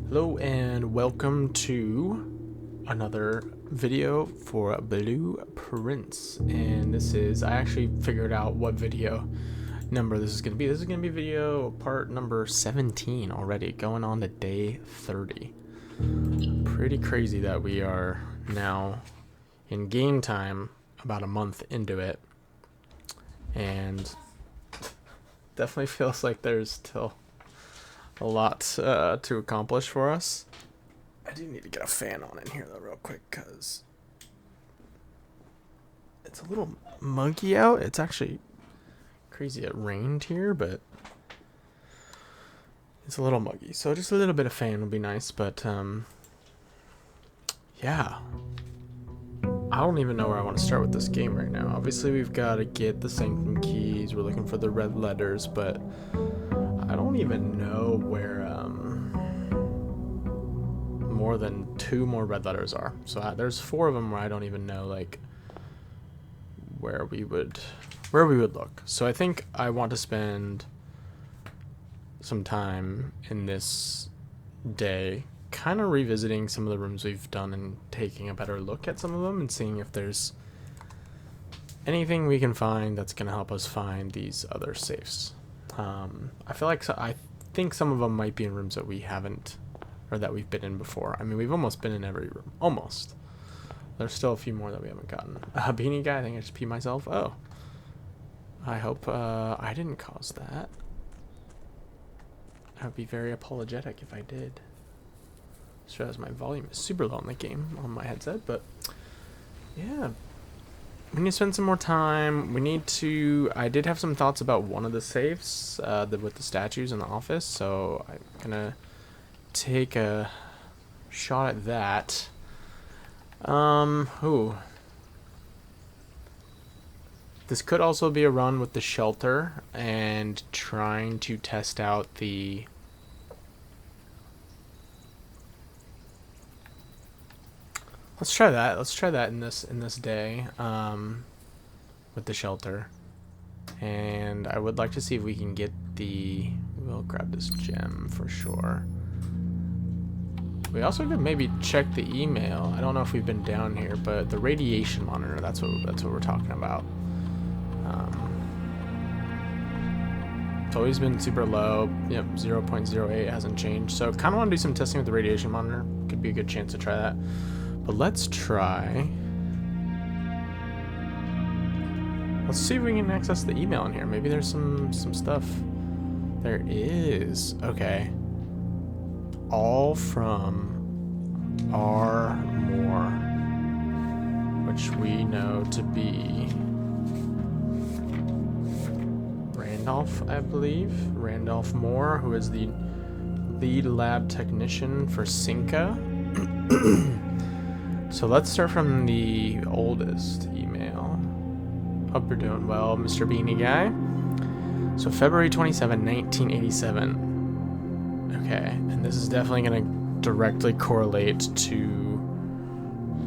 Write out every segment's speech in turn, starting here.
Hello and welcome to another video for Blueprints, and I actually figured out what video number this is going to be. This is going to be video part number 17 already, going on to day 30. Pretty crazy that we are now in game time, about a month into it, and definitely feels like there's still a lot to accomplish for us. I do need to get a fan on in here though real quick because it's a little muggy out. It's actually crazy it rained here, but it's a little muggy, so just a little bit of fan would be nice. But yeah, I don't even know where I want to start with this game right now. Obviously we've got to get the sanctum keys, we're looking for the red letters, but I don't even know where more than 2 more red letters are. So there's 4 of them where I don't even know like where we would look. So I think I want to spend some time in this day kind of revisiting some of the rooms we've done and taking a better look at some of them and seeing if there's anything we can find that's going to help us find these other safes. I feel like I think some of them might be in rooms that we haven't, or that we've been in before. I mean, we've almost been in every room. Almost. There's still a few more that we haven't gotten. Beanie guy, I think I just peed myself. Oh. I hope I didn't cause that. I would be very apologetic if I did. Just realized my volume is super low in the game on my headset, but yeah. We need to spend some more time. I did have some thoughts about one of the safes with the statues in the office, so I'm gonna take a shot at that. This could also be a run with the shelter and trying to test out the Let's try that in this day with the shelter. And I would like to see if we can get we'll grab this gem for sure. We also could maybe check the email. I don't know if we've been down here, but the radiation monitor, that's what we're talking about. It's always been super low. Yep, 0.08 hasn't changed. So kind of want to do some testing with the radiation monitor. Could be a good chance to try that. But let's try. Let's see if we can access the email in here. Maybe there's some stuff. There is. Okay. All from R Moore, which we know to be Randolph, I believe. Randolph Moore, who is the lead lab technician for Cinca. So let's start from the oldest email. Hope you're doing well, Mr. Beanie Guy. So February 27, 1987. Okay, and this is definitely going to directly correlate to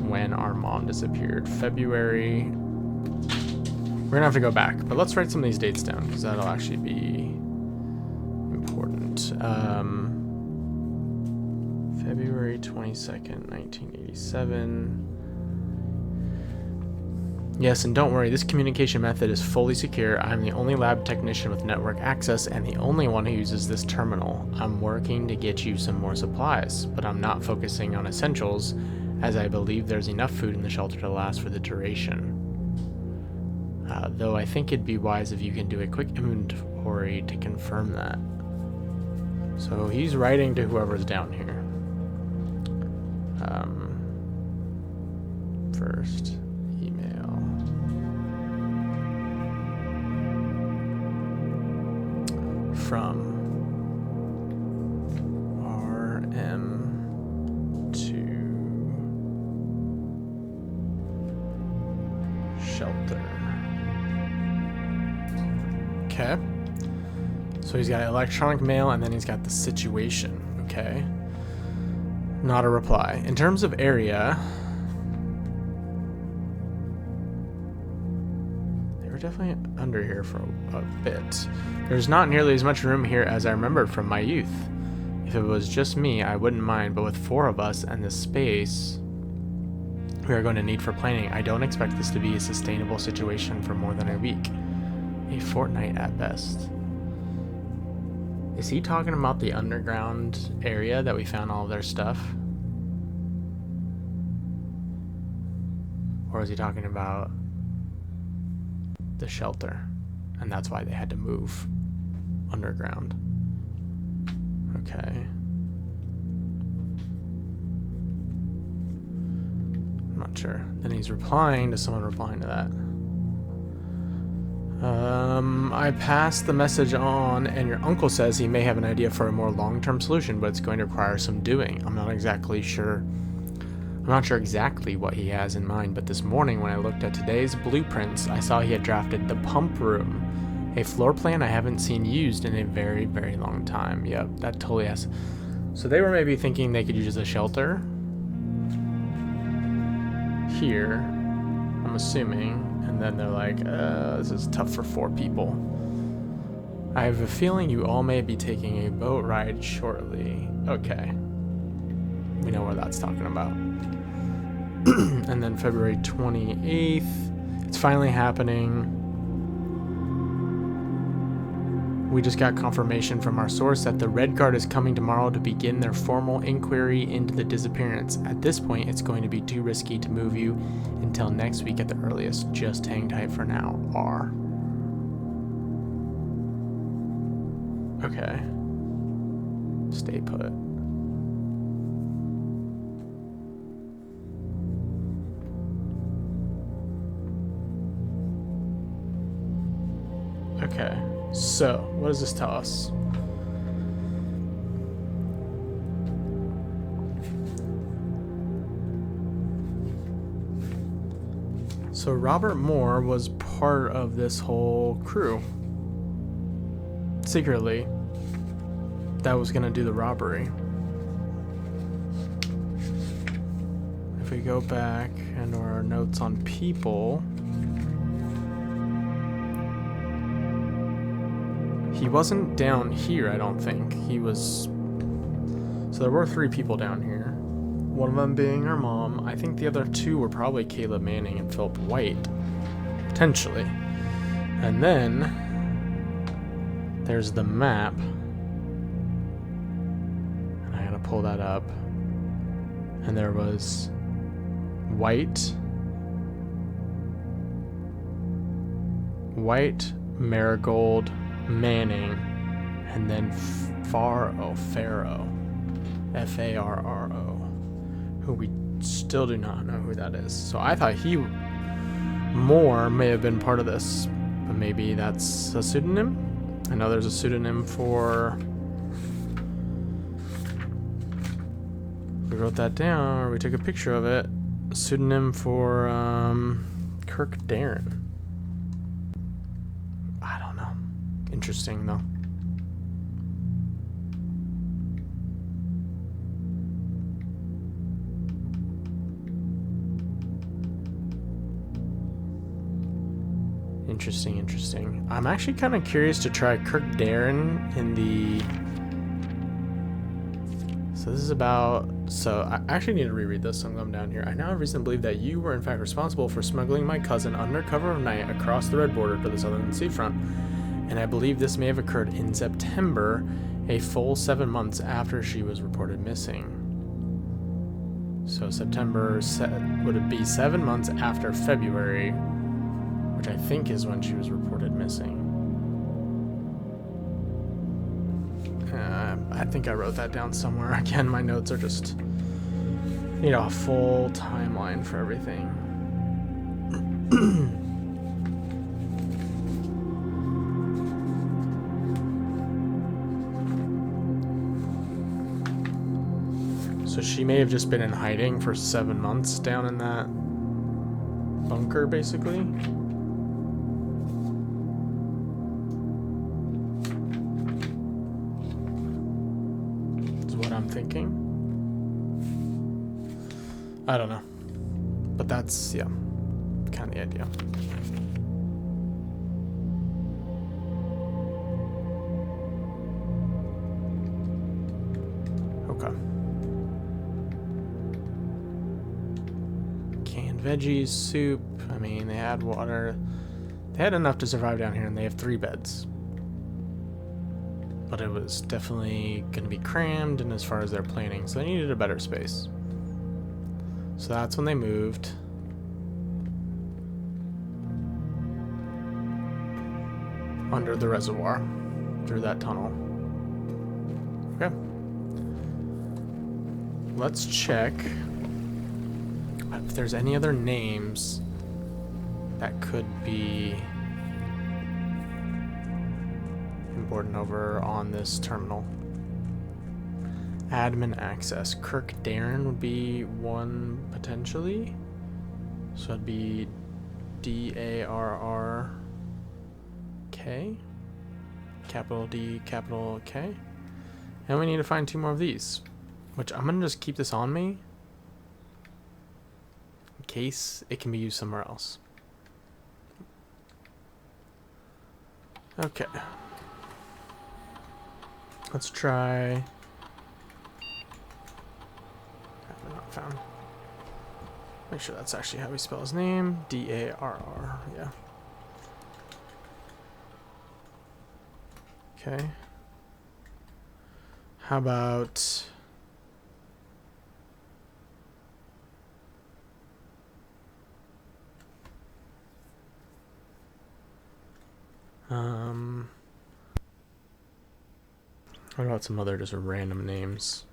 when our mom disappeared. February. We're going to have to go back, but let's write some of these dates down because that'll actually be important. February 22nd, 1987. Yes, and don't worry, this communication method is fully secure. I'm the only lab technician with network access and the only one who uses this terminal. I'm working to get you some more supplies, but I'm not focusing on essentials as I believe there's enough food in the shelter to last for the duration. Though I think it'd be wise if you can do a quick inventory to confirm that. So he's writing to whoever's down here. First email from RM to shelter. Okay. So he's got electronic mail and then he's got the situation. Okay. Not a reply. In terms of area, they were definitely under here for a bit. There's not nearly as much room here as I remembered from my youth. If it was just me, I wouldn't mind, but with 4 of us and the space we are going to need for planning, I don't expect this to be a sustainable situation for more than a week. A fortnight at best. Is he talking about the underground area that we found all of their stuff? Or is he talking about the shelter? And that's why they had to move underground. Okay. I'm not sure. Then he's replying to someone replying to that. I passed the message on, and your uncle says he may have an idea for a more long-term solution, but it's going to require some doing. I'm not sure exactly what he has in mind, but this morning when I looked at today's blueprints, I saw he had drafted the pump room, a floor plan I haven't seen used in a very, very long time. Yep, that totally has. So they were maybe thinking they could use a shelter here, I'm assuming, and then they're like, this is tough for 4 people. I have a feeling you all may be taking a boat ride shortly. Okay. We know what that's talking about. And then February 28th, it's finally happening. We just got confirmation from our source that the Red Guard is coming tomorrow to begin their formal inquiry into the disappearance. At this point, it's going to be too risky to move you until next week at the earliest. Just hang tight for now. R. Okay. Stay put. Okay. So, what does this tell us? So Robert Moore was part of this whole crew. Secretly. That was gonna do the robbery. If we go back into our notes on people, he wasn't down here, I don't think. He was... So there were 3 people down here. One of them being our mom. I think the other 2 were probably Caleb Manning and Philip White. Potentially. And then... there's the map. And I gotta pull that up. And there was... White, Marigold, Manning, and then Farrow, F-A-R-R-O, who we still do not know who that is. So I thought Moore may have been part of this, but maybe that's a pseudonym? I know there's a pseudonym for... We wrote that down, or we took a picture of it. A pseudonym for Kirk Darren. I don't know. Interesting though. Interesting. I'm actually kind of curious to try Kirk Darren in the... So this is about... So I actually need to reread this, so I'm going down here. I now have reason to believe that you were in fact responsible for smuggling my cousin under cover of night across the Red Border to the southern seafront. And I believe this may have occurred in September, a full 7 months after she was reported missing. So September would it be 7 months after February, which I think is when she was reported missing. I think I wrote that down somewhere. Again, my notes are just, you know, a full timeline for everything. So she may have just been in hiding for 7 months down in that bunker, basically. I'm thinking. I don't know. But that's, yeah, kind of the idea. Okay. Canned veggies, soup. I mean, they had water. They had enough to survive down here, and they have 3 beds. But it was definitely going to be crammed, and as far as their planning, so they needed a better space. So that's when they moved. Under the reservoir, through that tunnel. Okay. Let's check if there's any other names that could be important over on this terminal. Admin access. Kirk Darren would be one potentially. So it'd be DARRK. Capital D, capital K. And we need to find 2 more of these. Which I'm going to just keep this on me. In case it can be used somewhere else. Okay. Let's try... Not found. Make sure that's actually how we spell his name. DARR, yeah. Okay. How about... what about some other just random names?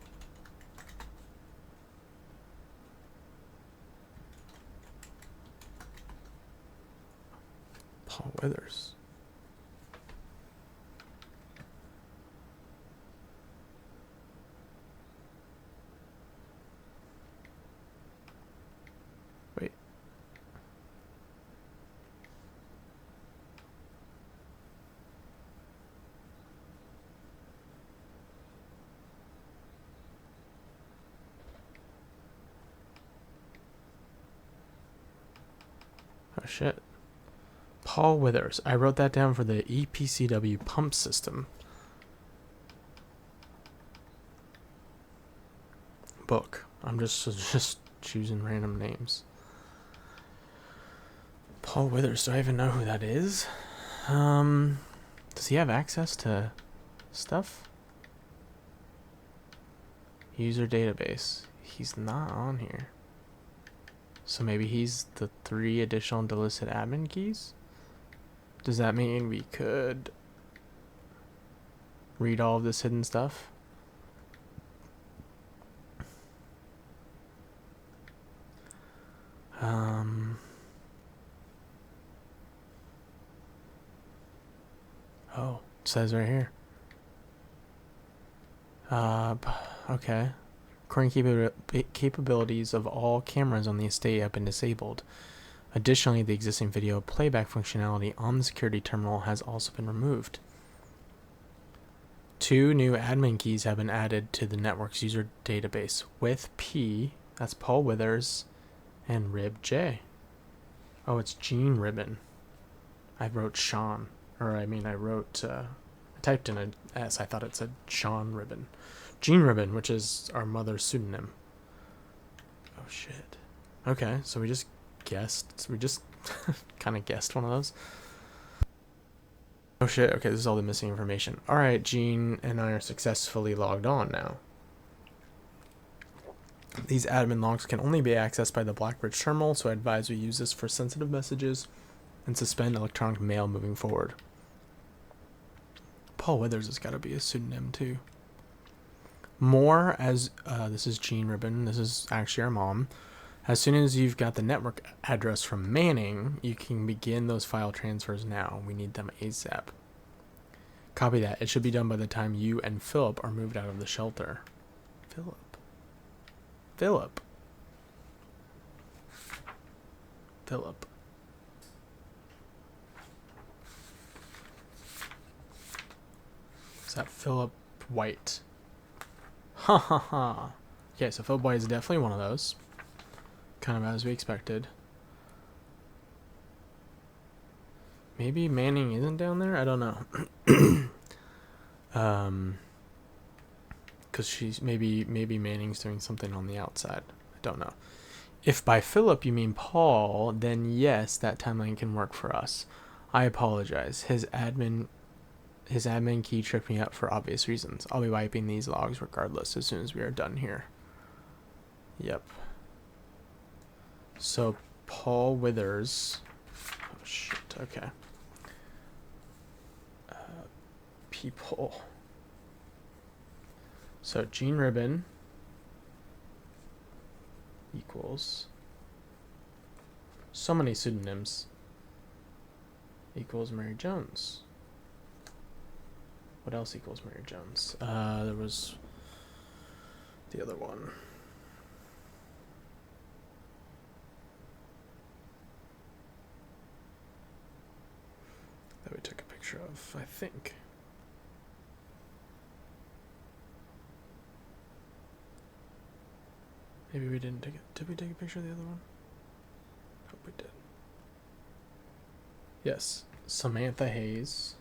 Paul Withers. Wait. Oh shit. Paul Withers. I wrote that down for the EPCW pump system. Book. I'm just choosing random names. Paul Withers. Do I even know who that is? Does he have access to stuff? User database. He's not on here. So maybe he's the 3 additional delisted admin keys? Does that mean we could read all of this hidden stuff? Oh, it says right here. Okay. Current capabilities of all cameras on the estate have been disabled. Additionally, the existing video playback functionality on the security terminal has also been removed. 2 new admin keys have been added to the network's user database with P, that's Paul Withers, and Rib J. Oh, it's Gene Ribbon. I wrote Sean. I typed in an S. I thought it said Sean Ribbon. Gene Ribbon, which is our mother's pseudonym. Oh, shit. Okay, so we just guessed. So we just kind of guessed one of those. Oh, shit. Okay, this is all the missing information. All right, Gene and I are successfully logged on now. These admin logs can only be accessed by the Blackbridge terminal, so I advise we use this for sensitive messages and suspend electronic mail moving forward. Paul Withers has got to be a pseudonym, too. More as, this is Gene Ribbon, this is actually our mom. As soon as you've got the network address from Manning, you can begin those file transfers now. We need them ASAP. Copy that. It should be done by the time you and Philip are moved out of the shelter. Philip. Is that Philip White? Ha ha ha. Okay, so Philip White is definitely one of those. Kind of as we expected. Maybe Manning isn't down there? I don't know. because she's maybe Manning's doing something on the outside. I don't know. If by Philip you mean Paul, then yes, that timeline can work for us. I apologize. His admin key tripped me up for obvious reasons. I'll be wiping these logs regardless as soon as we are done here. Yep. So Paul Withers. Oh shit. Okay. People. So Gene Ribbon equals so many pseudonyms equals Mary Jones. What else equals Mary Jones? There was the other one. That we took a picture of, I think. Maybe we didn't take it. Did we take a picture of the other one? Hope we did. Yes, Samantha Hayes.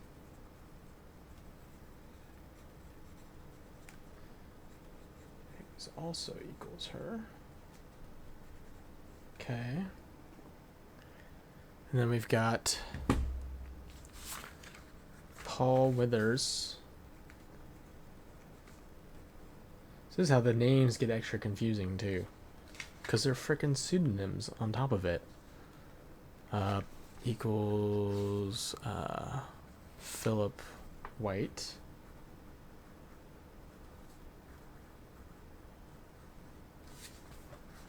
Hayes also equals her. Okay. And then we've got Paul Withers. This is how the names get extra confusing too, because they're freaking pseudonyms on top of it. Equals Philip White.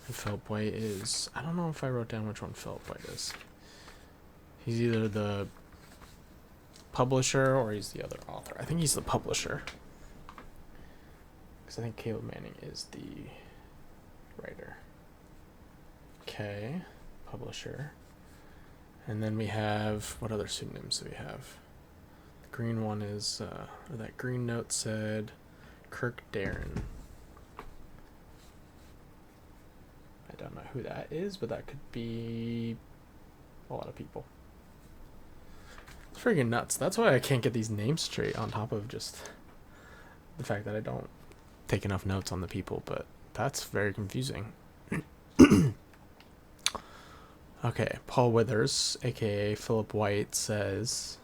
And Philip White is, I don't know if I wrote down which one Philip White is. He's either the publisher or he's the other author. I think he's the publisher. Because I think Caleb Manning is the writer. Okay, publisher. And then we have, what other pseudonyms do we have? The green one is, or that green note said Kirk Darren. I don't know who that is, but that could be a lot of people. It's freaking nuts. That's why I can't get these names straight, on top of just the fact that I don't take enough notes on the people, but that's very confusing. Okay, Paul Withers, aka Philip White, says,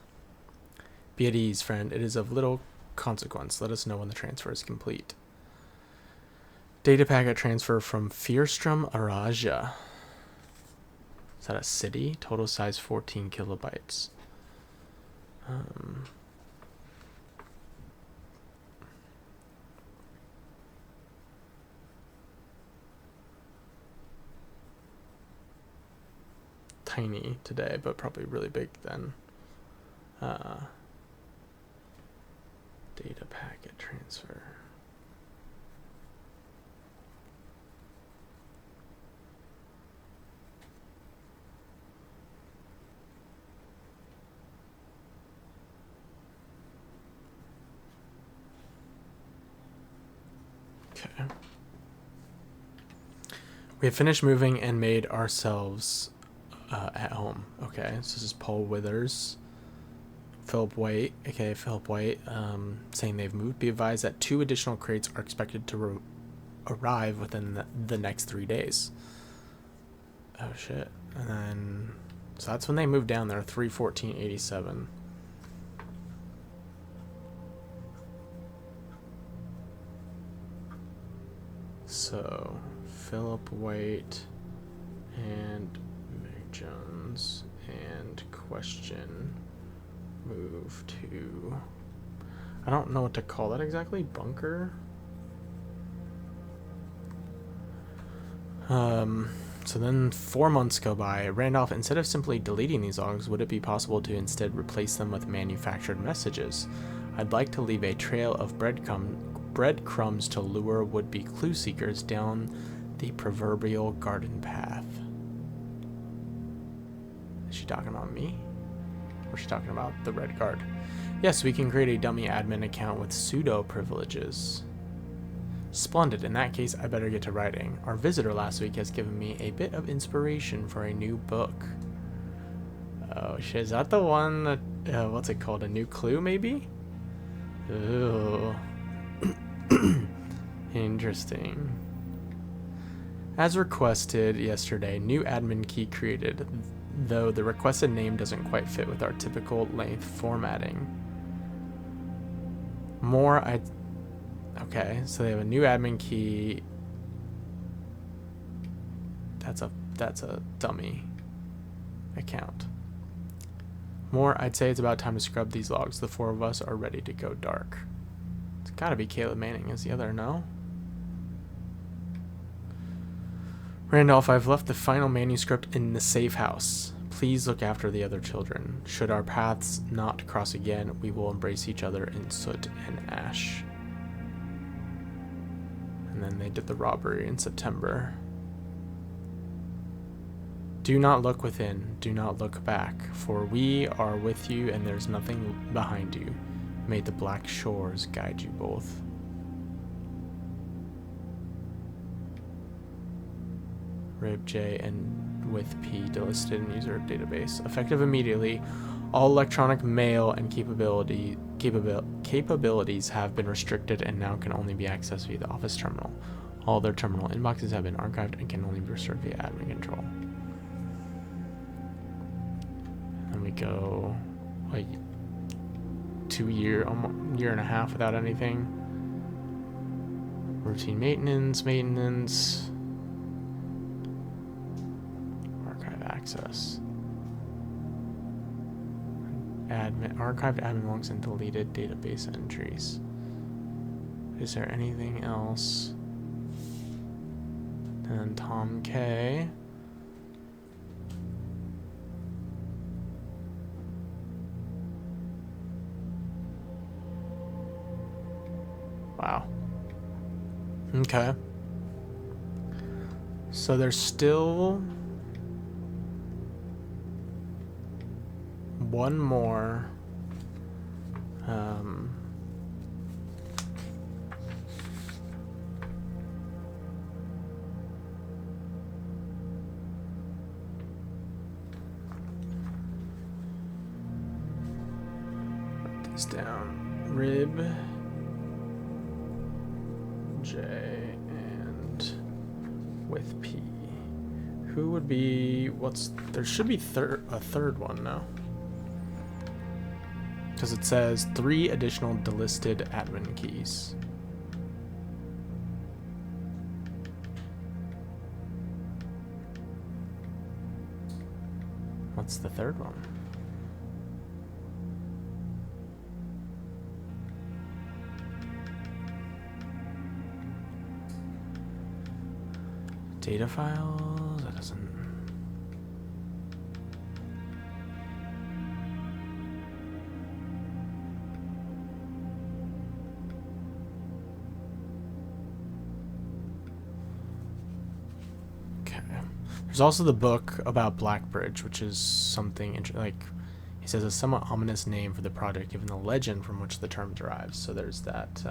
"Be at ease, friend. It is of little consequence. Let us know when the transfer is complete." Data packet transfer from Fierstrom, Araja. Is that a city? Total size 14 kilobytes. Tiny today, but probably really big then. Data packet transfer. Okay. We have finished moving and made ourselves at home. Okay, so this is Paul Withers, Philip White, aka Philip White, saying they've moved. Be advised that 2 additional crates are expected to arrive within the next 3 days. Oh shit. And then, so that's when they moved down there, 3/14/87. So Philip White and Mary Jones and question move to, I don't know what to call that exactly, bunker. So then 4 months go by. Randolph, instead of simply deleting these logs, would it be possible to instead replace them with manufactured messages? I'd like to leave a trail of breadcrumbs to lure would-be clue seekers down the proverbial garden path. Is she talking about me? Or is she talking about the Red Guard? Yes, we can create a dummy admin account with pseudo privileges. Splendid. In that case, I better get to writing. Our visitor last week has given me a bit of inspiration for a new book. Oh shit, is that the one that, what's it called? A new clue, maybe? Ooh. Interesting. As requested yesterday, new admin key created, though the requested name doesn't quite fit with our typical length formatting. Okay, so they have a new admin key. That's a dummy account. I'd say it's about time to scrub these logs. The four of us are ready to go dark. It's gotta be Caleb Manning. Is the other no? Randolph, I've left the final manuscript in the safe house. Please look after the other children. Should our paths not cross again, we will embrace each other in soot and ash. And then they did the robbery in September. Do not look within, do not look back, for we are with you and there's nothing behind you. May the black shores guide you both. Rib J and with P delisted in user database. Effective immediately, all electronic mail and capabilities have been restricted and now can only be accessed via the office terminal. All their terminal inboxes have been archived and can only be restored via admin control. And we go like 2 year, almost year and a half without anything. Routine maintenance. Archive access. Archived admin logs and deleted database entries. Is there anything else? And Tom K. Wow. Okay. So there's still one more write this down. Rib J and with P. Who would be there should be a third one now. Because it says 3 additional delisted admin keys. What's the third one? Data files? That doesn't... There's also the book about Blackbridge, which is something like he says a somewhat ominous name for the project, given the legend from which the term derives. So there's that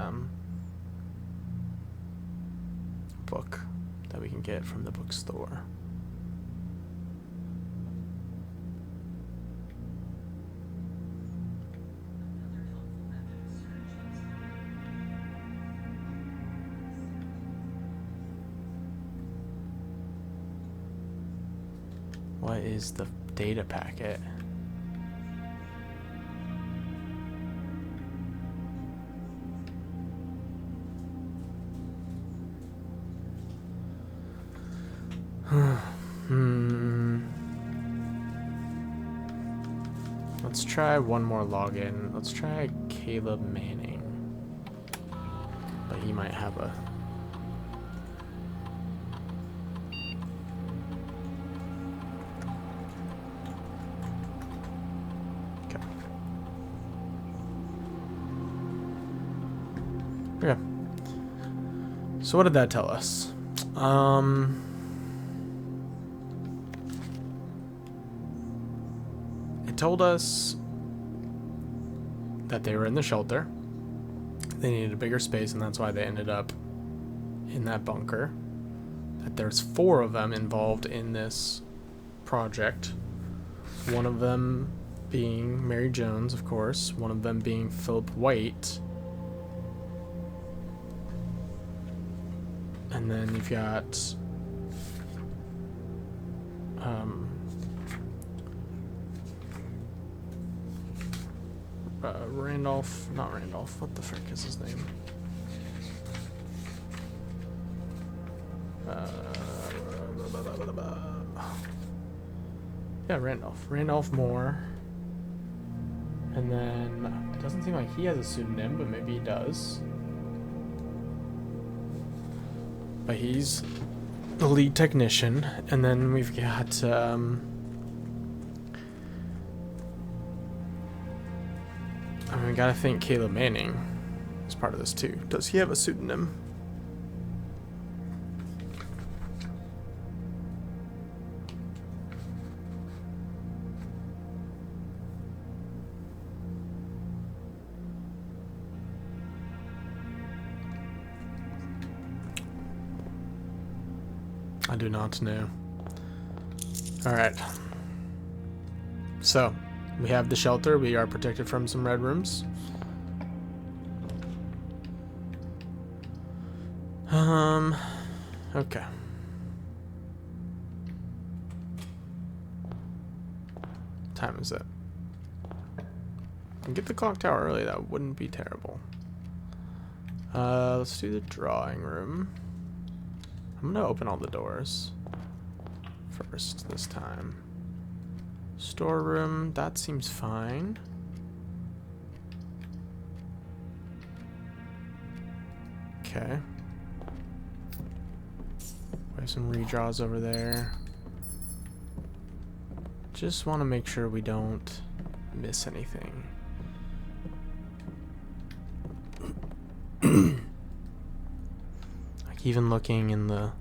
book that we can get from the bookstore. What is the data packet? Let's try one more login. Let's try Caleb Manning. But he might have a... Okay. So what did that tell us? It told us that they were in the shelter. They needed a bigger space, and that's why they ended up in that bunker. That there's 4 of them involved in this project. One of them being Mary Jones, of course. One of them being Philip White. And then you've got Randolph, not Randolph, what the frick is his name? Yeah, Randolph Moore. And then it doesn't seem like he has a pseudonym, but maybe he does. But he's the lead technician. And then we've got we gotta think Caleb Manning is part of this too. Does he have a pseudonym? I do not know. Alright. So, we have the shelter. We are protected from some red rooms. Okay. What time is it? Get the clock tower early, that wouldn't be terrible. Let's do the drawing room. I'm gonna open all the doors first this time. Storeroom, that seems fine. Okay. We have some redraws over there. Just want to make sure we don't miss anything. Like even looking in the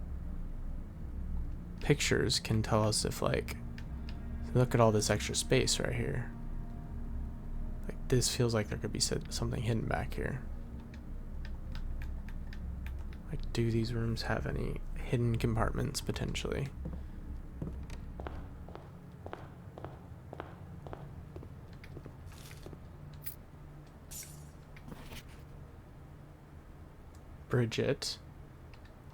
pictures can tell us if like, look at all this extra space right here. Like this feels like there could be something hidden back here. Like do these rooms have any hidden compartments potentially? Bridget.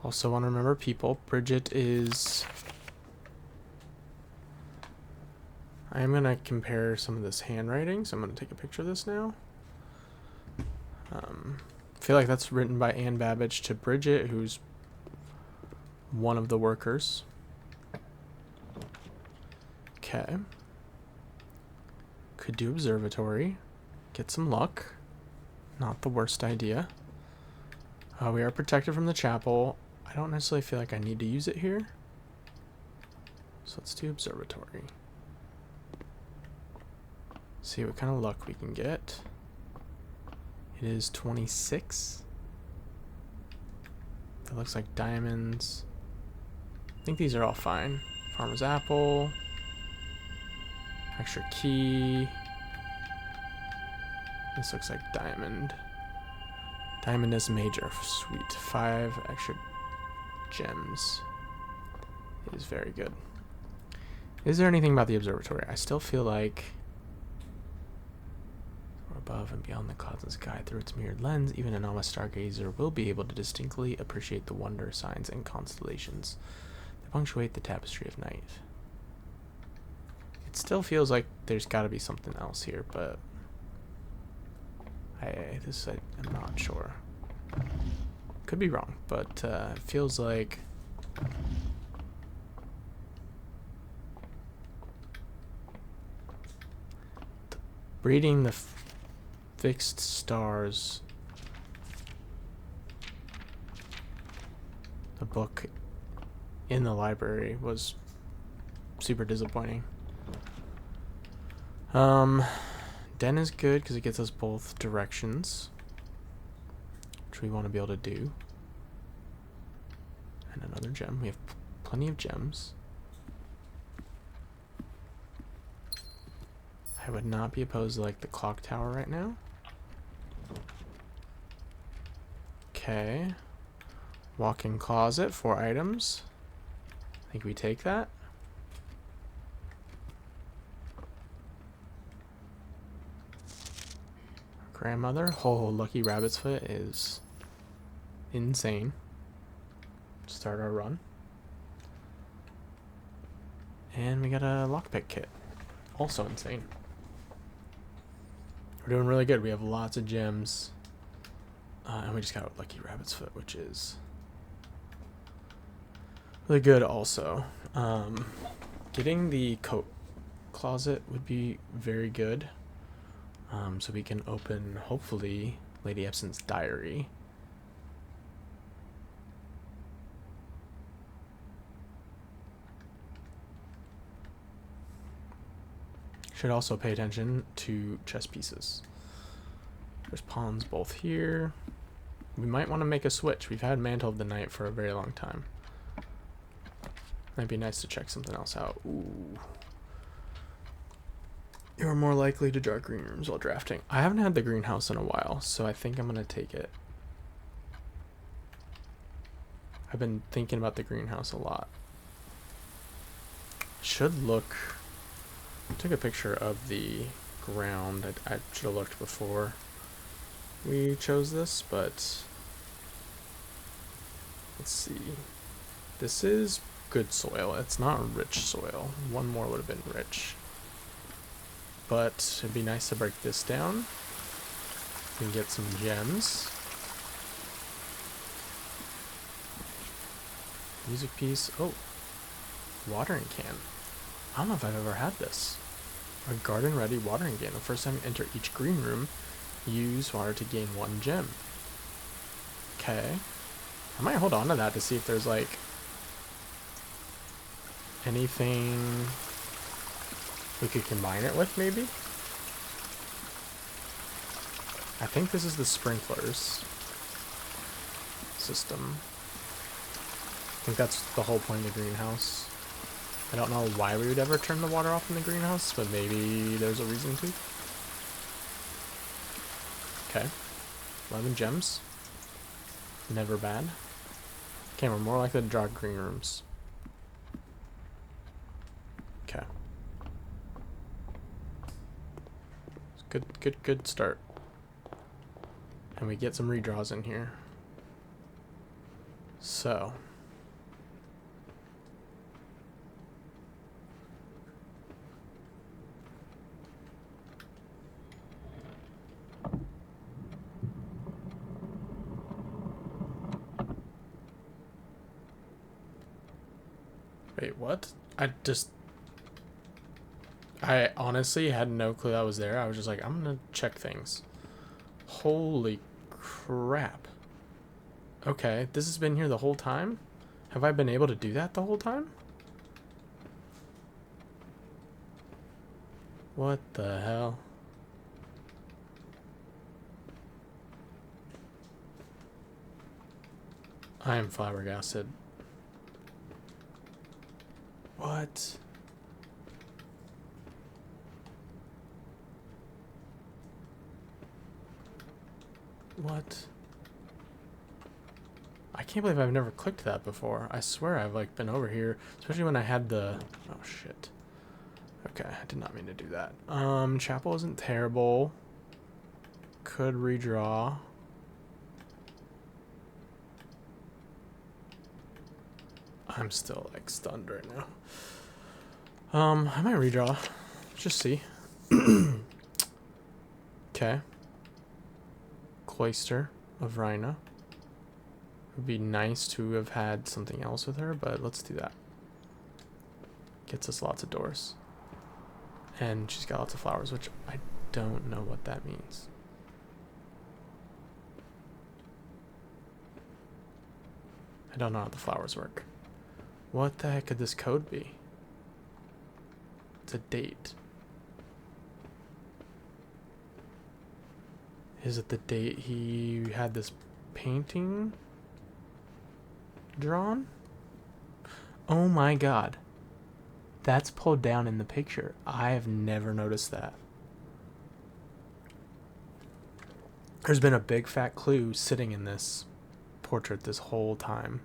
Also want to remember people. Bridget is... I am going to compare some of this handwriting, so I'm going to take a picture of this now. I feel like that's written by Ann Babbage to Bridget, who's one of the workers. Okay. Could do observatory. Get some luck. Not the worst idea. We are protected from the chapel. I don't necessarily feel like I need to use it here. So let's do observatory. See what kind of luck we can get. It is 26. That looks like diamonds. I think these are all fine. Farmer's apple. Extra key. This looks like diamond. Diamond is major. Sweet. 5 extra gems. It is very good. Is there anything about the observatory? I still feel like above and beyond the clouds and sky through its mirrored lens, even a novice stargazer will be able to distinctly appreciate the wonder, signs, and constellations that punctuate the tapestry of night. It still feels like there's got to be something else here, but I'm not sure. Could be wrong, but it feels like reading the fixed stars, the book in the library, was super disappointing. Den is good because it gets us both directions, which we want to be able to do. And another gem. We have plenty of gems. I would not be opposed to like the clock tower right now. Okay. Walk-in closet, 4 items. I think we take that. Grandmother. Oh, Lucky Rabbit's Foot is insane. start our run. And we got a lockpick kit. Also insane. We're doing really good. We have lots of gems. And we just got a lucky rabbit's foot, which is really good also. Getting the coat closet would be very good. So we can open, hopefully, Lady Epson's diary. Should also pay attention to chess pieces. There's pawns both here. We might want to make a switch. We've had Mantle of the Night for a very long time. Might be nice to check something else out. Ooh. You're more likely to draw green rooms while drafting. I haven't had the greenhouse in a while, so I think I'm going to take it. I've been thinking about the greenhouse a lot. Should look... I took a picture of the ground. I should have looked before we chose this, but... Let's see. This is good soil. It's not rich soil. One more would have been rich. But it'd be nice to break this down and get some gems. Music piece. Oh, watering can. I don't know if I've ever had this. A garden ready watering can. The first time you enter each green room, use water to gain 1 gem. Okay. I might hold on to that to see if there's like anything we could combine it with, maybe? I think this is the sprinklers system. I think that's the whole point of the greenhouse. I don't know why we would ever turn the water off in the greenhouse, but maybe there's a reason to. Okay. 11 gems. Never bad. Okay, we're more likely to draw green rooms. Okay. Good start. And we get some redraws in here. So. Wait, what? I honestly had no clue that was there. I was just like, I'm gonna check things. Holy crap. Okay, this has been here the whole time? Have I been able to do that the whole time? What the hell? I am flabbergasted. What? What? I can't believe I've never clicked that before. I swear I've like been over here, especially when I had the... Oh shit. Okay, I did not mean to do that. Chapel isn't terrible. Could redraw. I'm still like stunned right now. I might redraw. Just see. Okay. Cloister of Rhina. It would be nice to have had something else with her, but let's do that. Gets us lots of doors. And she's got lots of flowers, which I don't know what that means. I don't know how the flowers work. What the heck could this code be? It's a date. Is it the date he had this painting drawn? Oh my god. That's pulled down in the picture. I have never noticed that. There's been a big fat clue sitting in this portrait this whole time.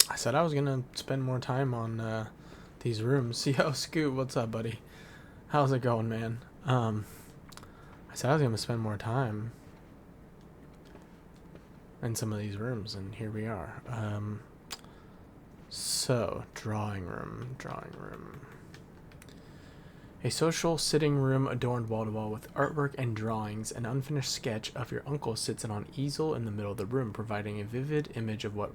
I said I was gonna spend more time on these rooms. Yo, Scoot, what's up, buddy? How's it going, man? I said I was gonna spend more time in some of these rooms, and here we are. So, drawing room. A social sitting room adorned wall to wall with artwork and drawings. An unfinished sketch of your uncle sits on an easel in the middle of the room, providing a vivid image of what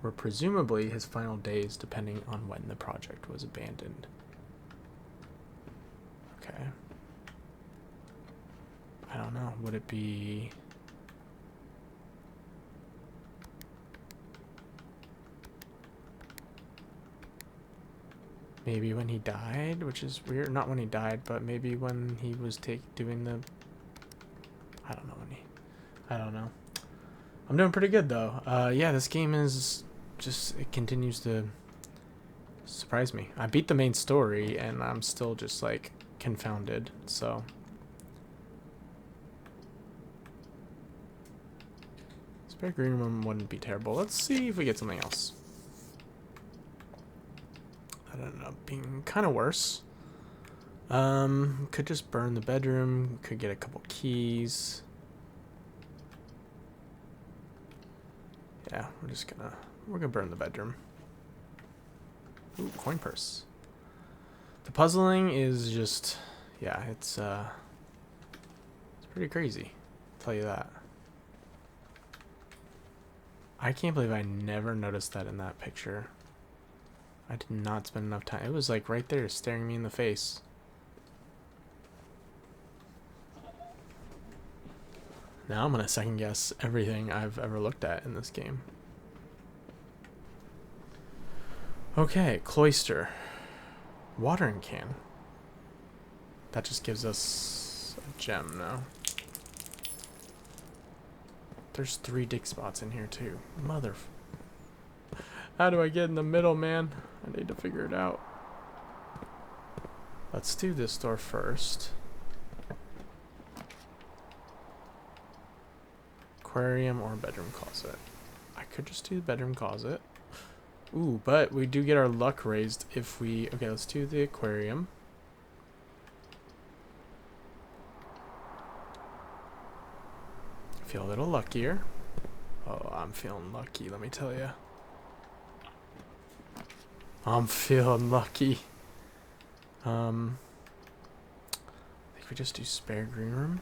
were presumably his final days, depending on when the project was abandoned. Okay. I don't know. Would it be... maybe when he died, which is weird. Not when he died, but maybe when he was doing the... I don't know when he... I don't know. I'm doing pretty good, though. Yeah, this game is just... it continues to surprise me. I beat the main story, and I'm still just, like, confounded, so... Spare green room wouldn't be terrible. Let's see if we get something else. That ended up being kind of worse. Could just burn the bedroom. Could get a couple keys. Yeah, we're gonna burn the bedroom. Ooh, coin purse. The puzzling is just, yeah, it's pretty crazy. I'll tell you that. I can't believe I never noticed that in that picture. I did not spend enough time. It was like right there staring me in the face. Now I'm gonna second guess everything I've ever looked at in this game. Okay, cloister. Watering can. That just gives us a gem now. There's 3 dig spots in here too. How do I get in the middle, man? I need to figure it out. Let's do this door first. Aquarium or bedroom closet. I could just do the bedroom closet. Ooh, but we do get our luck raised if we... okay, let's do the aquarium. Feel a little luckier. Oh, I'm feeling lucky, let me tell you. I'm feeling lucky. I think we just do spare green room.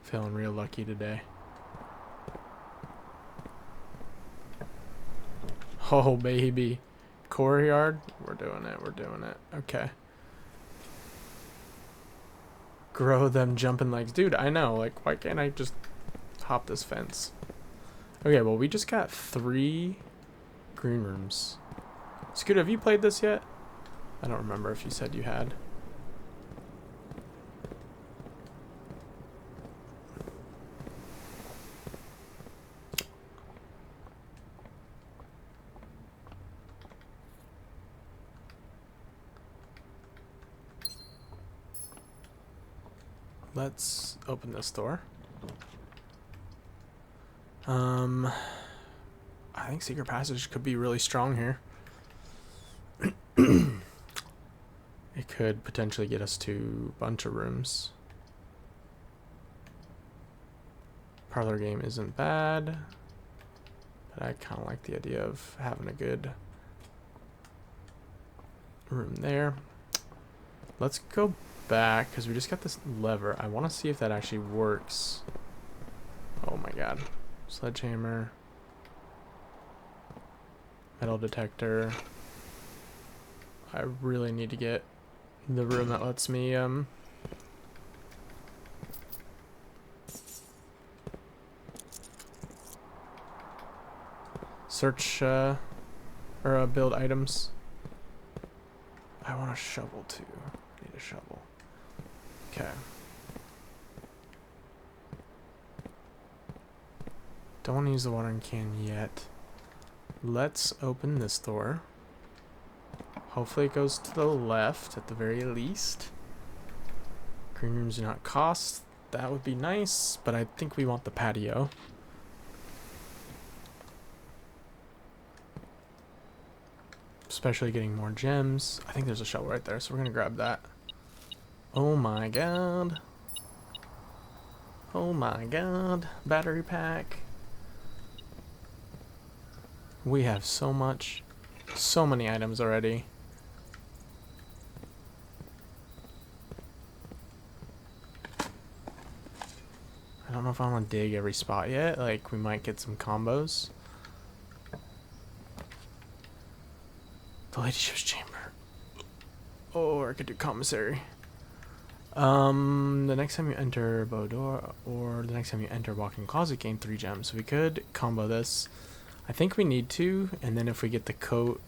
Feeling real lucky today. Oh, baby. Courtyard? We're doing it. Okay. Grow them jumping legs. Dude, I know. Like, why can't I just hop this fence? Okay, well, we just got 3 green rooms. Scoot, have you played this yet? I don't remember if you said you had. Let's open this door. I think secret passage could be really strong here. It could potentially get us to a bunch of rooms. Parlor game isn't bad, but I kind of like the idea of having a good room there. Let's go back because we just got this lever. I want to see if that actually works. Oh my god. Sledgehammer. Metal detector. I really need to get the room that lets me search or build items. I want a shovel too. Need a shovel. Okay. Don't want to use the watering can yet. Let's open this door. Hopefully it goes to the left at the very least. Green rooms do not cost. That would be nice, but I think we want the patio. Especially getting more gems. I think there's a shovel right there, so we're gonna grab that. Oh my god. Oh my god. Battery pack. We have so many items already. I don't know if I want to dig every spot yet. Like, we might get some combos. The ladyship's chamber. Or I could do commissary. The next time you enter Bodor, or the next time you enter Walk-in Closet, gain 3 gems. So we could combo this. I think we need to, and then if we get the coat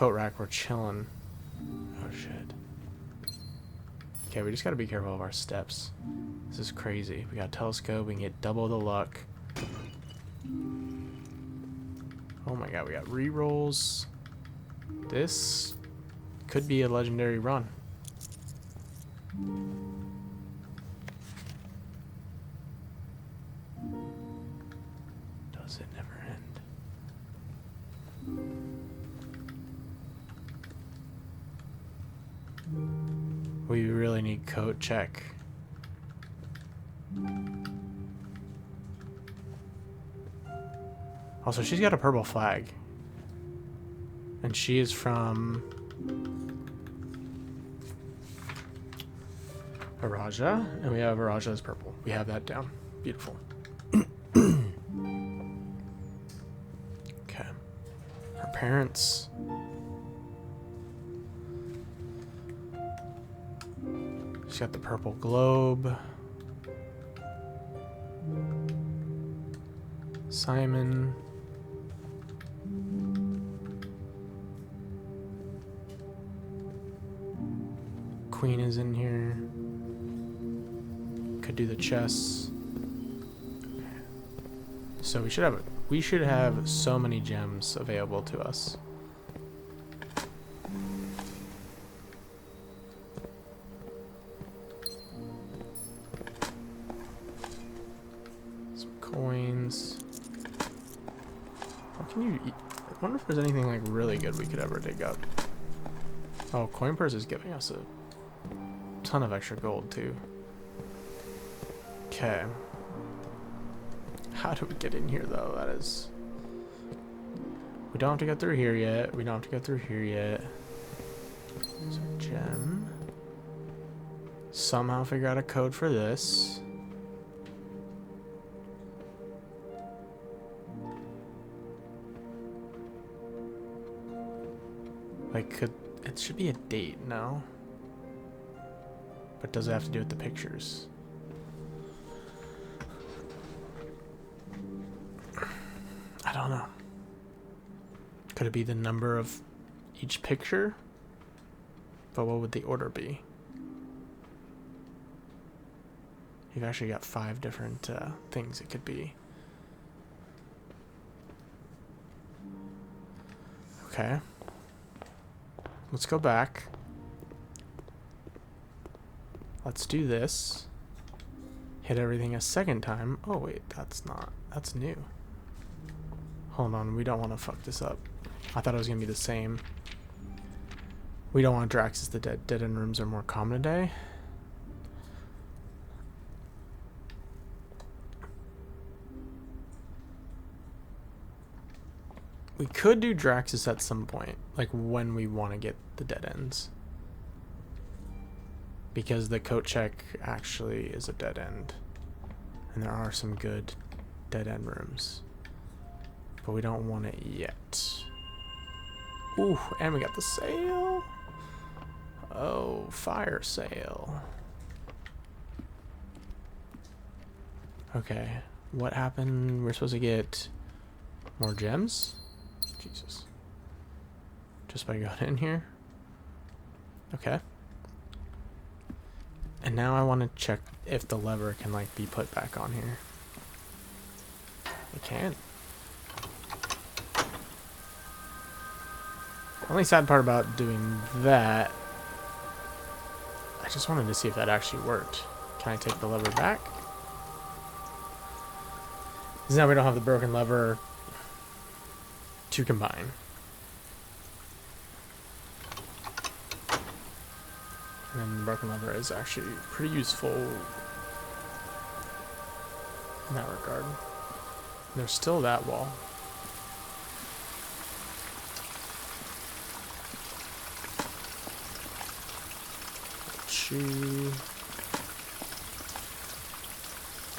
rack, we're chilling. Oh shit. Okay, we just gotta be careful of our steps. This is crazy. We got a telescope, we can get double the luck. Oh my god, we got rerolls. This could be a legendary run. Does it never end? We really need coat check. Also, she's got a purple flag. And she is from Araja, and we have Araja as purple. We have that down. Beautiful. Okay. Her parents. She's got the purple globe. Simon. Queen is in here. Could do the chess. So we should have so many gems available to us. Some coins. How can you eat? I wonder if there's anything like really good we could ever dig up. Oh, coin purse is giving us a ton of extra gold too. Okay. How do we get in here though? That is... We don't have to go through here yet. We don't have to go through here yet. So gem. Somehow figure out a code for this. Like, it should be a date, no? But does it have to do with the pictures? I don't know. Could it be the number of each picture? But what would the order be? You've actually got 5 different things it could be. Okay. Let's go back. Let's do this. Hit everything a second time. Oh wait, that's new. Hold on, we don't want to fuck this up. I thought it was gonna be the same. We don't want Draxus the Dead. Dead end rooms are more common today. We could do Draxus at some point, like when we want to get the dead ends. Because the coat check actually is a dead end. And there are some good dead end rooms. But we don't want it yet. Ooh, and we got the sale. Oh, fire sale. Okay, what happened? We're supposed to get more gems? Jesus. Just by going in here? Okay. And now I want to check if the lever can like be put back on here. It can. The only sad part about doing that, I just wanted to see if that actually worked. Can I take the lever back? Because now we don't have the broken lever to combine. And then the broken lever is actually pretty useful in that regard. And there's still that wall. Shoe.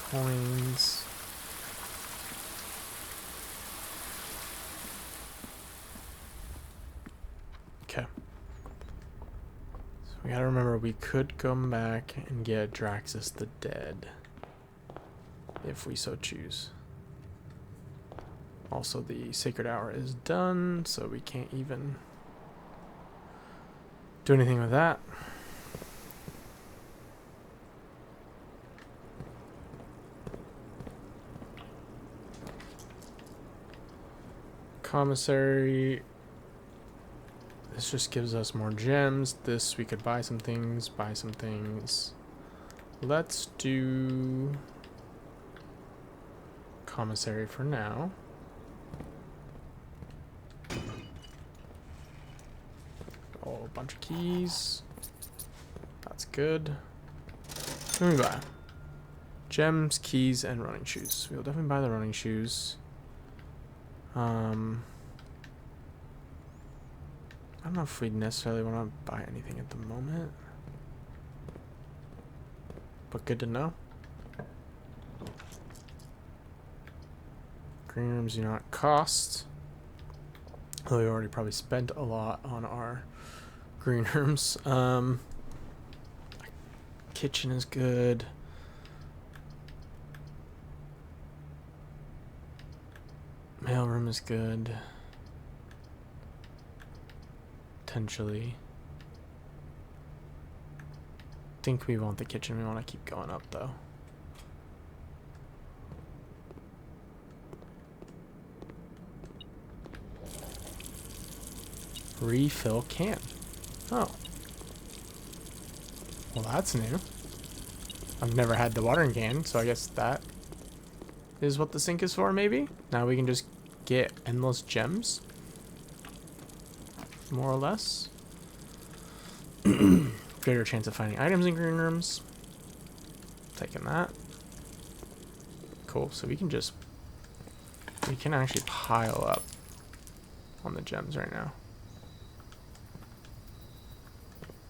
Coins. Okay. So we gotta remember we could come back and get Draxus the Dead. If we so choose. Also, the Sacred Hour is done, so we can't even do anything with that. Commissary. This just gives us more gems. This, we could buy some things, Let's do commissary for now. Oh, a bunch of keys. That's good. What do we buy? Gems, keys, and running shoes. We'll definitely buy the running shoes. I don't know if we necessarily want to buy anything at the moment. But good to know. Green rooms do not cost. Though we already probably spent a lot on our green rooms. Kitchen is good. Mailroom is good. Potentially. Think we want the kitchen. We want to keep going up though. Refill can. Oh. Well, that's new. I've never had the watering can, so I guess that is what the sink is for, maybe? Now we can just get endless gems. More or less. Greater chance of finding items in green rooms. Taking that. Cool, so we can actually pile up on the gems right now.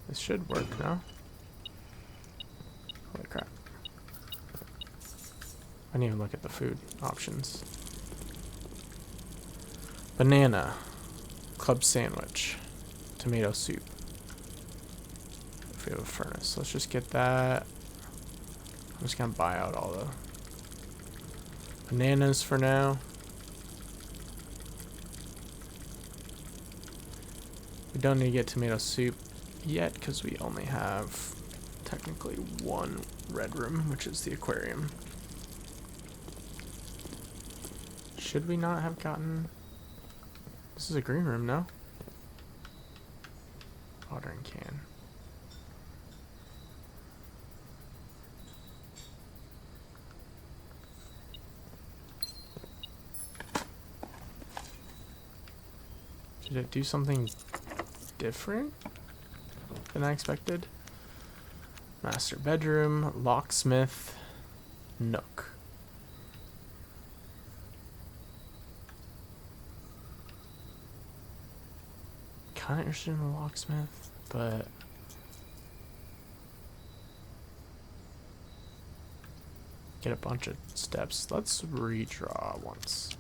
This should work now. Holy crap. I didn't even look at the food options. Banana. Club sandwich. Tomato soup. If we have a furnace. Let's just get that. I'm just gonna buy out all the bananas for now. We don't need to get tomato soup yet because we only have technically one red room, which is the aquarium. Should we not have gotten... This is a green room, no? Watering can. Did it do something different than I expected? Master bedroom, locksmith, nook. Kind of interested in the locksmith, but get a bunch of steps. Let's redraw once.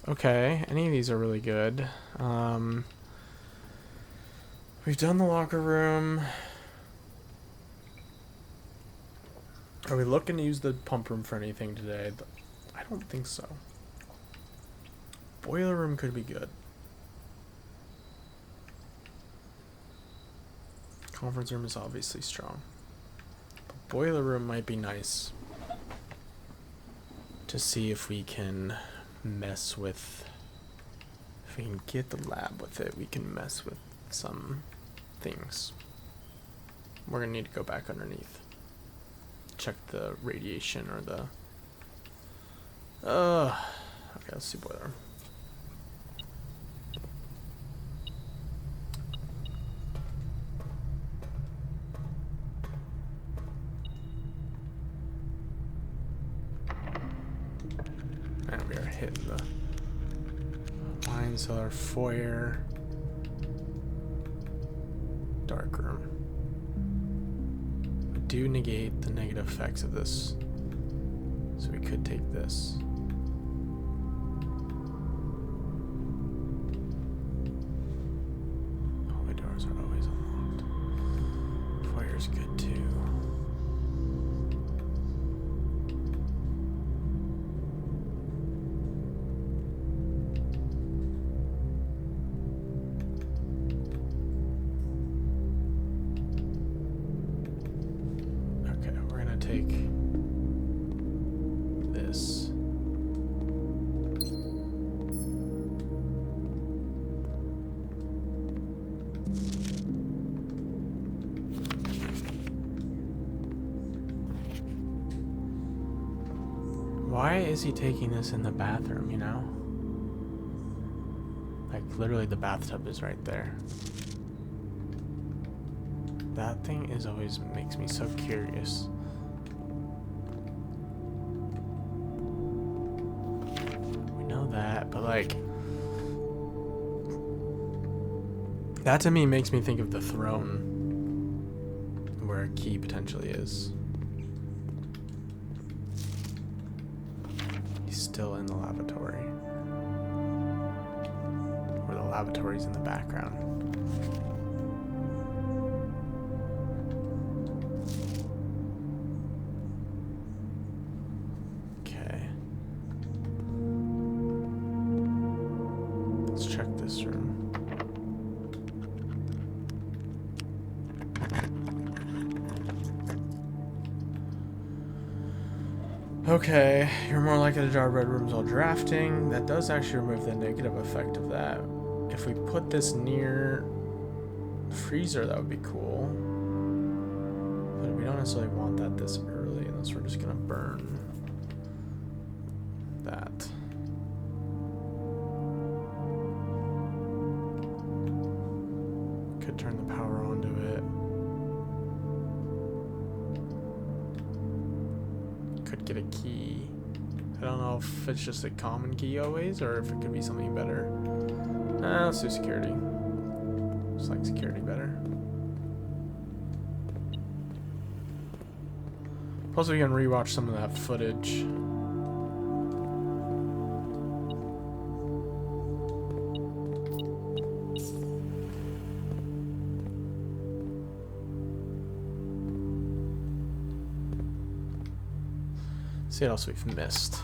Okay, any of these are really good. We've done the locker room. Are we looking to use the pump room for anything today? I don't think so. Boiler room could be good. Conference room is obviously strong. The boiler room might be nice to see if we can mess with... If we can get the lab with it, we can mess with some things. We're gonna need to go back underneath. Check the radiation or the... okay, let's do boiler room. hitting the wine cellar, foyer, dark room. We do negate the negative effects of this, so we could take this. Hallway doors are always unlocked. Foyer's good too. Take this. Why is he taking this in the bathroom, you know? Like, literally the bathtub is right there. That thing is always makes me so curious. That, but like that to me makes me think of the throne where a key potentially is. He's still in the lavatory, or the lavatory's in the background. Okay, you're more likely to draw red rooms while drafting. That does actually remove the negative effect of that. If we put this near the freezer, that would be cool. But we don't necessarily want that this early, unless we're just gonna burn that. Could turn the power onto it. Could get a key. I don't know if it's just a common key always, or if it could be something better. Let's do security. Just like security better. Plus we can rewatch some of that footage. See what else we've missed.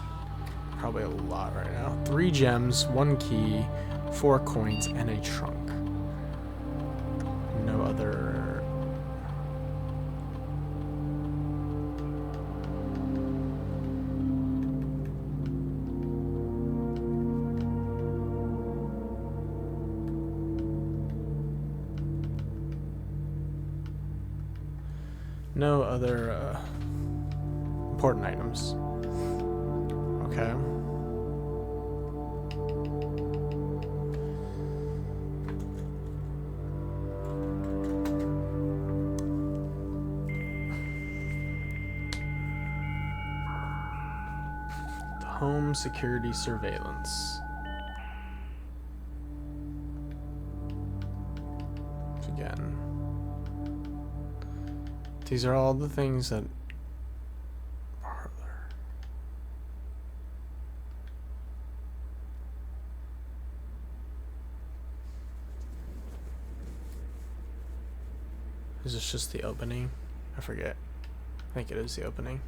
Probably a lot right now. 3 gems, 1 key, 4 coins, and a trunk. No other. No other important items. Okay. The home security surveillance. Again. These are all the things that Is this just the opening? I forget. I think it is the opening.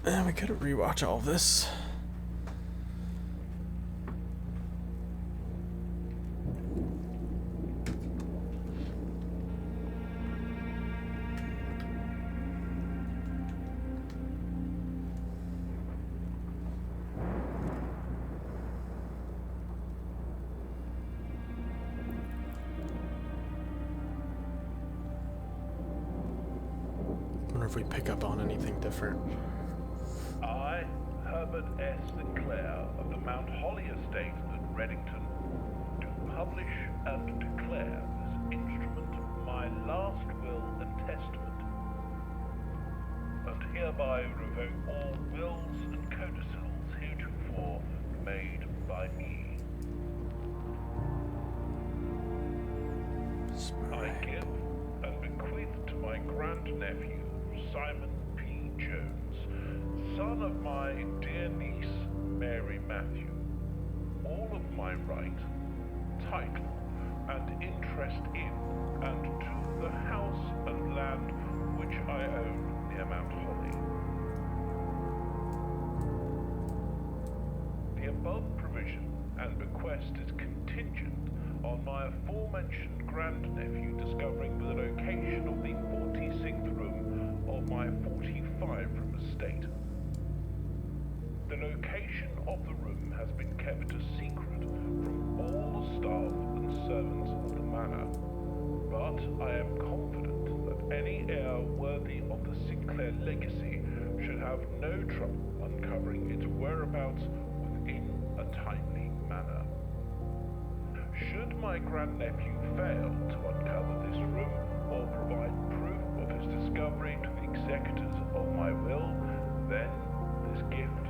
And we could rewatch all of this. Wonder if we pick up on anything different. I, Herbert S. Sinclair of the Mount Holly Estate at Reddington, do publish and declare this instrument my last will and testament. And hereby revoke all wills and codicils heretofore made by me. I give and bequeath to my grandnephew, Simon P. Jones, son of my dear niece, Mary Matthew, all of my right, title, and interest in and to the house and land which I own near Mount Holly. The above provision and bequest is contingent on my aforementioned grandnephew discovering the location of the 46th room of my 45-room estate. The location of the room has been kept a secret from all the staff and servants of the manor, but I am confident that any heir worthy of the Sinclair legacy should have no trouble uncovering its whereabouts within a timely manner. Should my grandnephew fail to uncover this room or provide proof of his discovery to the executors of my will, then this gift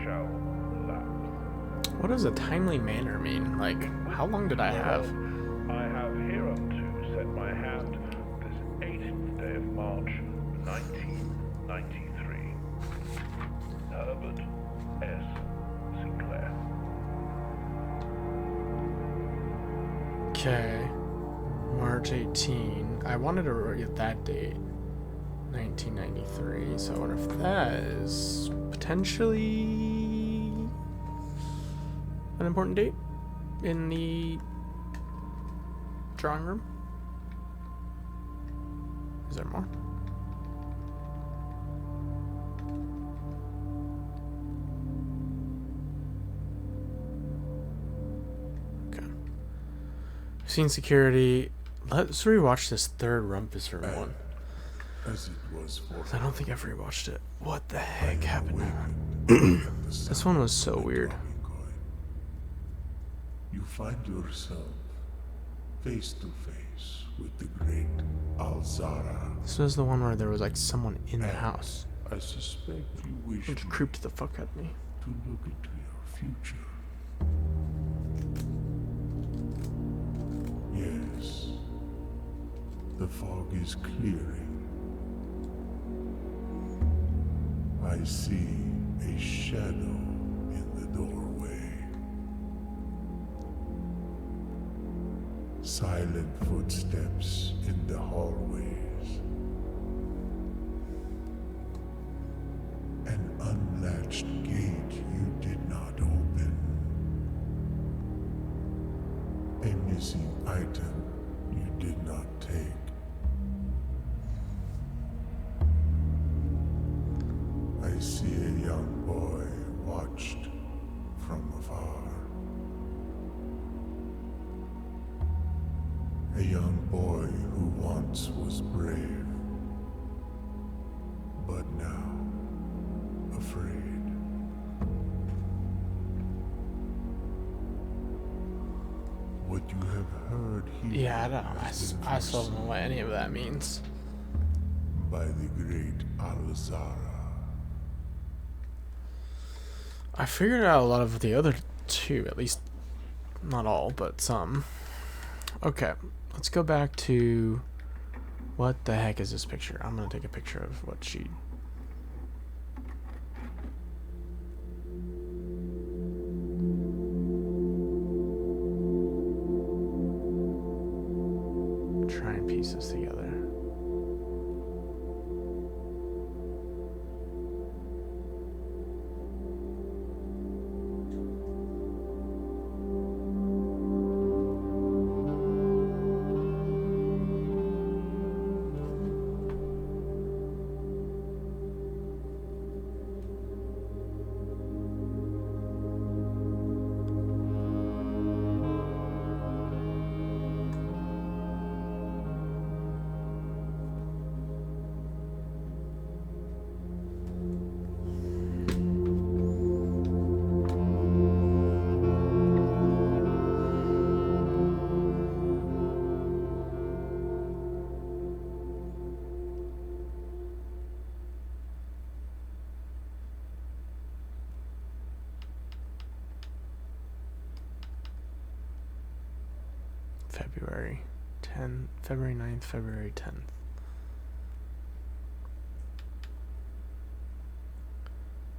shall lapse. What does a timely manner mean? Like, how long did I have? I have hereunto set my hand this 18th day of March, 1993. Herbert S. Sinclair. Okay. March 18. I wanted to write that date. 1993. So I wonder if that is potentially an important date in the drawing room. Is there more? Okay. Seen security. Let's rewatch this third Rumpus Room one. As it was for I don't think I've rewatched it. What the heck happened? This one was so weird. You find yourself face to face with the great Alzara. This was the one where there was like someone in the house, I suspect you wish which me creeped the fuck out of me. to look into your future. Yes, the fog is clearing. I see a shadow in the doorway. Silent footsteps in the hallways. An unlatched gate you did not open. A missing item you did not take. I see a young boy watched from afar. A young boy who once was brave, but now afraid. What you have heard here Yeah, I don't know. has been I still don't know foreseen what any of that means. by the great Alzara. I figured out a lot of the other two, at least not all, but some. Okay, let's go back to what the heck is this picture? I'm gonna take a picture of what she. Try and piece this together. February 10th, February 9th, February 10th.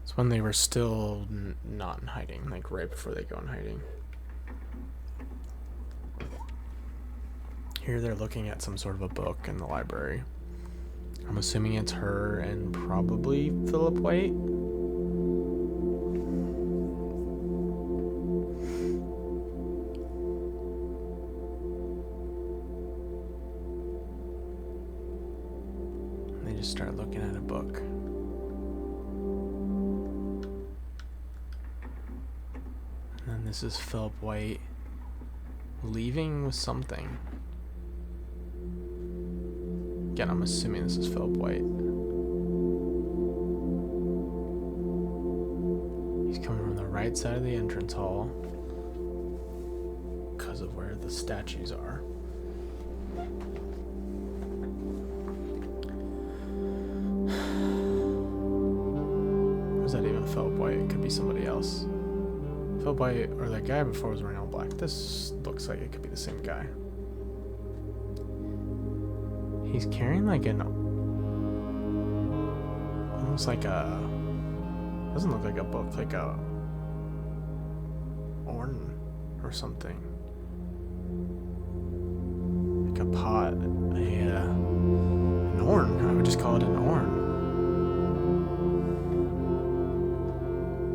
It's when they were still not in hiding, like right before they go in hiding. Here they're looking at some sort of a book in the library. I'm assuming it's her and probably Philip White. And they just start looking at a book. And then this is Philip White leaving with something. Again, I'm assuming this is Philip White. He's coming from the right side of the entrance hall because of where the statues are. Was that even Philip White? It could be somebody else. Philip White, or that guy before was wearing all black. This looks like it could be the same guy. He's carrying like an, almost like a, doesn't look like a book, like a urn or something. Like a pot, an urn, I would just call it an urn.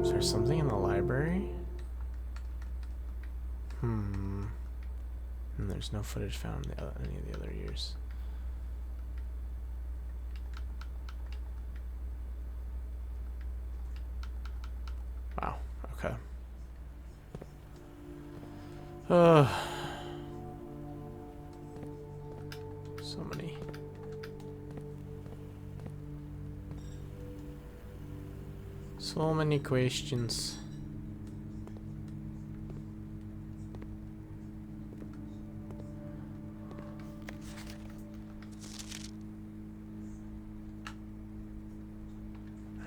Is there something in the library? And there's no footage found in any of the other years. Wow, okay. So many. So many questions.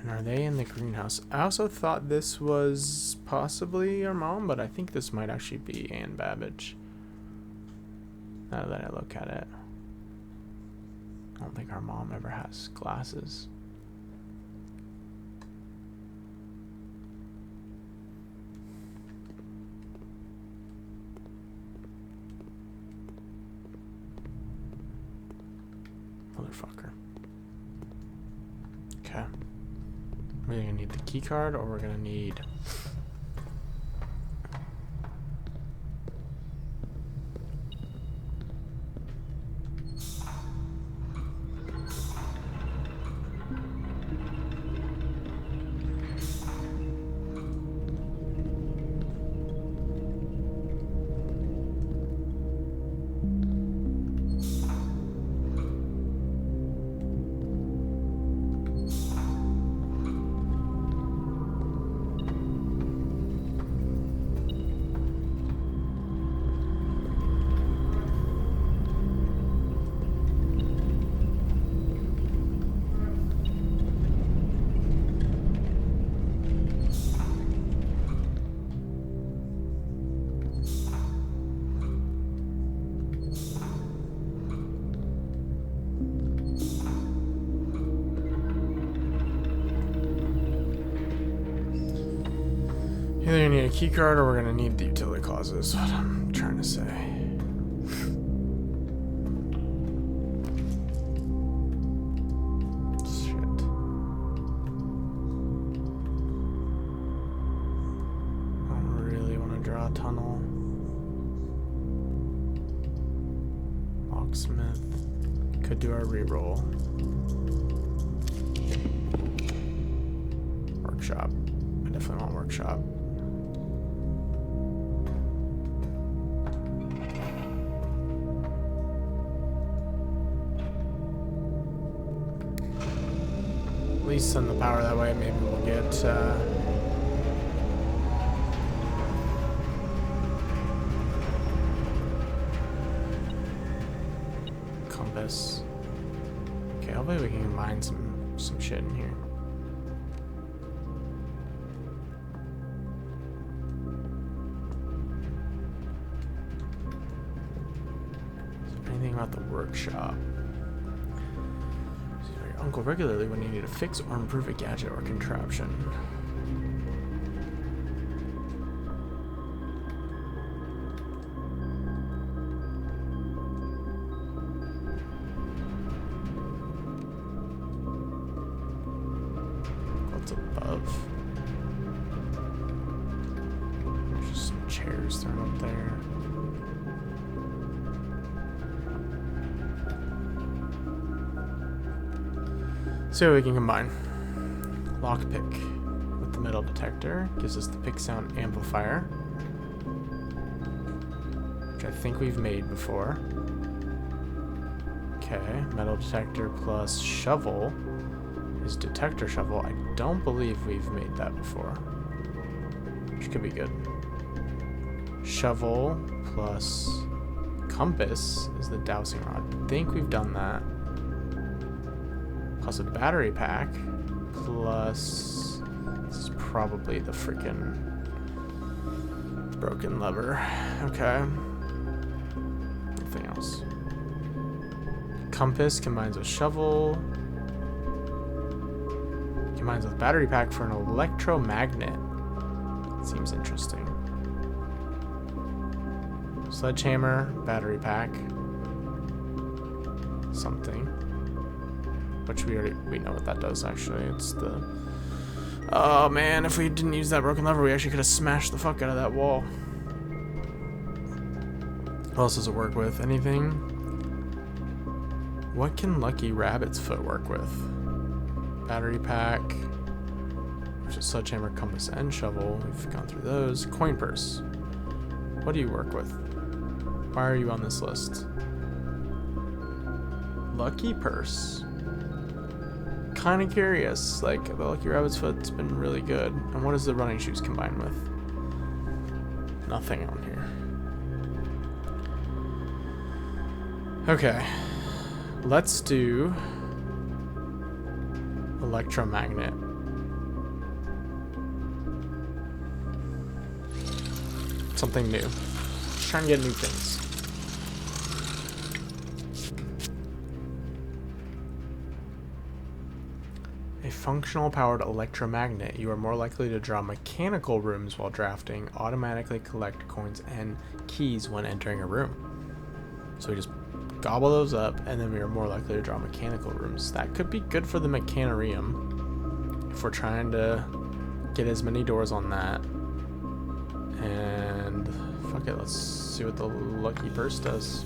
And are they in the greenhouse? I also thought this was possibly our mom, but I think this might actually be Anne Babbage. Now that I look at it. I don't think our mom ever has glasses. Motherfucker. Okay. We're gonna need the key card, or we're gonna need either you need a key card or we're gonna need the utility closet, is what I'm trying to say. Shit. I don't really want to draw a tunnel. Locksmith. Could do our reroll. Workshop. I definitely want workshop. At least send the power that way. Maybe we'll get compass. Okay, hopefully we can combine some shit in here. workshop. See your uncle regularly when you need to fix or improve a gadget or contraption. What's above? There's just some chairs thrown up there. So we can combine lockpick with the metal detector. Gives us the pick sound amplifier, which I think we've made before. Okay, metal detector plus shovel is detector shovel. I don't believe we've made that before, which could be good. Shovel plus compass is the dowsing rod. I think we've done that. Plus a battery pack, plus this is probably the freaking broken lever. Okay. Nothing else. Compass combines with shovel. Combines with battery pack for an electromagnet. Seems interesting. Sledgehammer, battery pack. Something. Which we know what that does actually. It's the... Oh man, if we didn't use that broken lever, we actually could have smashed the fuck out of that wall. What else does it work with? Anything? What can Lucky Rabbit's foot work with? Battery pack, which is sledgehammer, compass, and shovel. We've gone through those. Coin purse. What do you work with? Why are you on this list? Lucky purse. Kind of curious. Like, the Lucky Rabbit's foot's been really good. And what does the running shoes combine with? Nothing on here. Okay. Let's do electromagnet. Something new. Just trying to get new things. A functional powered electromagnet. You are more likely to draw mechanical rooms while drafting, automatically collect coins and keys when entering a room. So we just gobble those up, and then we are more likely to draw mechanical rooms. That could be good for the mechanarium if we're trying to get as many doors on that. And fuck it, let's see what the lucky purse does.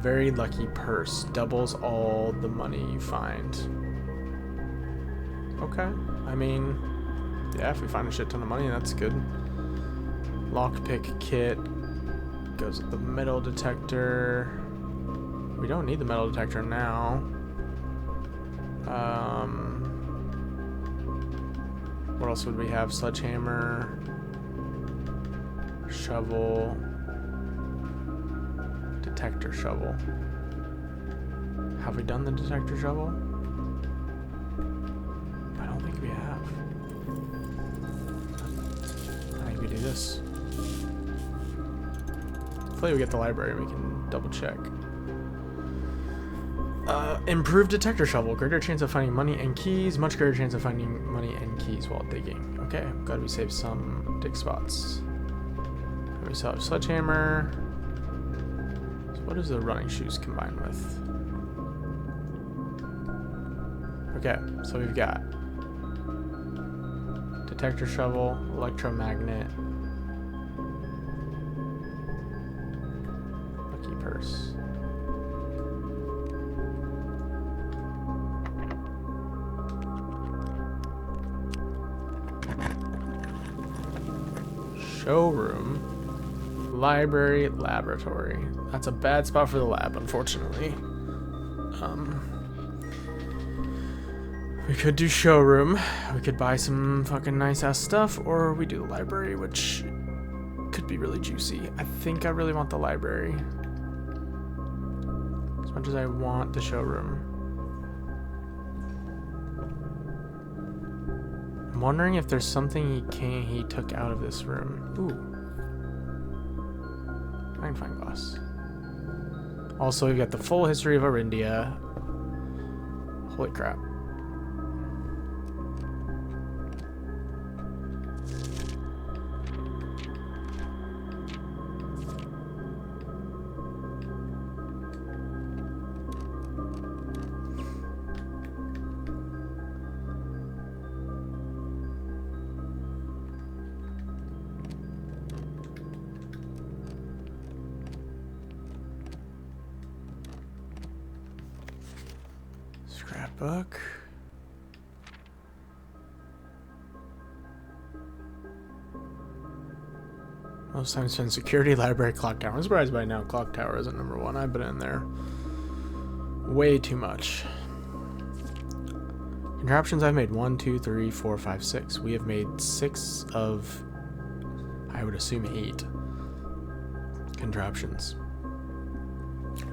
Very lucky purse doubles all the money you find. Okay, I mean, yeah, if we find a shit ton of money, that's good. Lockpick kit goes with the metal detector. We don't need the metal detector now. What else would we have? Sledgehammer, shovel, detector shovel. Have we done the detector shovel? I don't think we have. I think we do this. Hopefully we get the library and we can double check. Improved detector shovel. Greater chance of finding money and keys. Much greater chance of finding money and keys while digging. Okay, I'm glad we saved some dig spots. We still have sledgehammer. So what does the running shoes combine with? Okay, so we've got detector shovel, electromagnet, lucky purse. Showroom, library, laboratory. That's a bad spot for the lab, unfortunately. We could do showroom. We could buy some fucking nice ass stuff, or we do the library, which could be really juicy. I think I really want the library as much as I want the showroom. I'm wondering if there's something he took out of this room. Ooh. Magnifying glass. Also, we've got the full history of Orindia. Holy crap. Scrapbook. Most times spent security, library, clock tower. I'm surprised by now clock tower isn't number one. I've been in there way too much. Contraptions I've made 1, 2, 3, 4, 5, 6. We have made 6 of, I would assume 8 contraptions.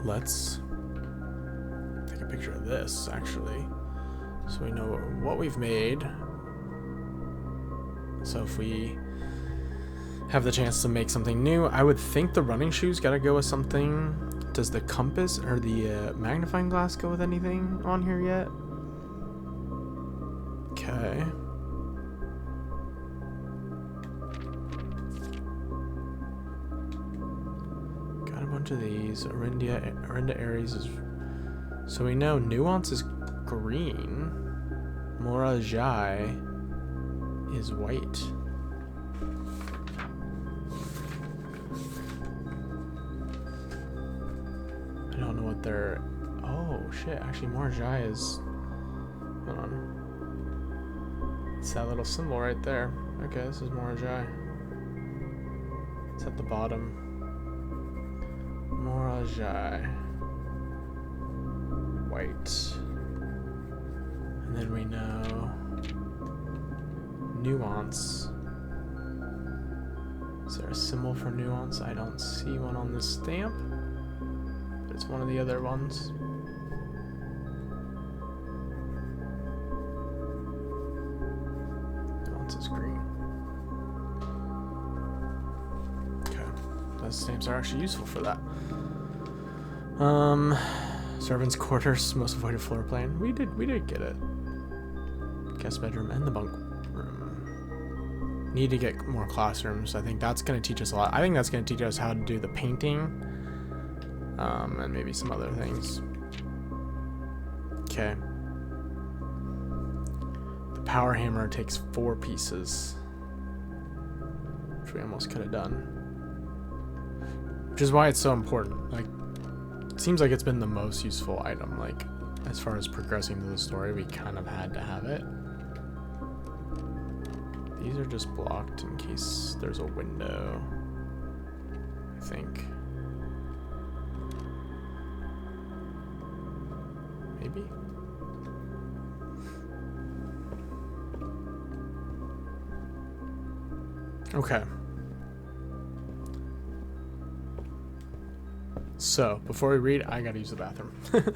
Let's take a picture of this actually, so we know what we've made. So if we have the chance to make something new, I would think the running shoes gotta go with something. Does the compass or the magnifying glass go with anything on here yet? Okay. Got a bunch of these. Orinda Aries is... So we know Nuance is green. Morajai is white. I don't know what they're... Oh, shit. Actually, Morajai is... Hold on. It's that little symbol right there. Okay, this is Morajai. It's at the bottom. Morajai. White. And then we know Nuance. Is there a symbol for Nuance? I don't see one on this stamp. But it's one of the other ones. Is green. Okay. Those stamps are actually useful for that. Servants' quarters, most avoided floor plan. We did get it. Guest bedroom and the bunk room. Need to get more classrooms. I think that's gonna teach us a lot. I think that's gonna teach us how to do the painting. And maybe some other things. Okay. Power hammer takes 4 pieces, which we almost could have done, which is why it's so important. Like, it seems like it's been the most useful item. Like, as far as progressing through the story, we kind of had to have it. These are just blocked in case there's a window, I think. Maybe. Okay. So, before we read, I gotta use the bathroom. Because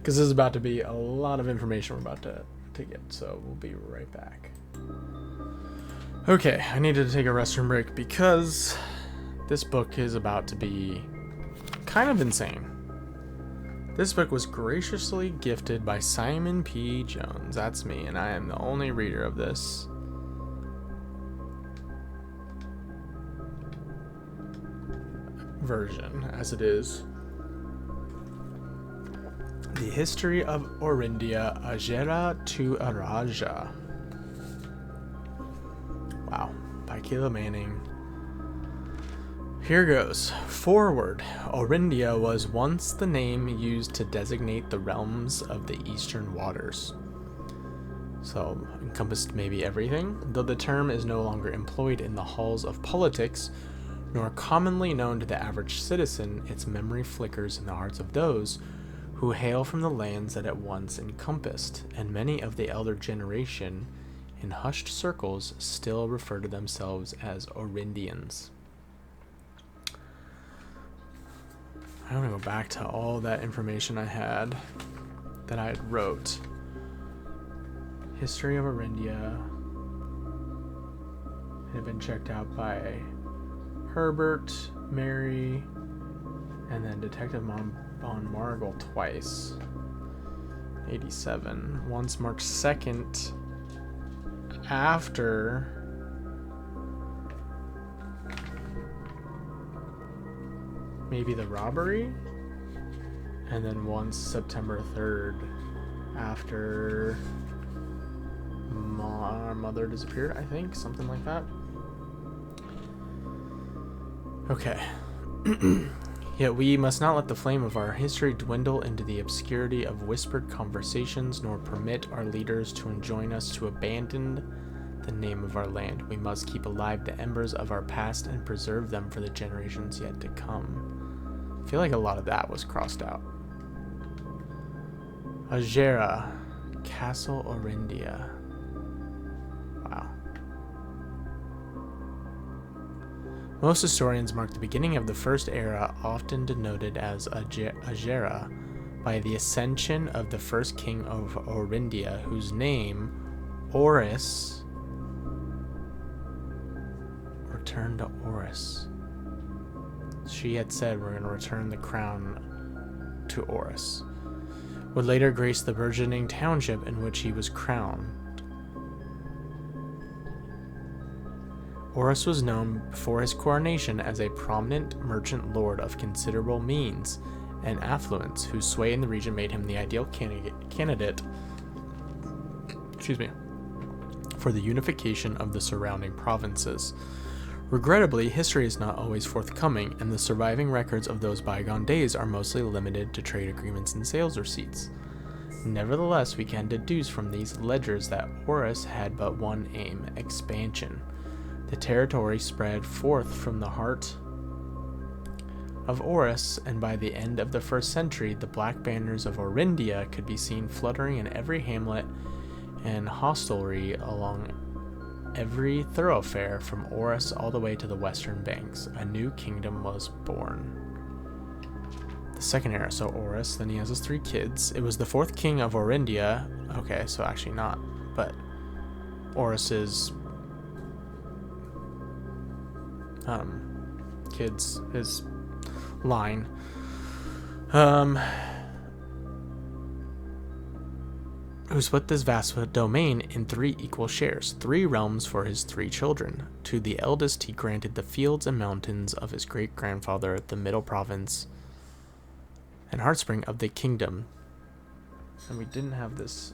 this is about to be a lot of information we're about to get. So, we'll be right back. Okay, I needed to take a restroom break because this book is about to be kind of insane. This book was graciously gifted by Simon P. Jones. That's me, and I am the only reader of this. Version, as it is. The History of Orindia, Ajera to Araja. Wow, by Kayla Manning. Here goes. Forward. Orindia was once the name used to designate the realms of the eastern waters. So, encompassed maybe everything, though the term is no longer employed in the halls of politics, nor commonly known to the average citizen, its memory flickers in the hearts of those who hail from the lands that it once encompassed, and many of the elder generation, in hushed circles, still refer to themselves as Orindians. I want to go back to all that information I had that I had wrote. History of Orindia. had been checked out by Herbert, Mary, and then Detective von Margle twice. 87. Once March 2nd, after maybe the robbery, and then once September 3rd, after our mother disappeared, I think, something like that. Okay. Yet we must not let the flame of our history dwindle into the obscurity of whispered conversations, nor permit our leaders to enjoin us to abandon the name of our land. We must keep alive the embers of our past and preserve them for the generations yet to come. I feel like a lot of that was crossed out. Ajera, Castle Orindia. Wow. Most historians mark the beginning of the first era, often denoted as Ajera, by the ascension of the first king of Orindia, whose name, Oris, returned to Oris. She had said, we're going to return the crown to Oris. Would later grace the burgeoning township in which he was crowned. Oris was known before his coronation as a prominent merchant lord of considerable means and affluence, whose sway in the region made him the ideal candidate for the unification of the surrounding provinces. Regrettably, history is not always forthcoming, and the surviving records of those bygone days are mostly limited to trade agreements and sales receipts. Nevertheless, we can deduce from these ledgers that Oris had but one aim: expansion. The territory spread forth from the heart of Oris, and by the end of the 1st century, the black banners of Orindia could be seen fluttering in every hamlet and hostelry along every thoroughfare from Oris all the way to the western banks. A new kingdom was born. The second era, so Oris, then he has his 3 kids. It was the 4th king of Orindia. Okay, so actually not, but Oris's kids, his line, who split this vast domain in 3 equal shares, 3 realms for his 3 children. To the eldest he granted the fields and mountains of his great-grandfather, the middle province and heartspring of the kingdom. And we didn't have this.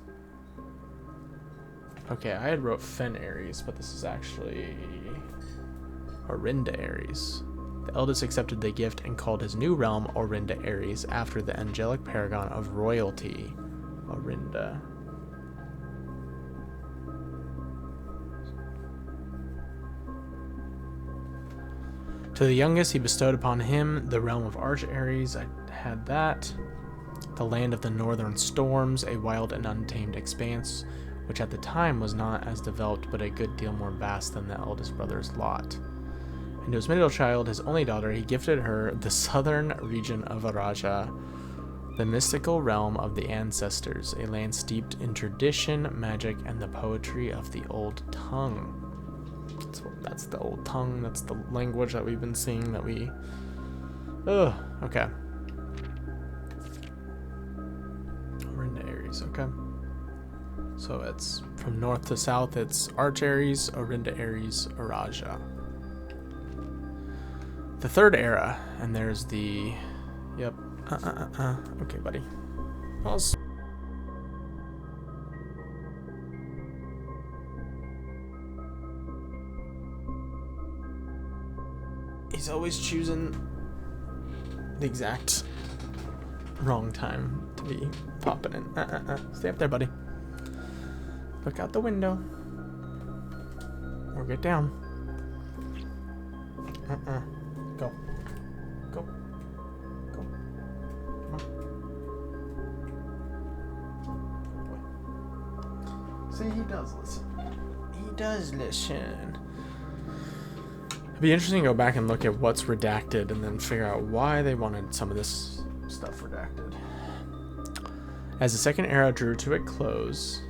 Okay, I had wrote Fen Ares, but this is actually Orinda Ares. The eldest accepted the gift and called his new realm Orinda Ares, after the angelic paragon of royalty, Orinda. To the youngest he bestowed upon him the realm of Arch Ares. I had that. The land of the northern storms, a wild and untamed expanse, which at the time was not as developed but a good deal more vast than the eldest brother's lot. And to his middle child, his only daughter, he gifted her the southern region of Araja, the mystical realm of the ancestors, a land steeped in tradition, magic, and the poetry of the old tongue. That's the old tongue, that's the language that we've been seeing that we... Ugh, okay. Orinda Ares, okay. So it's from north to south, it's Arch Ares, Orinda Ares, Araja. The third era, and there's the... Yep. Okay, buddy. Pause. He's always choosing the exact wrong time to be popping in. Stay up there, buddy. Look out the window. Or get down. Go. Go. Go. Come on. Boy. See, he does listen. He does listen. It'd be interesting to go back and look at what's redacted and then figure out why they wanted some of this stuff redacted. As the second era drew to a close,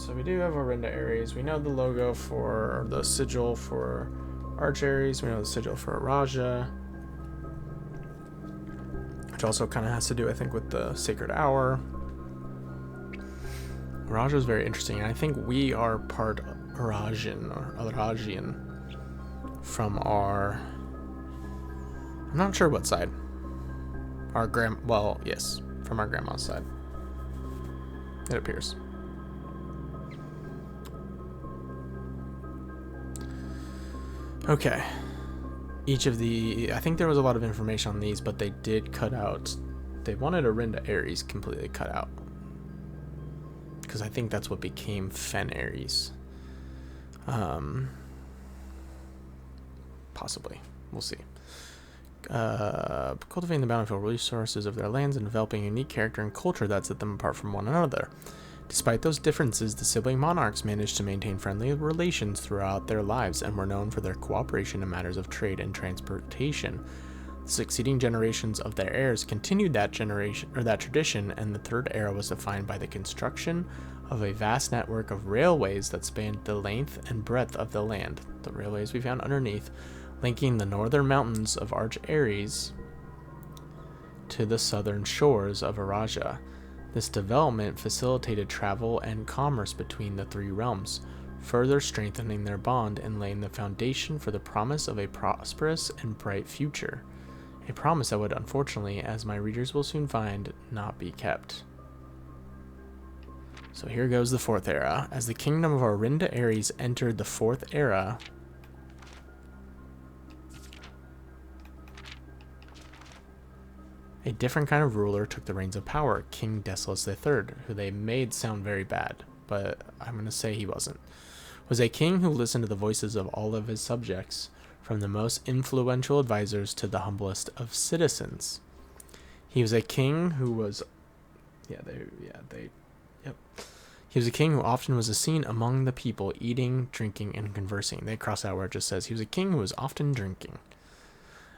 So we do have Orinda Ares. We know the logo for the sigil for Arch Ares. We know the sigil for Araja, which also kind of has to do, I think, with the Sacred Hour. Araja is very interesting, and I think we are part Arajan or Arajian from our. I'm not sure what side. Well, yes, from our grandma's side. It appears. Okay. Each of the... I think there was a lot of information on these, but they did cut out... They wanted Orinda Ares completely cut out. Because I think that's what became Fen Ares. Possibly. We'll see. Cultivating the bountiful resources of their lands and developing a unique character and culture that set them apart from one another. Despite those differences, the sibling monarchs managed to maintain friendly relations throughout their lives and were known for their cooperation in matters of trade and transportation. The succeeding generations of their heirs continued that tradition, and the third era was defined by the construction of a vast network of railways that spanned the length and breadth of the land. The railways we found underneath, linking the northern mountains of Arch Ares to the southern shores of Araja. This development facilitated travel and commerce between the three realms, further strengthening their bond and laying the foundation for the promise of a prosperous and bright future. A promise that would, unfortunately, as my readers will soon find, not be kept. So here goes the fourth era. As the kingdom of Orinda Ares entered the fourth era, a different kind of ruler took the reins of power, King Decius III, who they made sound very bad, but I'm going to say he wasn't. Was a king who listened to the voices of all of his subjects, from the most influential advisors to the humblest of citizens. He was a king who was... Yep. He was a king who often was seen among the people, eating, drinking, and conversing. They cross out where it just says he was a king who was often drinking.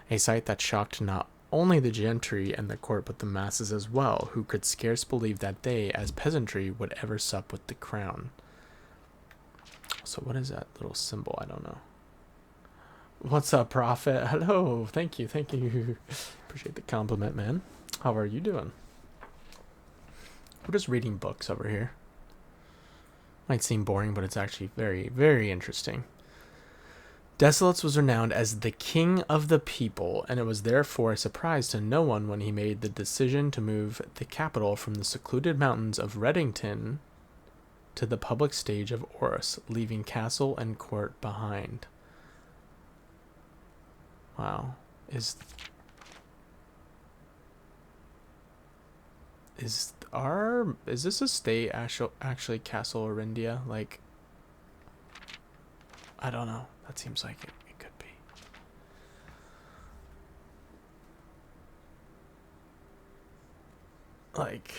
A sight that shocked not only the gentry and the court, but the masses as well, who could scarce believe that they, as peasantry, would ever sup with the crown. So what is that little symbol? I don't know. What's up, Prophet? Hello. Thank you. Appreciate the compliment, man. How are you doing? We're just reading books over here. Might seem boring, but it's actually very, very interesting. Decius was renowned as the king of the people, and it was therefore a surprise to no one when he made the decision to move the capital from the secluded mountains of Reddington to the public stage of Orus, leaving castle and court behind. Wow. Is this a state actually Castle Orindia? Like, I don't know. That seems like it could be. Like,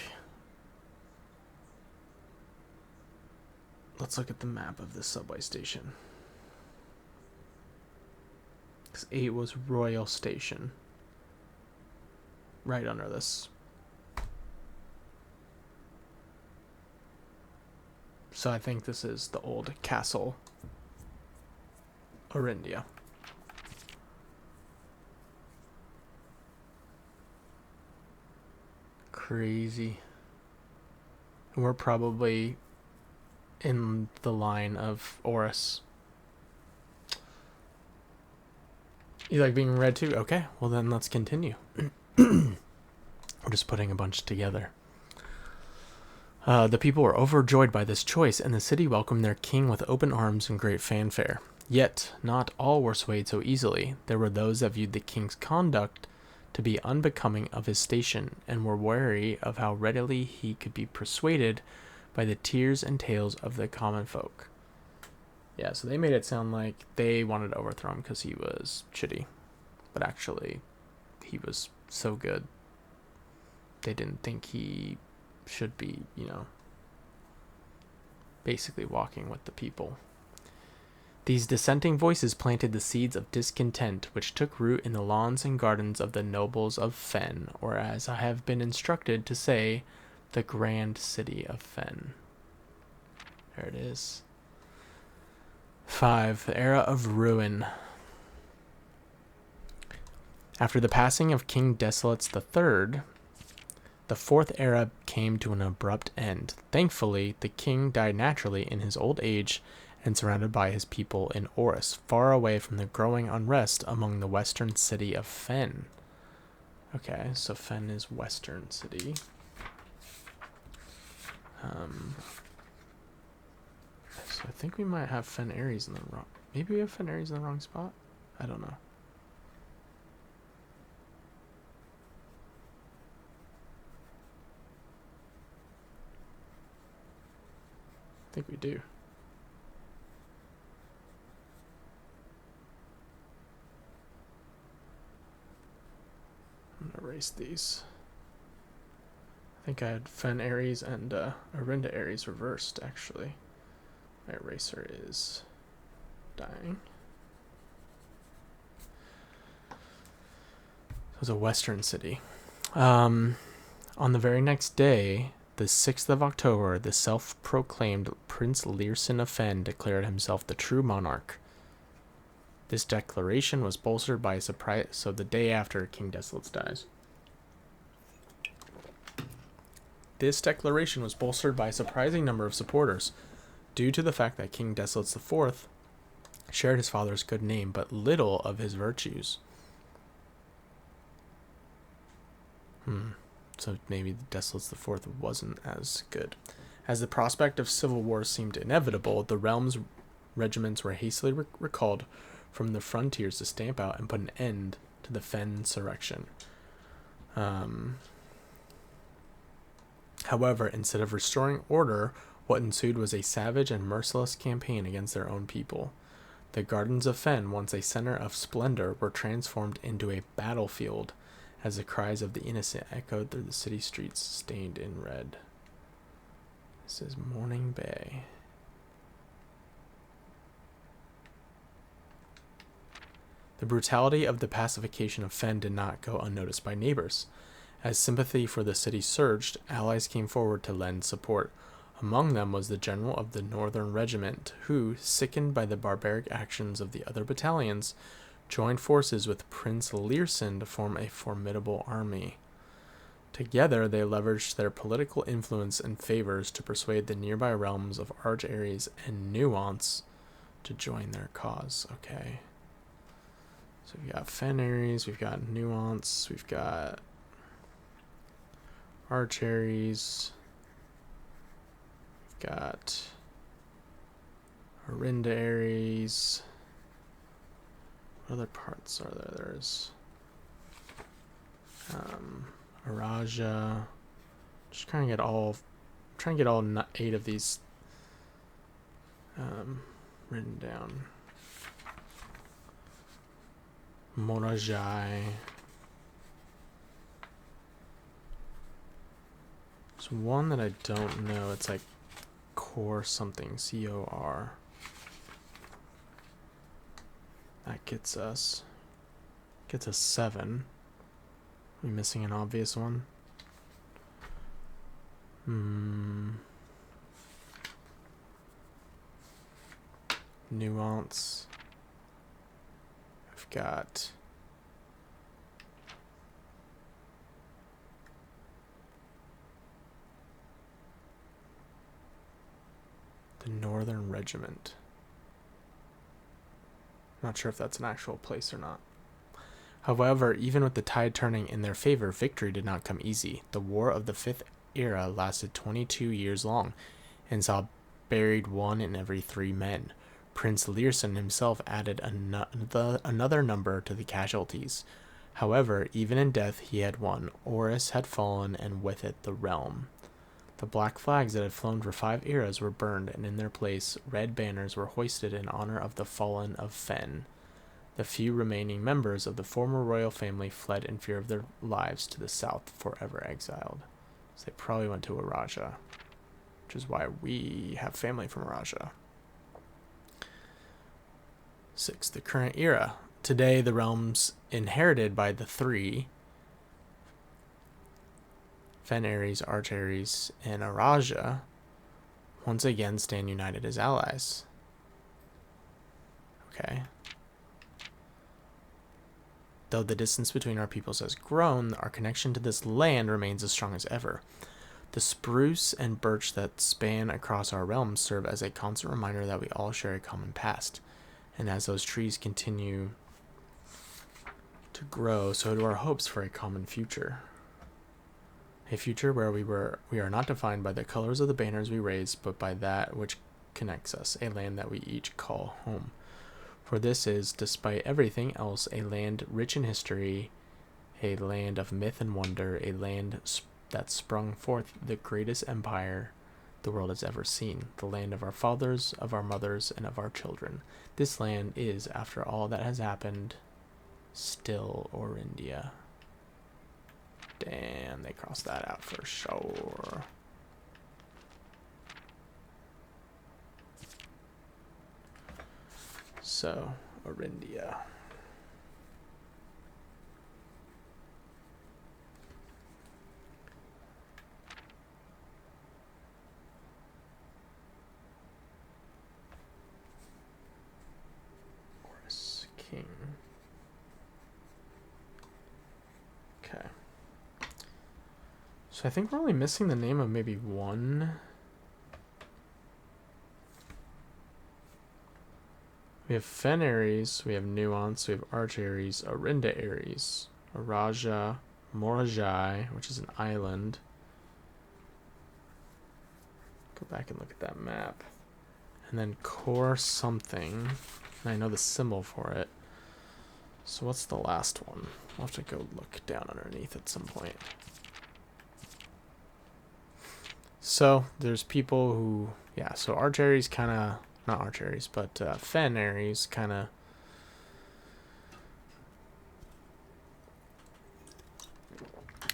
let's look at the map of this subway station. 'Cause 8 was Royal Station. Right under this. So I think this is the old Castle Orindia. Crazy. We're probably in the line of Orus. You like being read too? Okay, well then let's continue. We're just putting a bunch together. The people were overjoyed by this choice, and the city welcomed their king with open arms and great fanfare. Yet, not all were swayed so easily. There were those that viewed the king's conduct to be unbecoming of his station, and were wary of how readily he could be persuaded by the tears and tales of the common folk. Yeah, so they made it sound like they wanted to overthrow him because he was shitty. But actually, he was so good. They didn't think he should be, basically walking with the people. These dissenting voices planted the seeds of discontent, which took root in the lawns and gardens of the nobles of Fen, or as I have been instructed to say, the grand city of Fen. There it is. 5. The Era of Ruin. After the passing of King Desolates III, the Fourth Era came to an abrupt end. Thankfully, the king died naturally in his old age and surrounded by his people in Oris, far away from the growing unrest among the western city of Fen. Okay, so Fen is western city. So I think we might have Fen Ares in the wrong... Maybe we have Fen Ares in the wrong spot? I don't know. I think we do. I'm gonna erase these. I think I had Fen Ares and Orinda Ares reversed, actually. My eraser is dying. It was a western city. On the very next day, the 6th of October, the self-proclaimed Prince Learson of Fen declared himself the true monarch. This declaration was bolstered by a surprise. So the day after King Desolates dies. This declaration was bolstered by a surprising number of supporters, due to the fact that King Desolates IV shared his father's good name, but little of his virtues. So maybe Desolates IV wasn't as good. As the prospect of civil war seemed inevitable, the realm's regiments were hastily recalled from the frontiers to stamp out and put an end to the Fen insurrection. However, instead of restoring order, what ensued was a savage and merciless campaign against their own people. The gardens of Fen, once a center of splendor, were transformed into a battlefield as the cries of the innocent echoed through the city streets stained in red. This is Morning Bay. The brutality of the pacification of Fen did not go unnoticed by neighbors. As sympathy for the city surged, allies came forward to lend support. Among them was the general of the Northern Regiment, who, sickened by the barbaric actions of the other battalions, joined forces with Prince Learson to form a formidable army. Together, they leveraged their political influence and favors to persuade the nearby realms of Arch Ares and Nuance to join their cause. Okay. So we've got Fen Ares, we've got Nuance, we've got Arch Ares, we've got Orinda Ares. What other parts are there? There's Araja. Just trying to get all 8 of these written down. Morajai. There's one that I don't know. It's like core something. COR. That gets us 7. Are we missing an obvious one? Nuance. I've got the Northern Regiment. Not sure if that's an actual place or not. However, even with the tide turning in their favor, victory did not come easy. The War of the Fifth Era lasted 22 years long and saw buried 1 in every 3 men. Prince Learson himself added another number to the casualties. However, even in death he had won. Oris had fallen, and with it the realm. The black flags that had flown for 5 eras were burned, and in their place, red banners were hoisted in honor of the fallen of Fen. The few remaining members of the former royal family fled in fear of their lives to the south, forever exiled. So they probably went to Araja, which is why we have family from Araja. 6. The current era. Today, the realms inherited by the 3, Fen Ares, Arch Ares, and Araja, once again stand united as allies. Okay. Though the distance between our peoples has grown, our connection to this land remains as strong as ever. The spruce and birch that span across our realms serve as a constant reminder that we all share a common past. And as those trees continue to grow, so do our hopes for a common future. A future where we are not defined by the colors of the banners we raise, but by that which connects us, a land that we each call home. For this is, despite everything else, a land rich in history, a land of myth and wonder, a land that sprung forth the greatest empire the world has ever seen, the land of our fathers, of our mothers, and of our children. This land is, after all that has happened, still Orindia. Damn, they crossed that out for sure. So, Orindia. Horus King. Okay. So I think we're only missing the name of maybe one. We have Fen Ares, we have Nuance, we have Arch Ares, Orinda Ares, Araja, Morajai, which is an island. Go back and look at that map. And then Core something. And I know the symbol for it. So what's the last one? I'll have to go look down underneath at some point. So there's people who, yeah, so Arch Ares kind of, not Arch Ares, but Fen Ares kind of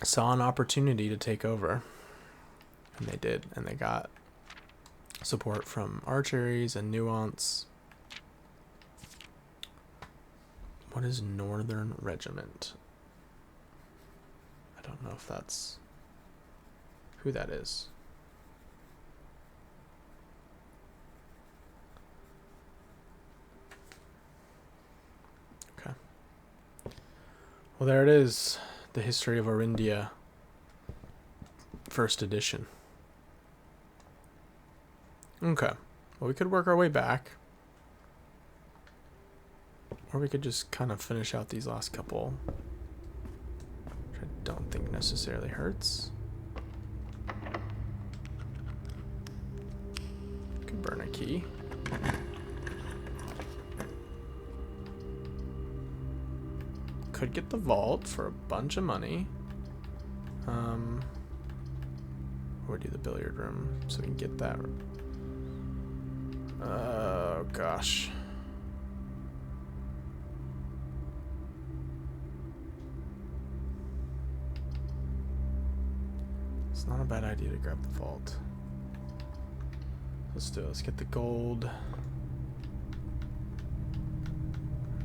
saw an opportunity to take over. And they did, and they got support from Arch Ares and Nuance. What is Northern Regiment? I don't know if that's who that is. Okay. Well, there it is. The History of Orindia, first edition. Okay. Well, we could work our way back. Or we could just kind of finish out these last couple, which I don't think necessarily hurts. Could burn a key. Could get the vault for a bunch of money. Or do the billiard room so we can get that. Oh gosh. It's not a bad idea to grab the vault. Let's do it. Let's get the gold.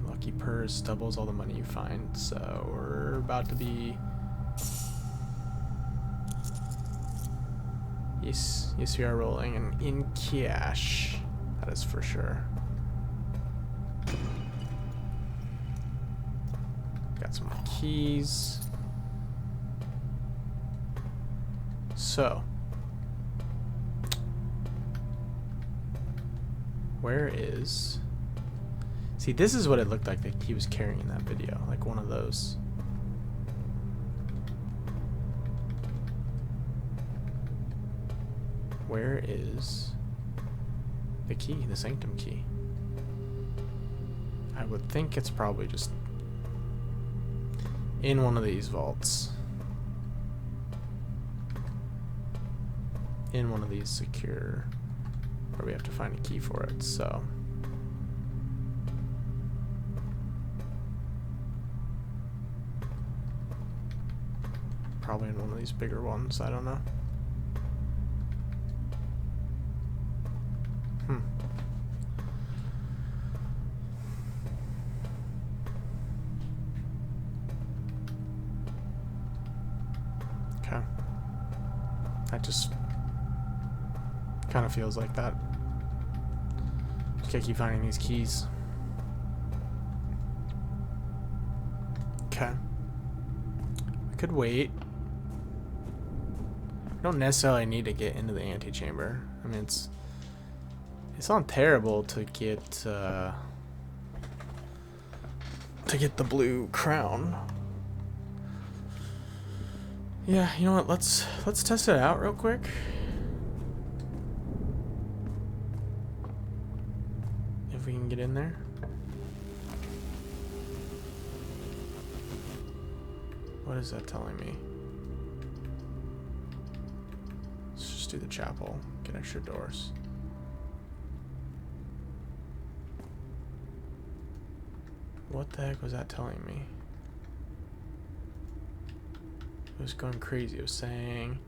Lucky purse doubles all the money you find. So we're about to be... Yes, we are rolling and in cash. That is for sure. Got some more keys. So, where is... See, this is what it looked like that he was carrying in that video. Like one of those. Where is the key, the sanctum key? I would think it's probably just in one of these vaults. In one of these secure, where we have to find a key for it, so. Probably in one of these bigger ones, I don't know. Okay. I just Kind of feels like that. Just gotta keep finding these keys. Okay. We could wait. We don't necessarily need to get into the antechamber. I mean, it's not terrible to get the blue crown. Yeah, you know what? Let's test it out real quick. If we can get in there. What is that telling me? Let's just do the chapel. Get extra doors. What the heck was that telling me? It was going crazy. It was saying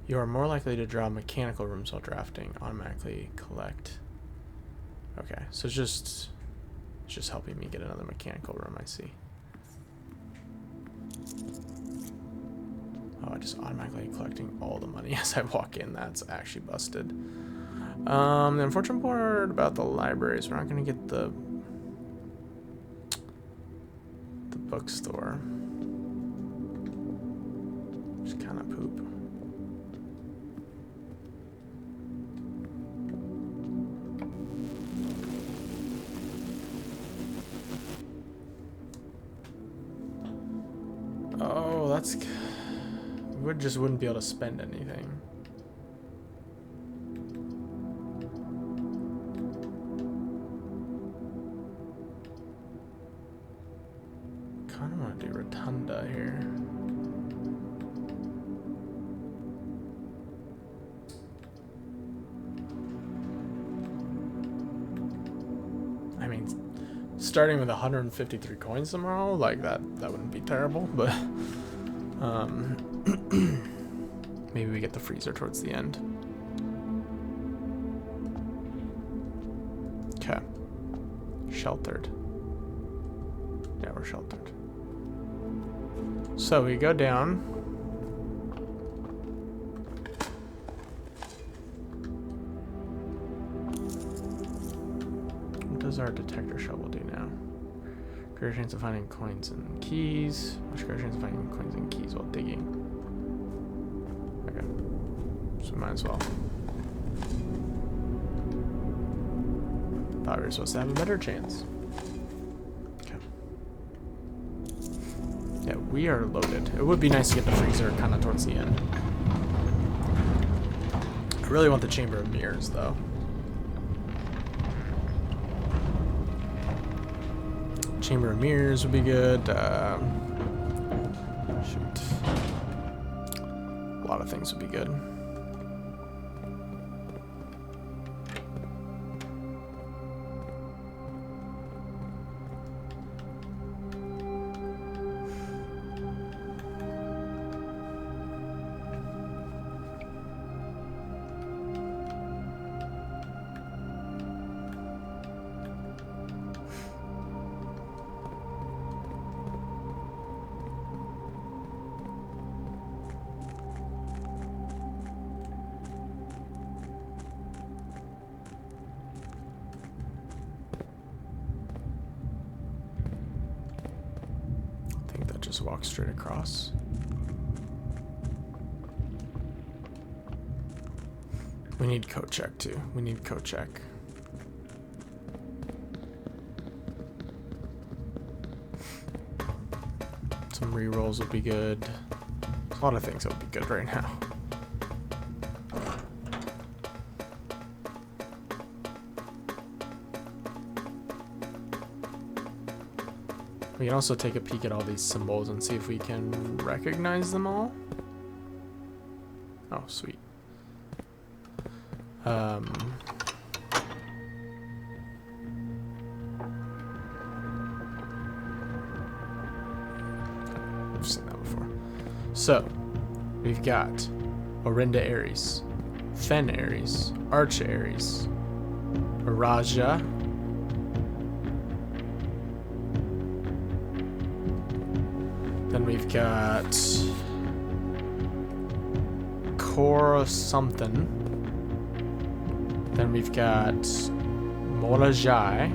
you are more likely to draw mechanical rooms while drafting. Automatically collect. Okay, so it's just helping me get another mechanical room, I see. Oh, I just automatically collecting all the money as I walk in. That's actually busted. The unfortunate part about the library is we're not gonna get the bookstore. Just kind of poop. Oh, that's... We just wouldn't be able to spend anything. Kind of want to do Rotunda here. I mean, starting with 153 coins tomorrow, like that wouldn't be terrible, but maybe we get the freezer towards the end. Okay. Sheltered. Yeah, we're sheltered. So we go down. What does our detector shovel do now? Greater chance of finding coins and keys. Much greater chance of finding coins and keys while digging. Okay. So we might as well. Thought we were supposed to have a better chance. Yeah, we are loaded. It would be nice to get the freezer kind of towards the end. I really want the Chamber of Mirrors, though. Chamber of Mirrors would be good. Shoot. A lot of things would be good. Just walk straight across. We need code check too. We need code check. Some rerolls would be good. There's a lot of things that would be good right now. We can also take a peek at all these symbols and see if we can recognize them all. Oh, sweet. I've seen that before. So, we've got Orinda Ares, Fen Ares, Arch Ares, Araja, then we've got Core something. Then we've got Morajai.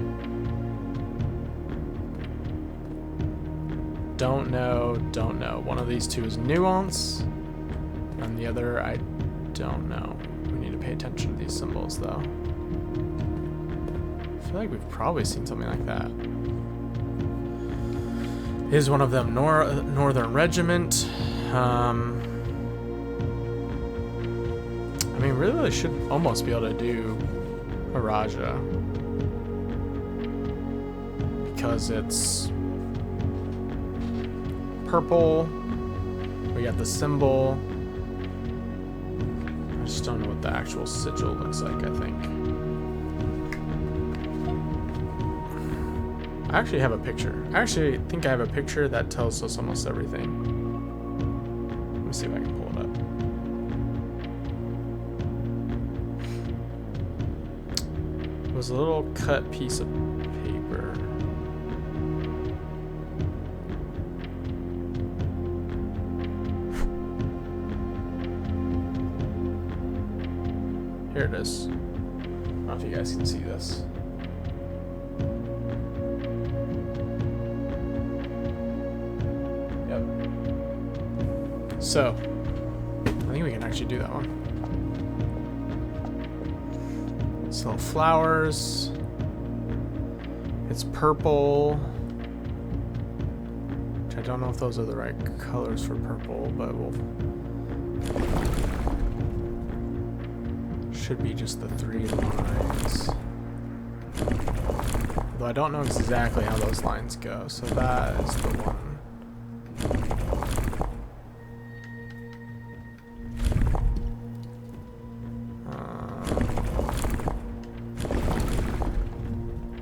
Don't know. One of these two is Nuance, and the other I don't know. We need to pay attention to these symbols, though. I feel like we've probably seen something like that. Is one of them Northern Regiment? I mean, really should almost be able to do a Raja, because it's purple. We got the symbol. I just don't know what the actual sigil looks like, I think. I actually have a picture. I actually think I have a picture that tells us almost everything. Let me see if I can pull it up. It was a little cut piece of paper. Here it is. I don't know if you guys can see this. Yep. So, I think we can actually do that one. It's little flowers. It's purple. Which I don't know if those are the right colors for purple, but we'll... Should be just the 3 lines. Though I don't know exactly how those lines go, so that is the one.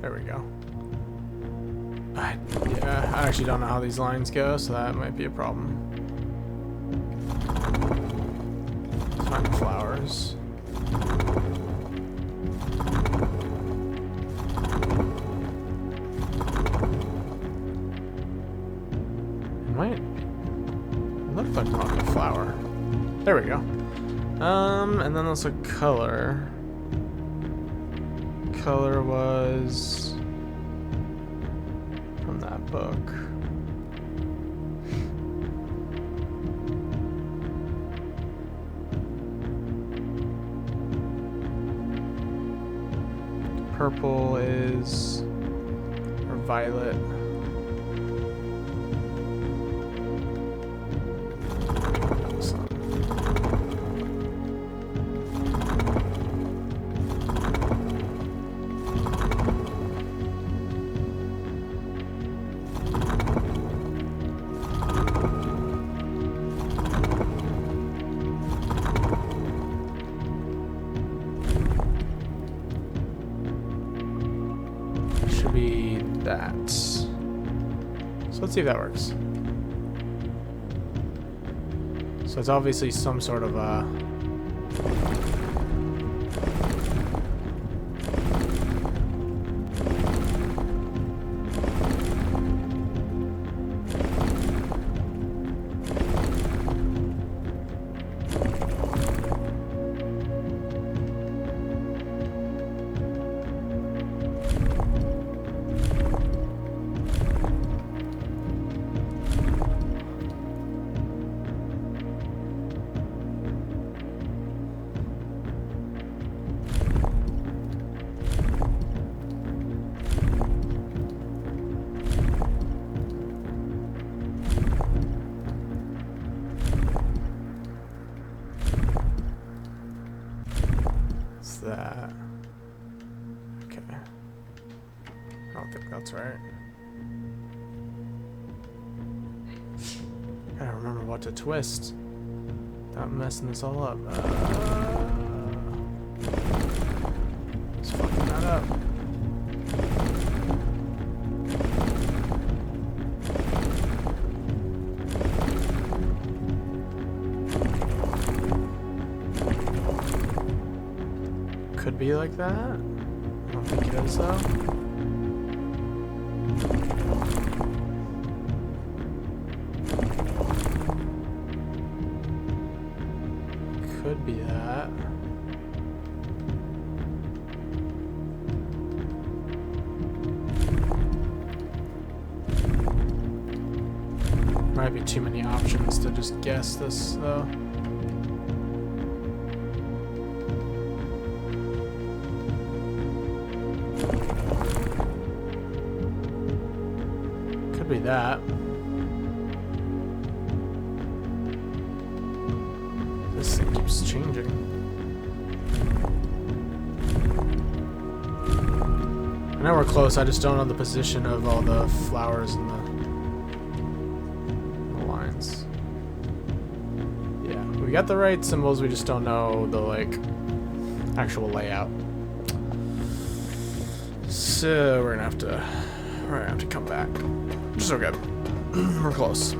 There we go. Yeah, I actually don't know how these lines go, so that might be a problem. Find the flowers. It looked like more like a flower. There we go. And then there's a color. Color was from that book. Purple is, or violet. Should be that. So let's see if that works. So it's obviously some sort of that. Okay. I don't think that's right. Gotta remember what to twist without messing this all up. Just fucking that up. Could be like that. I don't think it is though. Could be that. Might be too many options to just guess this, though. Could be that. This thing keeps changing. I know we're close, I just don't know the position of all the flowers and the lines. Yeah, we got the right symbols, we just don't know the, like, actual layout. So we're gonna have to come back. It's okay. We're close.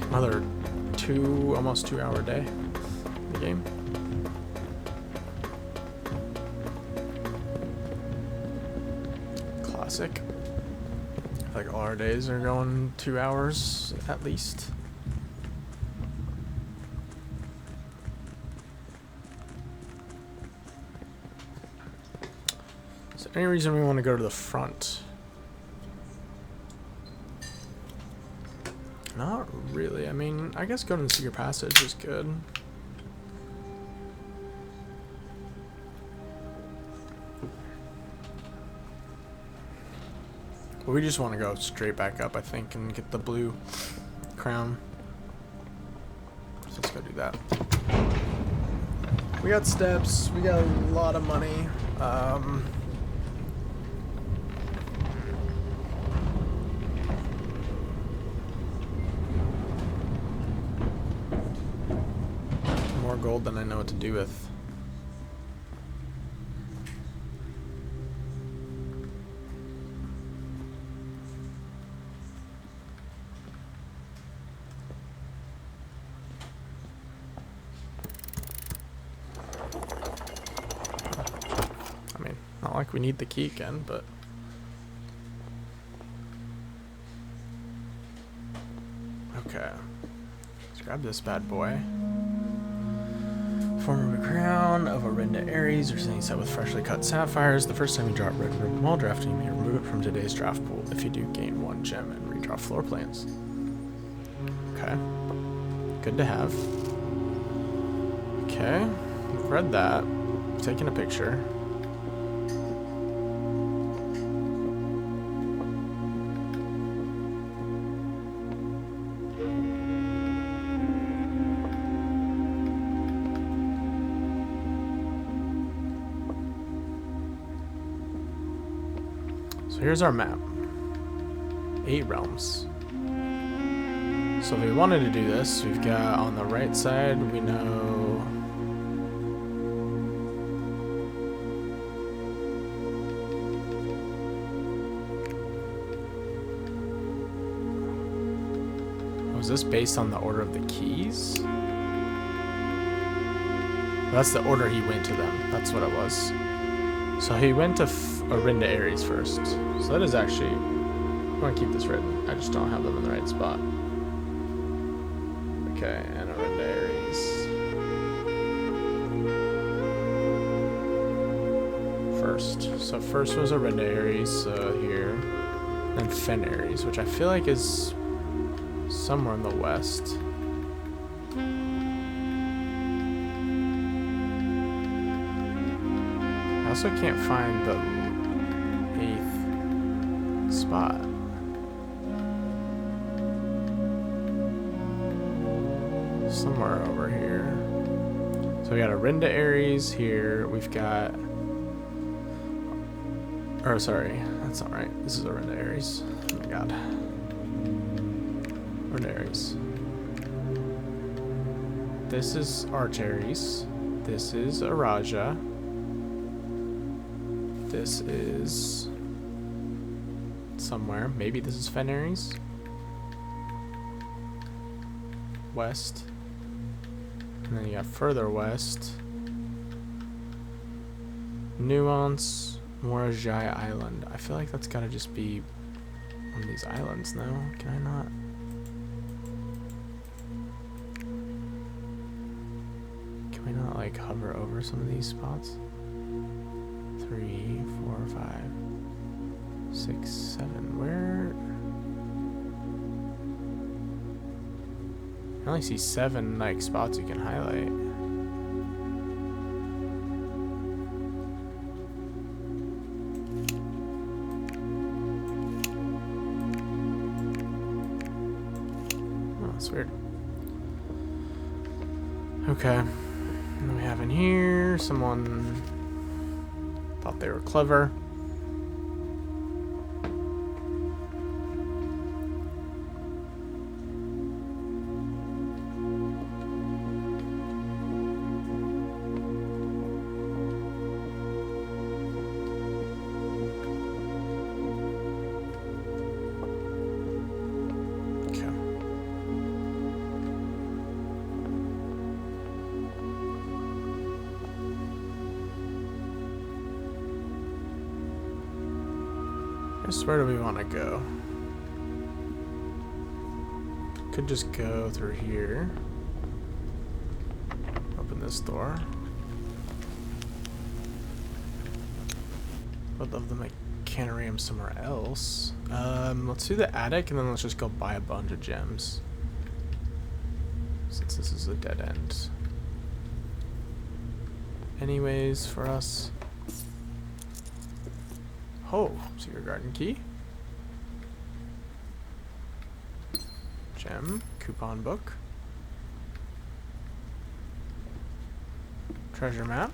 Another almost 2 hour day in the game. Classic. I feel like all our days are going 2 hours at least. Is there any reason we want to go to the front? Not really. I mean, I guess going to the secret passage is good. But we just want to go straight back up, I think, and get the blue crown. So let's go do that. We got steps. We got a lot of money. More gold than I know what to do with. I mean, not like we need the key again, but okay. Let's grab this bad boy. Form of a crown of Orindia Ares, or something set with freshly cut sapphires. The first time you draw it red ribbon while drafting, you may remove it from today's draft pool. If you do, gain 1 gem and redraw floor plans. Okay. Good to have. Okay. We've read that. Taking a picture. So here's our map. 8 realms. So if we wanted to do this, we've got on the right side, we know was this based on the order of the keys? That's the order he went to them. That's what it was. So he went to Orindia Ares first. So that is actually... I want to keep this written. I just don't have them in the right spot. Okay, and Orindia Ares. First. So first was Orindia Ares, here. Then Fen Ares, which I feel like is somewhere in the west. I also can't find the 8th spot. Somewhere over here. So we got Orindia Ares here. We've got... Or sorry, that's not right. This is Orindia Ares. Oh my god. Orindia Ares. This is Arch Ares. This is Araja. This is somewhere. Maybe this is Fen Ares. West. And then you got further west. Nuance, Morajai Island. I feel like that's gotta just be one of these islands now. Can I not? Can we not like hover over some of these spots? I 3, 4, 5, 6, 7. Where? I only see 7 like spots you can highlight. Oh, that's weird. Okay. And then we have in here someone thought they were clever. Where do we want to go? Could just go through here. Open this door. Would love the mechanarium somewhere else. Let's do the attic and then let's just go buy a bunch of gems. Since this is a dead end. Anyways, for us. Oh, secret garden key. Gem, coupon book. Treasure map.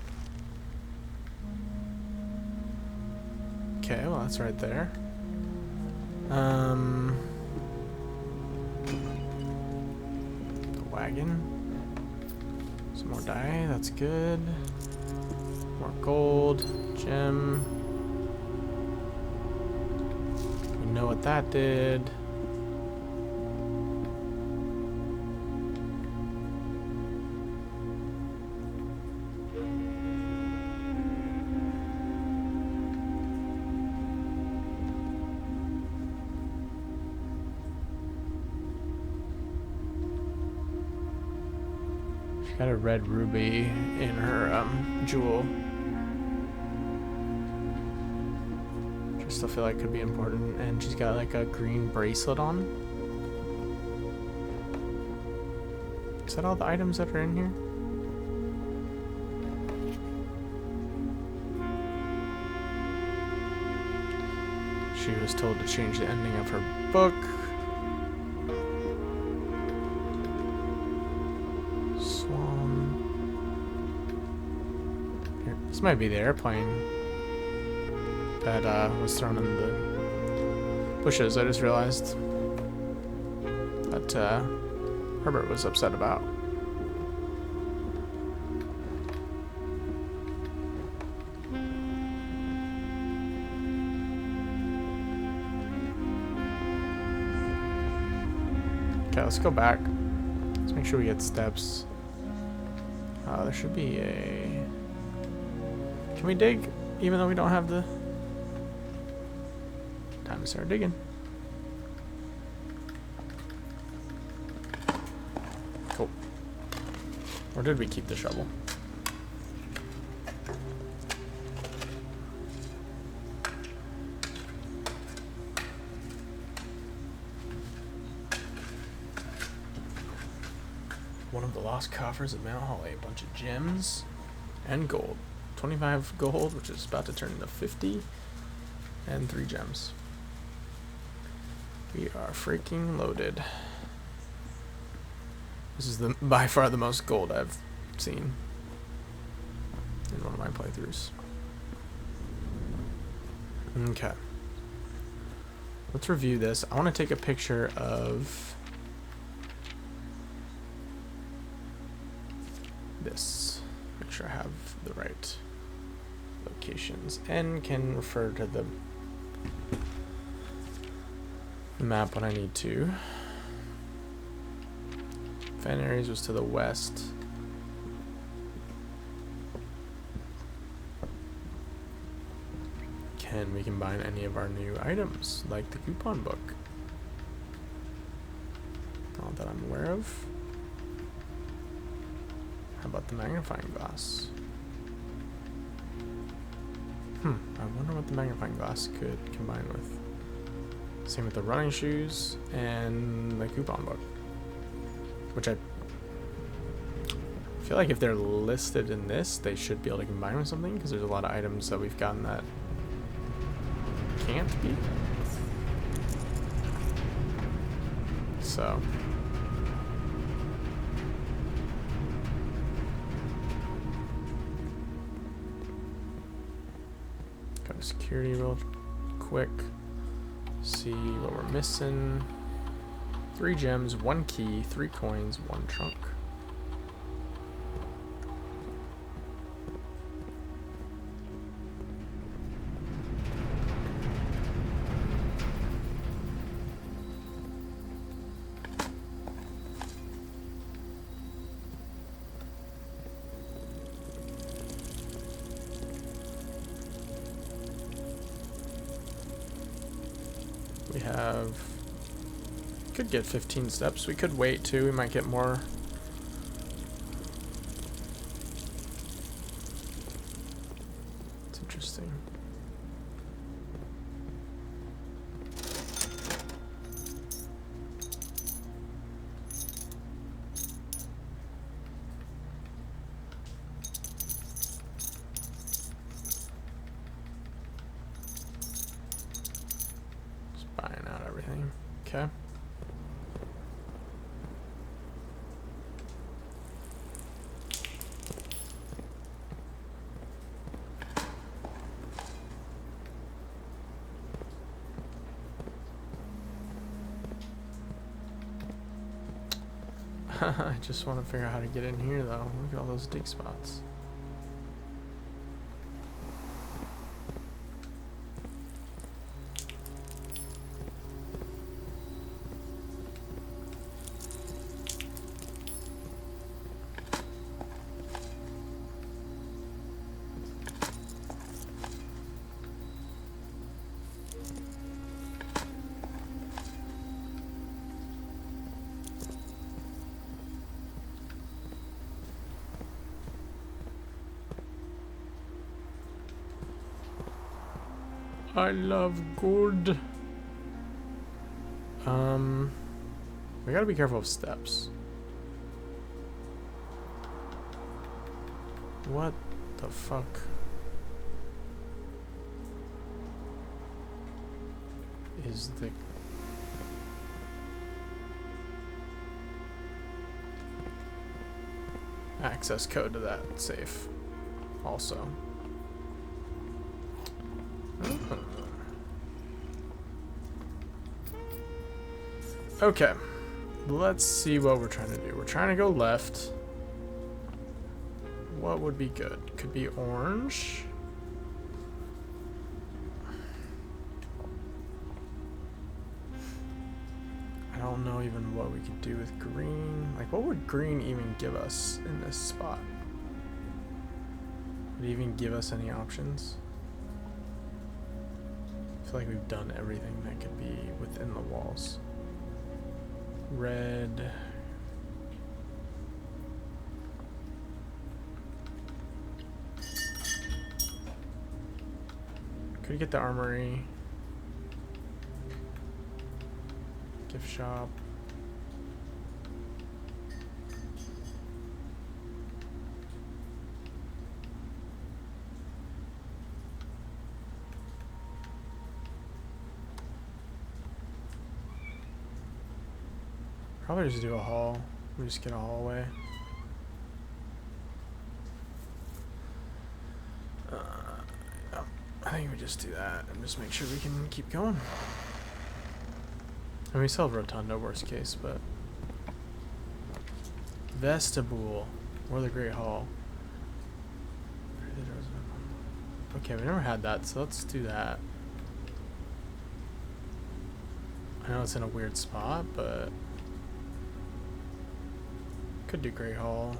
Okay, well that's right there. The wagon. Some more dye, that's good. More gold, gem. Know what that did. She got a red ruby in her jewel. Still feel like could be important, and she's got like a green bracelet on. Is that all the items that are in here? She was told to change the ending of her book. Swan. Here, this might be the airplane that was thrown in the bushes. I just realized that Herbert was upset about. Okay, let's go back. Let's make sure we get steps. There should be a... Can we dig even though we don't have the... Time to start digging. Cool. Or did we keep the shovel? One of the lost coffers at Mount Holly. A bunch of gems and gold. 25 gold, which is about to turn into 50. And 3 gems. We are freaking loaded. This is by far the most gold I've seen in one of my playthroughs. Okay. Let's review this. I want to take a picture of this. Make sure I have the right locations and can refer to the map when I need to. Fan Aries was to the west. Can we combine any of our new items, like the coupon book? Not that I'm aware of. How about the magnifying glass? I wonder what the magnifying glass could combine with. Same with the running shoes and the coupon book. Which I feel like if they're listed in this, they should be able to combine with something, because there's a lot of items that we've gotten that can't be. So go to security real quick. See what we're missing. 3 gems, 1 key, 3 coins, 1 trunk. We have, could get 15 steps. We could wait too. We might get more. It's interesting. Buying out everything. Okay. I just want to figure out how to get in here though. Look at all those dig spots. I love good. We gotta be careful of steps. What the fuck? Is the access code to that safe also? Okay, let's see what we're trying to do. We're trying to go left. What would be good? Could be orange. I don't know even what we could do with green. Like, what would green even give us in this spot? Would it even give us any options? I feel like we've done everything that could be within the walls. Red. Could get the armory. Gift shop. Probably just do a haul. We just get a hallway. Yeah, I think we just do that and just make sure we can keep going. And we still have Rotunda, worst case, but vestibule or the Great Hall. Okay, we never had that, so let's do that. I know it's in a weird spot, but could do Great Hall.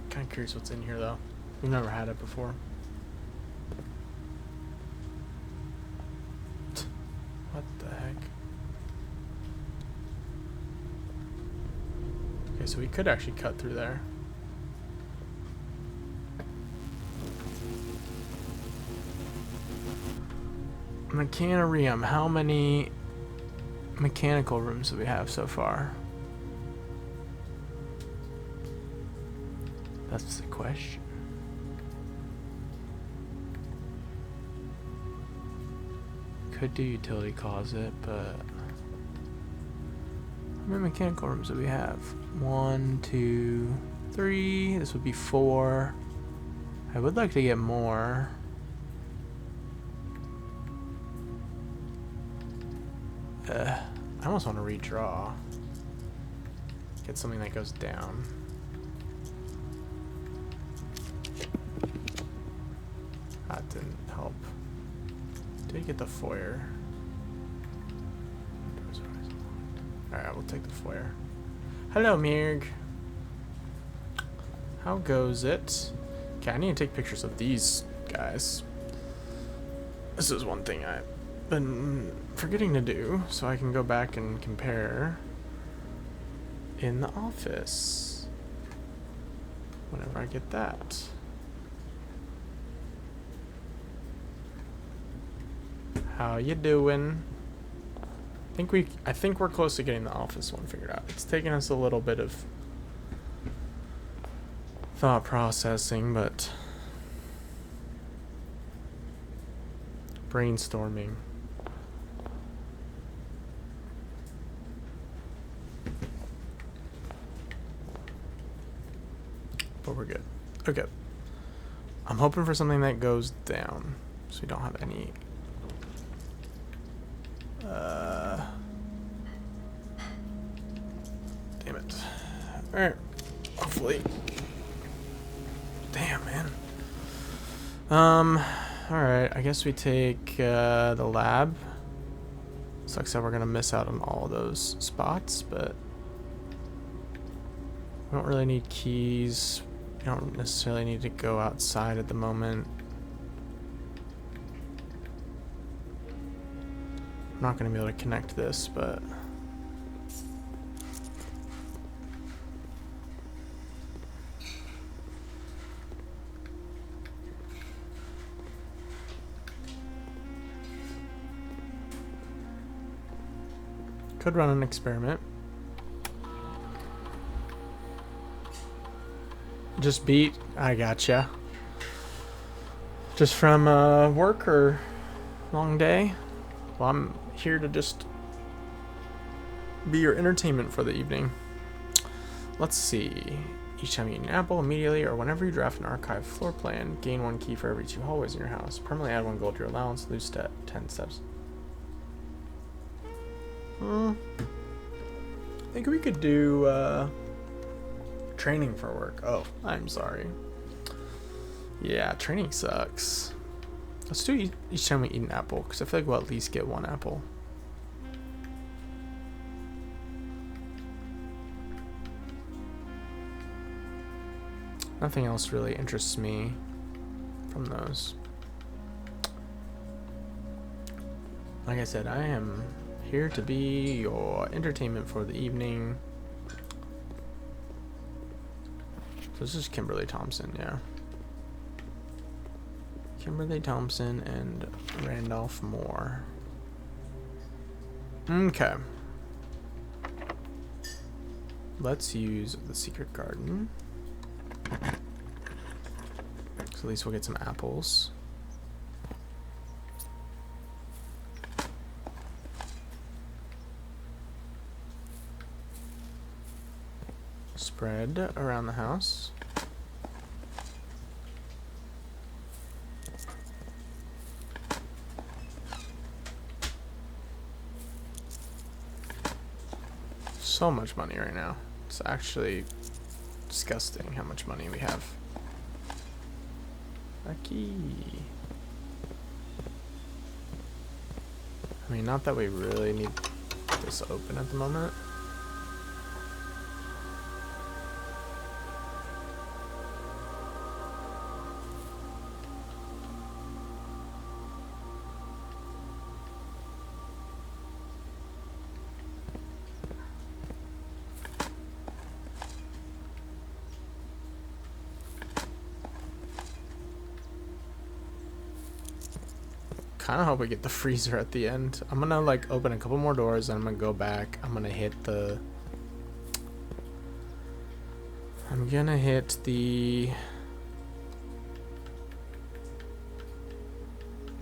Kind of curious what's in here though. We've never had it before. What the heck? Okay, so we could actually cut through there. Mechanarium. How many mechanical rooms do we have so far? That's the question. Could do utility closet, but how many mechanical rooms do we have? 1, 2, 3. This would be 4. I would like to get more. I almost want to redraw. Get something that goes down. That didn't help. Did we get the foyer? Alright, we'll take the foyer. Hello, Mirg. How goes it? Okay, I need to take pictures of these guys. This is one thing I've been forgetting to do, so I can go back and compare in the office whenever I get that. How you doing? I think we're close to getting the office one figured out. It's taken us a little bit of thought processing, but brainstorming. But we're good. Okay. I'm hoping for something that goes down, so we don't have any damn it. Alright. Hopefully. Damn, man. Alright, I guess we take the lab. Sucks that we're gonna miss out on all those spots, but we don't really need keys. We don't necessarily need to go outside at the moment. I'm not going to be able to connect this, but could run an experiment. Just beat, I gotcha. Just from work or long day? Well, I'm here to just be your entertainment for the evening. Let's see. Each time you eat an apple, immediately or whenever you draft an archive floor plan, gain 1 key for every 2 hallways in your house. Permanently add 1 gold to your allowance, lose 10 steps. I think we could do training for work. Oh, I'm sorry. Yeah, training sucks. Let's do each time we eat an apple, because I feel like we'll at least get 1 apple. Nothing else really interests me from those. Like I said, I am here to be your entertainment for the evening. So this is Kimberly Thompson, yeah. Kimberly Thompson and Randolph Moore. Okay. Let's use the secret garden. So at least we'll get some apples. Spread around the house. So much money right now. It's actually disgusting how much money we have. Lucky. I mean, not that we really need this open at the moment. kind of hope we get the freezer at the end. I'm gonna like open a couple more doors and I'm gonna go back. I'm gonna hit the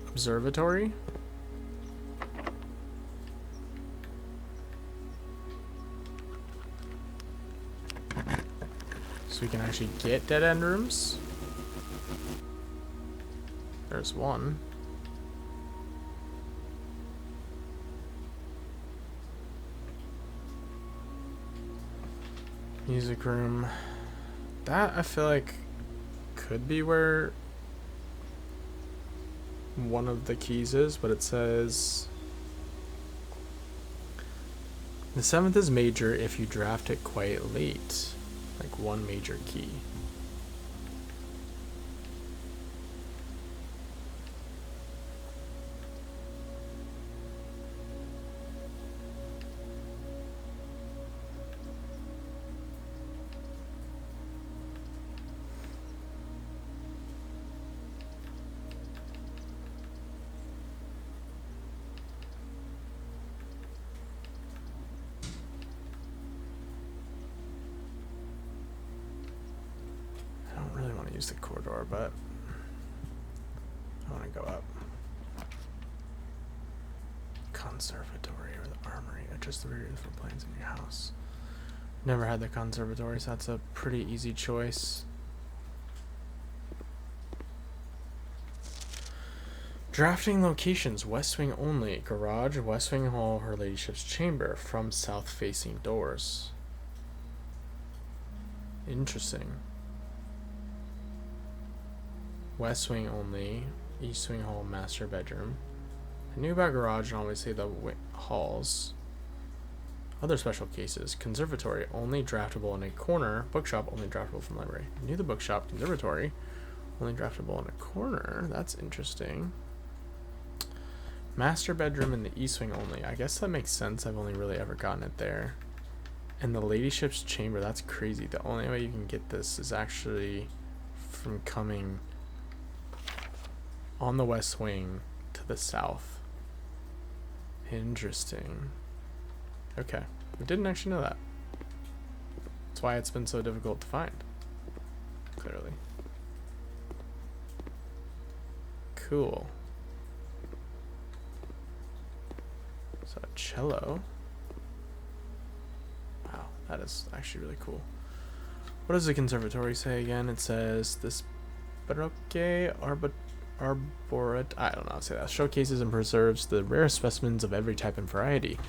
observatory. So we can actually get dead end rooms. There's one. Music room. That I feel like could be where one of the keys is, but it says the 7th is major if you draft it quite late. Like one major key. Use the corridor, but I want to go up. Conservatory or the armory. Adjust the rear for planes in your house. Never had the conservatory, so that's a pretty easy choice. Drafting locations, West Wing only. Garage, West Wing Hall, Her Ladyship's Chamber from south facing doors. Interesting. West Wing only, East Wing Hall, master bedroom. I knew about garage and always say the halls. Other special cases, conservatory only draftable in a corner, bookshop only draftable from library. I knew the bookshop, conservatory only draftable in a corner. That's interesting. Master bedroom in the East Wing only. I guess that makes sense. I've only really ever gotten it there. And the Ladyship's Chamber, that's crazy. The only way you can get this is actually from coming on the West Wing to the south. Interesting. Okay. I didn't actually know that. That's why it's been so difficult to find. Clearly. Cool. So a cello. Wow, that is actually really cool. What does the conservatory say again? It says this Baroque arboret, I don't know how to say that, showcases and preserves the rare specimens of every type and variety.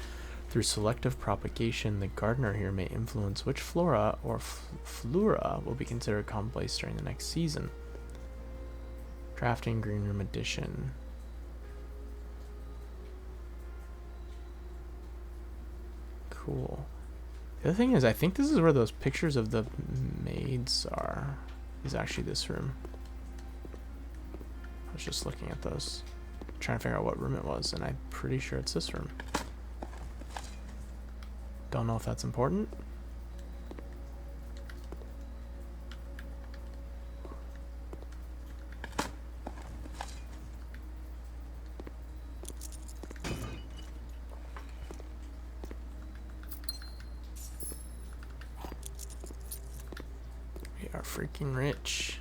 Through selective propagation, the gardener here may influence which flora or flora will be considered commonplace during the next season. Drafting Green Room Edition. Cool. The other thing is, I think this is where those pictures of the maids are. Is actually this room. I was just looking at those, trying to figure out what room it was, and I'm pretty sure it's this room. Don't know if that's important. We are freaking rich.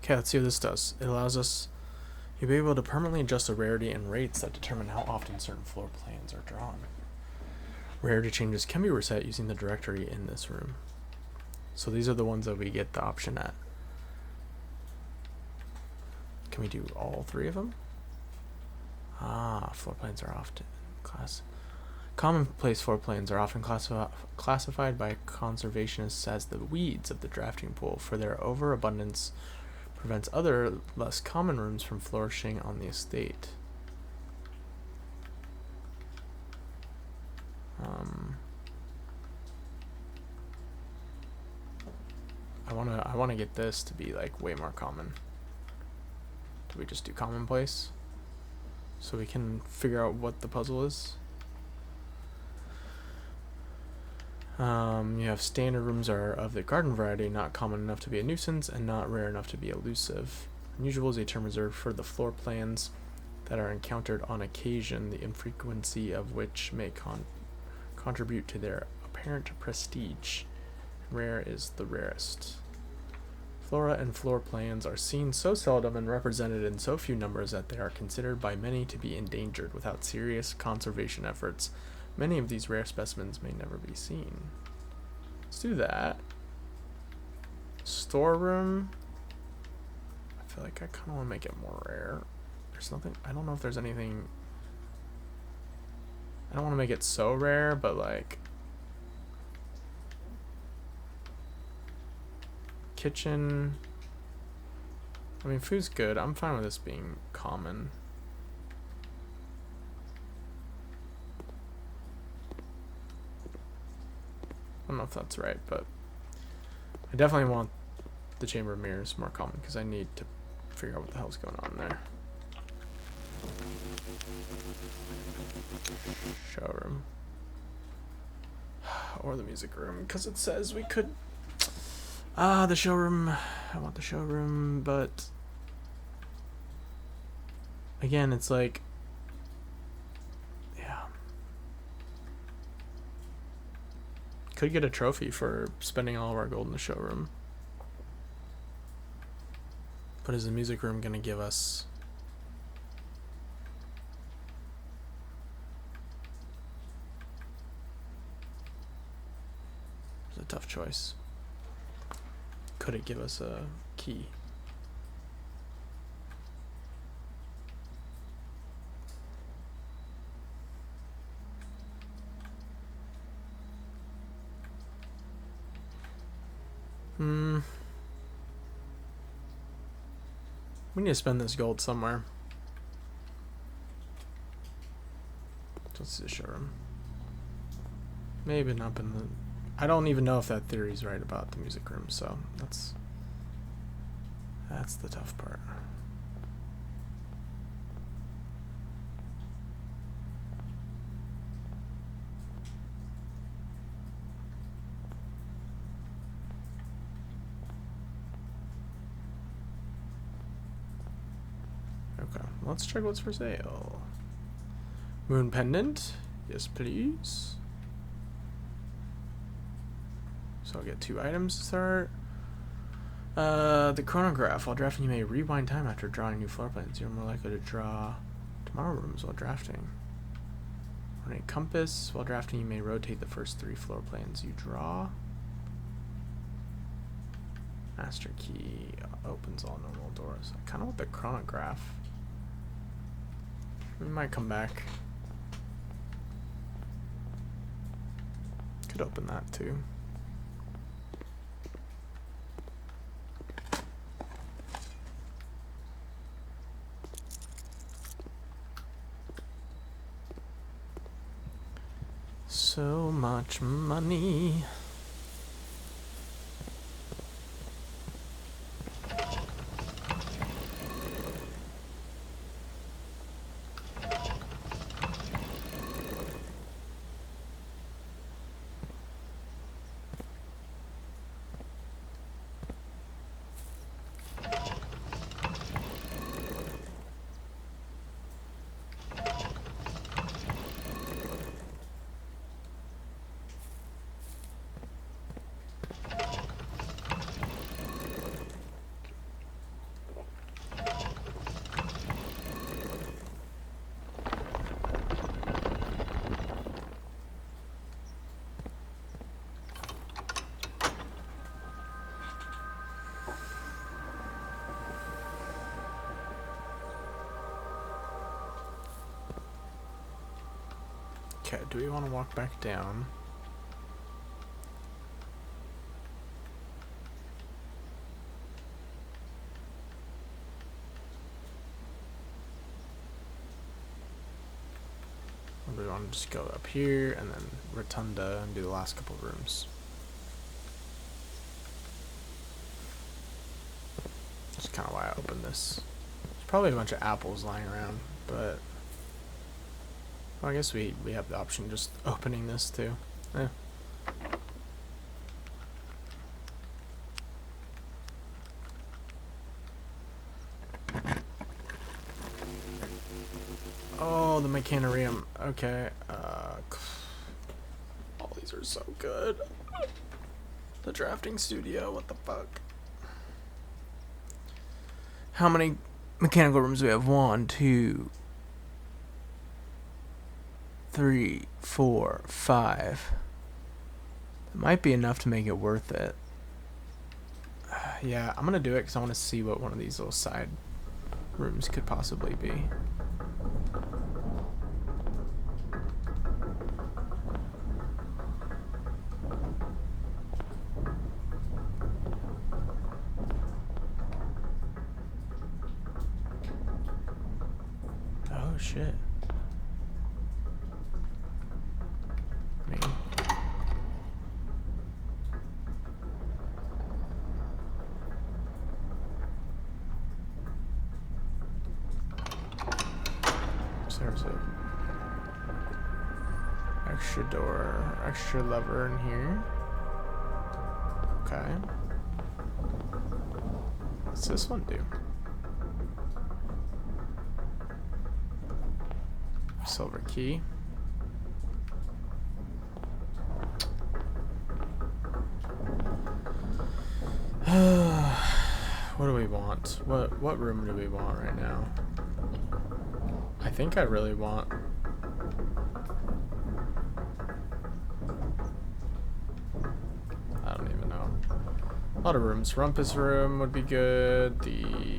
Okay, let's see what this does. It allows us, you'll be able to permanently adjust the rarity and rates that determine how often certain floor plans are drawn. Rarity changes can be reset using the directory in this room. So these are the ones that we get the option at. Can we do all three of them? Ah, floor plans are often commonplace floor plans are often classified by conservationists as the weeds of the drafting pool, for their overabundance prevents other less common rooms from flourishing on the estate. I wanna get this to be like way more common. Do we just do commonplace so we can figure out what the puzzle is? You have standard rooms are of the garden variety, not common enough to be a nuisance and not rare enough to be elusive. Unusual is a term reserved for the floor plans that are encountered on occasion, the infrequency of which may contribute to their apparent prestige. Rare is the rarest. Flora and floor plans are seen so seldom and represented in so few numbers that they are considered by many to be endangered without serious conservation efforts. Many of these rare specimens may never be seen. Let's do that. Storeroom. I feel like I kind of want to make it more rare. There's nothing. I don't know if there's anything. I don't want to make it so rare, but like. Kitchen. I mean, food's good. I'm fine with this being common. I don't know if that's right, but I definitely want the Chamber of Mirrors more common because I need to figure out what the hell's going on there. Showroom. Or the music room, because it says we could... the showroom. I want the showroom, but... Again, it's like... Yeah. Could get a trophy for spending all of our gold in the showroom. But is the music room going to give us... It's a tough choice. Could it give us a key? We need to spend this gold somewhere. Let's see the showroom. Maybe not in the... I don't even know if that theory is right about the music room, so that's the tough part. Okay, let's check what's for sale. Moon pendant, yes please. So I'll get 2 items to start. The chronograph. While drafting, you may rewind time after drawing new floor plans. You're more likely to draw tomorrow rooms while drafting. On a compass. While drafting, you may rotate the first 3 floor plans you draw. Master key opens all normal doors. I kind of want the chronograph. We might come back. Could open that too. So much money. Okay, do we want to walk back down? Or do we want to just go up here and then rotunda and do the last couple of rooms? That's kind of why I opened this. There's probably a bunch of apples lying around, but... Well, I guess we have the option of just opening this too. Oh, the Mechanarium. Okay. All these are so good. The drafting studio. What the fuck? How many mechanical rooms do we have? 1, 2, 3, 4, 5. It might be enough to make it worth it. Yeah, I'm gonna do it because I want to see what one of these little side rooms could possibly be. Oh shit. I mean, seriously. Extra door, extra lever in here. Okay. What's this one do? Silver key. What do we want? What room do we want right now? I think I really want... I don't even know. A lot of rooms. Rumpus room would be good. The...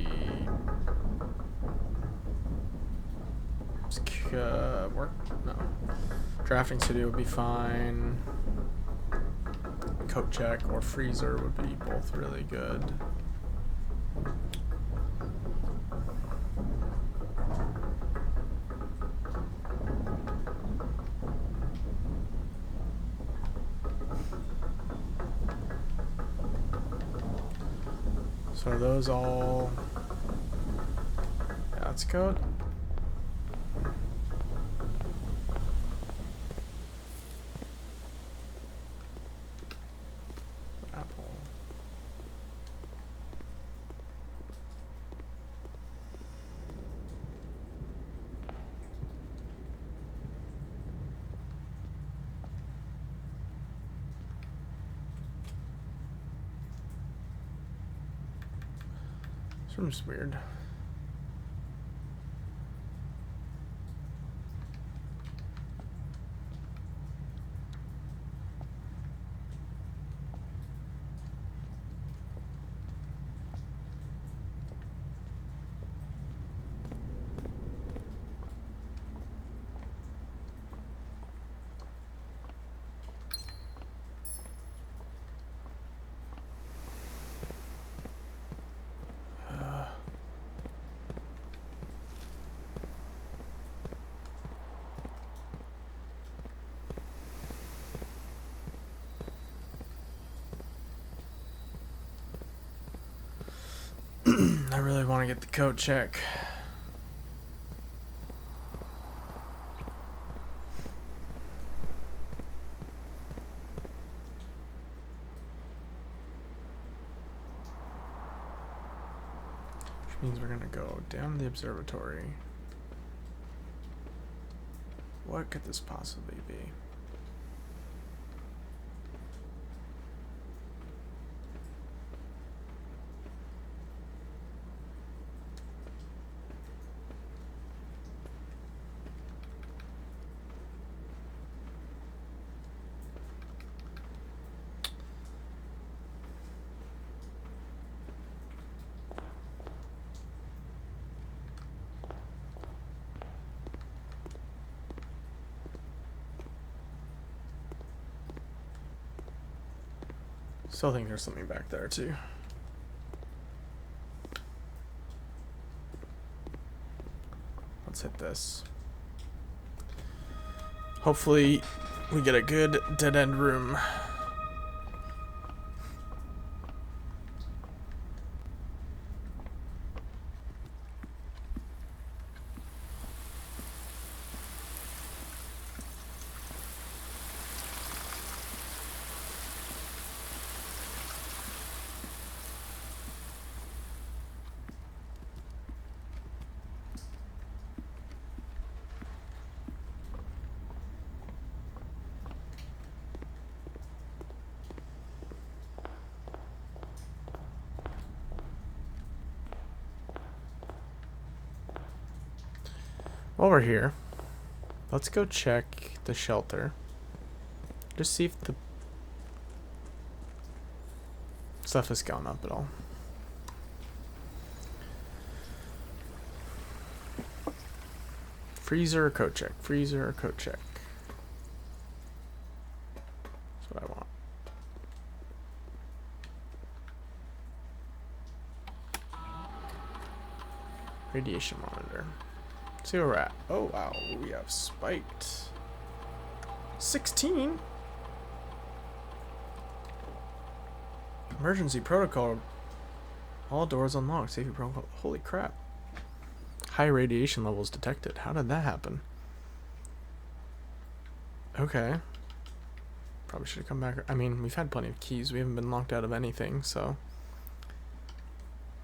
work? No. Drafting studio would be fine. Coat check or freezer would be both really good. So are those all... Yeah, that's good. Apple. This room's weird. I really want to get the coat check. Which means we're gonna go down to the observatory. What could this possibly be? Still think there's something back there too. Let's hit this. Hopefully we get a good dead end room. While we're here, let's go check the shelter. Just see if the stuff has gone up at all. Freezer or coat check? Freezer or coat check? That's what I want. Radiation monitor. See where we're at. Oh wow, we have spiked. 16? Emergency protocol. All doors unlocked. Safety protocol. Holy crap. High radiation levels detected. How did that happen? Okay. Probably should have come back. I mean, we've had plenty of keys. We haven't been locked out of anything, so.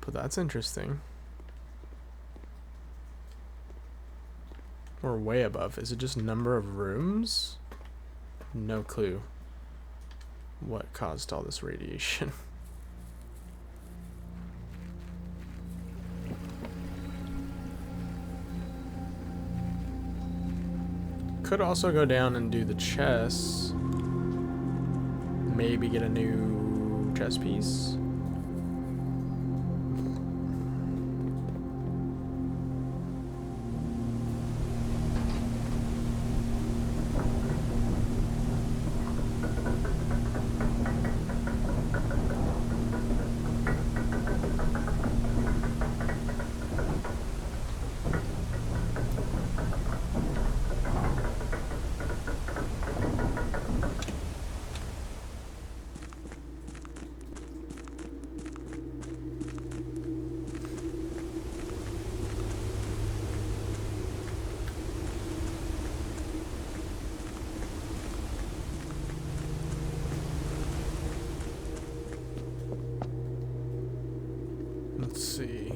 But that's interesting. We're way above. Is it just number of rooms? No clue what caused all this radiation. Could also go down and do the chess. Maybe get a new chess piece. Let's see.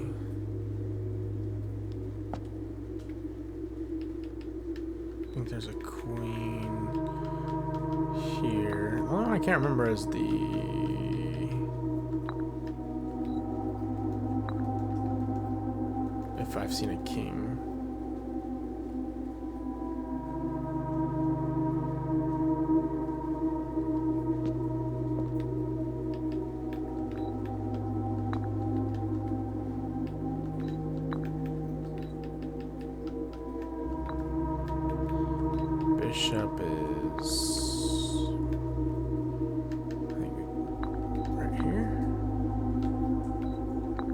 I think there's a queen here. The only one I can't remember is if I've seen a king. Bishop is, I think, right here.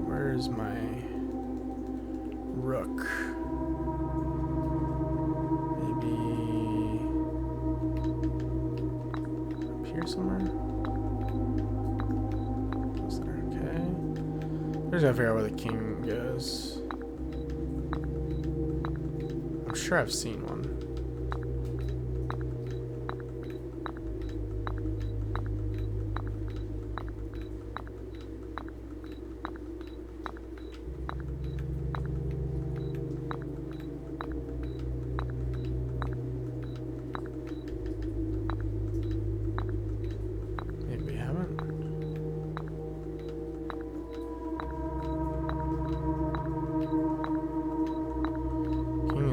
Where is my rook? Maybe up here somewhere. Is there? Okay. I just gotta figure out where the king goes. I'm sure I've seen one.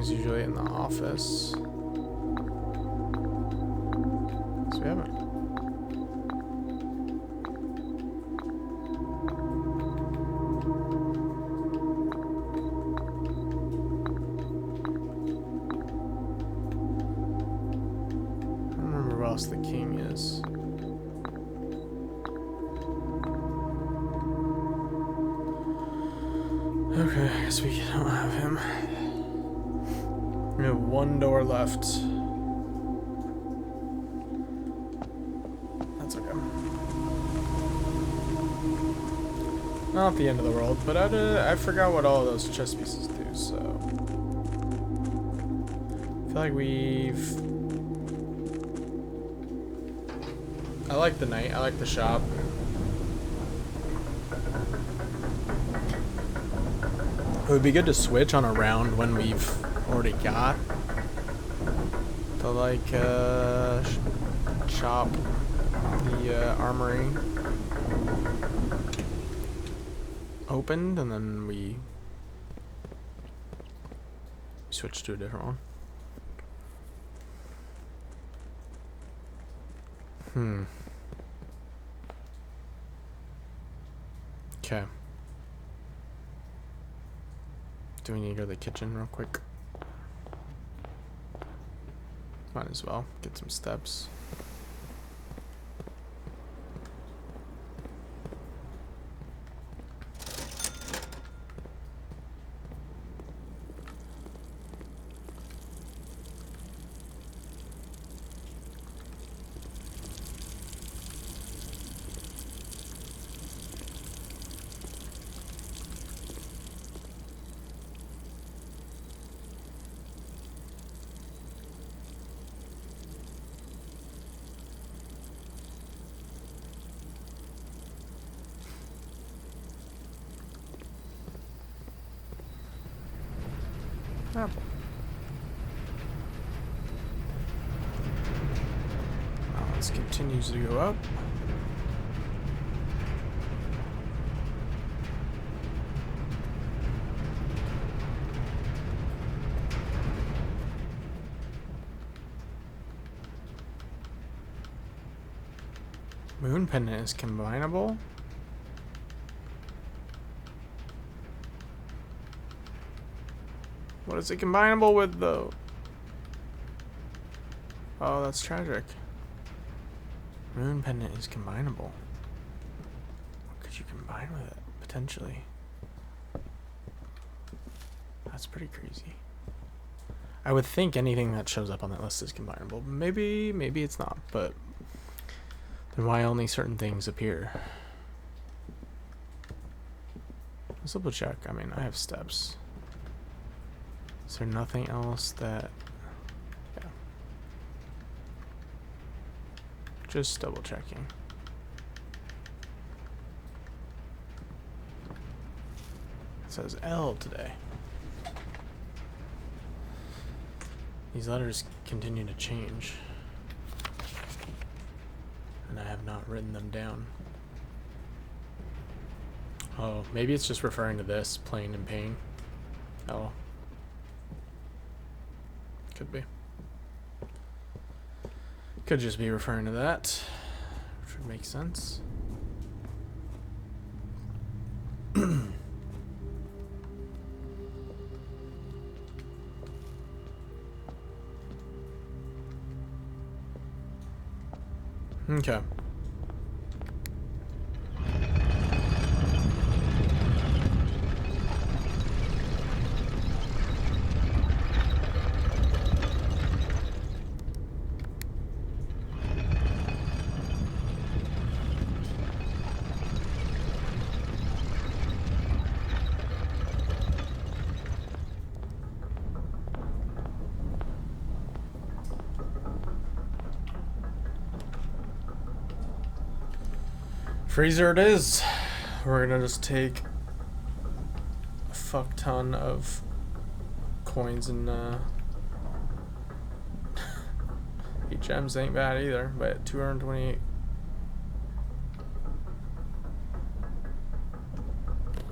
Usually in the office. So we haven't. I don't remember where else the king is. Okay, I guess we don't have him. We have one door left. That's okay. Not the end of the world, but I forgot what all of those chess pieces do, so. I feel like I like the knight, I like the shop. It would be good to switch on a round when we've already got the shop, the armory opened, and then we Switch to a different one. Okay. Do we need to go to the kitchen real quick? Might as well get some steps. Apple. This continues to go up. Moon pendant is combinable. What is it combinable with, though? Oh, that's tragic. Moon pendant is combinable. What could you combine with it, potentially? That's pretty crazy. I would think anything that shows up on that list is combinable. Maybe it's not, but then why only certain things appear? Let's double check. I mean, I have steps. Is there nothing else that... Yeah. Just double checking. It says L today. These letters continue to change. And I have not written them down. Oh, maybe it's just referring to this, plain and pain. L. Could be. Could just be referring to that, which would make sense. Okay. Freezer it is. We're gonna just take a fuck ton of coins and 8 gems ain't bad either, but 228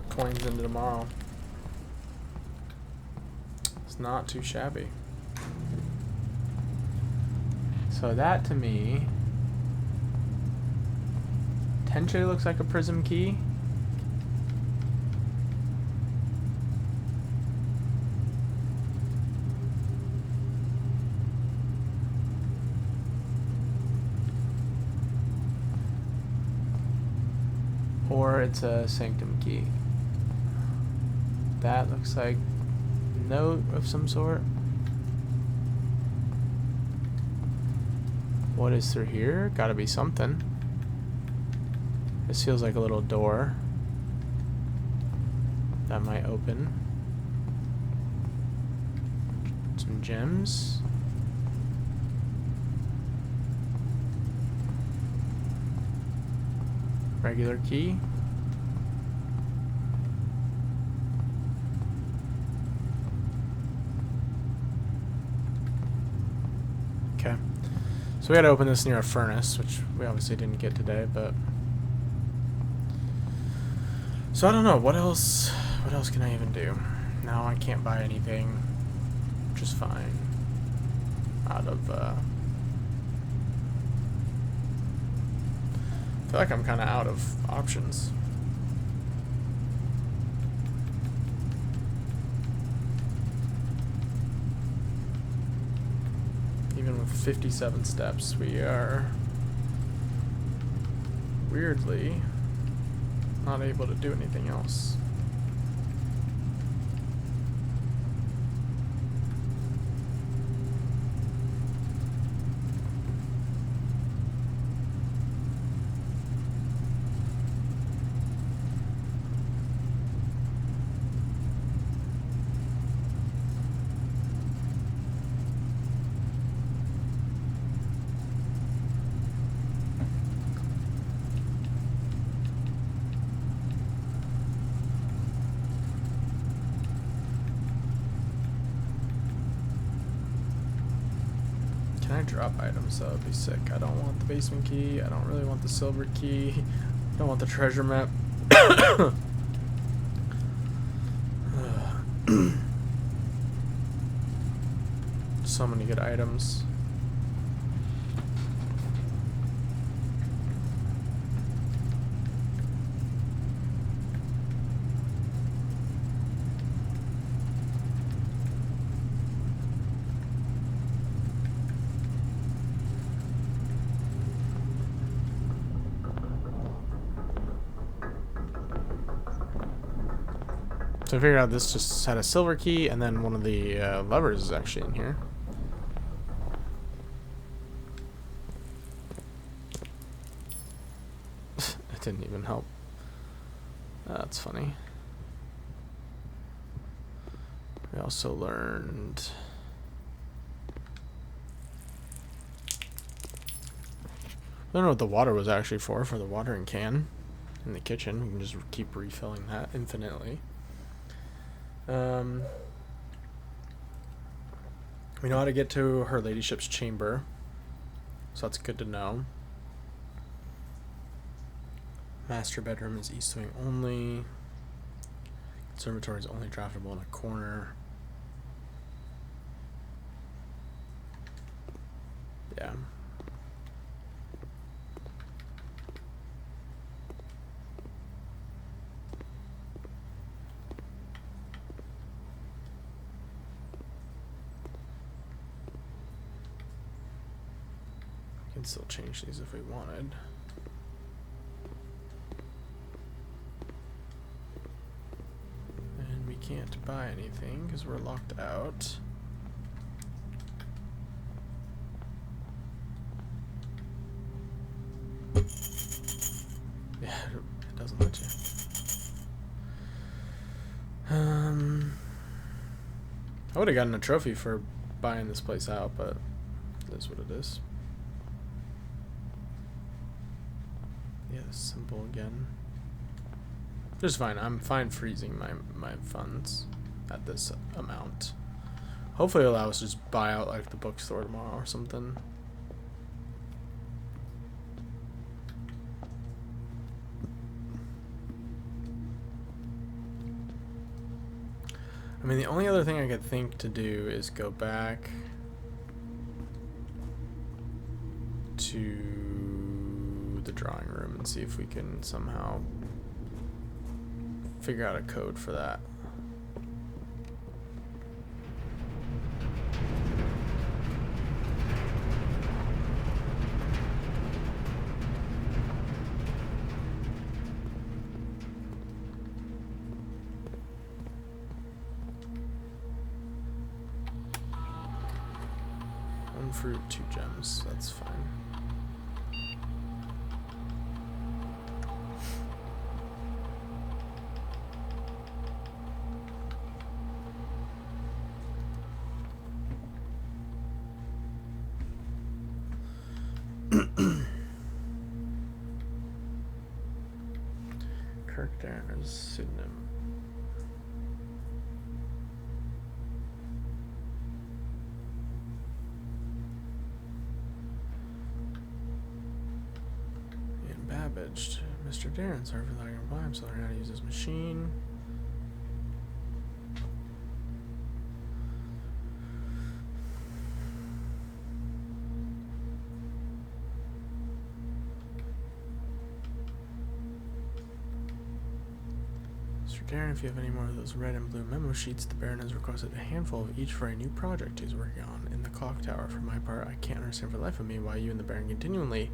coins into tomorrow. It's not too shabby. So that to me potentially looks like a prism key. Or it's a sanctum key. That looks like note of some sort. What is through here? Gotta be something. This feels like a little door that might open. Some gems. Regular key. Okay. So we had to open this near a furnace, which we obviously didn't get today, but... So I don't know, what else can I even do? Now I can't buy anything. which is fine. Out of, I feel like I'm kind of out of options. Even with 57 steps, we are weirdly not able to do anything else. Can I drop items? That would be sick. I don't want the basement key. I don't really want the silver key. I don't want the treasure map. So many good items. So I figured out this just had a silver key, and then one of the levers is actually in here. It didn't even help. That's funny. We also learned... I don't know what the water was actually for the watering can in the kitchen. We can just keep refilling that infinitely. We know how to get to her ladyship's chamber, so that's good to know. Master bedroom is east wing only. Conservatory is only draftable in a corner. Yeah. We can still change these if we wanted. And we can't buy anything because we're locked out. Yeah, it doesn't let you. I would have gotten a trophy for buying this place out, but it is what it is. Yeah, the symbol again. Just fine. I'm fine freezing my funds at this amount. Hopefully it'll allow us to just buy out like the bookstore tomorrow or something. I mean, the only other thing I could think to do is go back to the drawing room and see if we can somehow figure out a code for that. One fruit, 2 gems. That's fine. Kirk Darner's pseudonym. Ian Babbage. Mr. Darren, sorry for letting him by. I'm sorry how to use his machine. Dr. Darren, if you have any more of those red and blue memo sheets, the Baron has requested a handful of each for a new project he's working on in the clock tower. For my part, I can't understand for the life of me why you and the Baron continually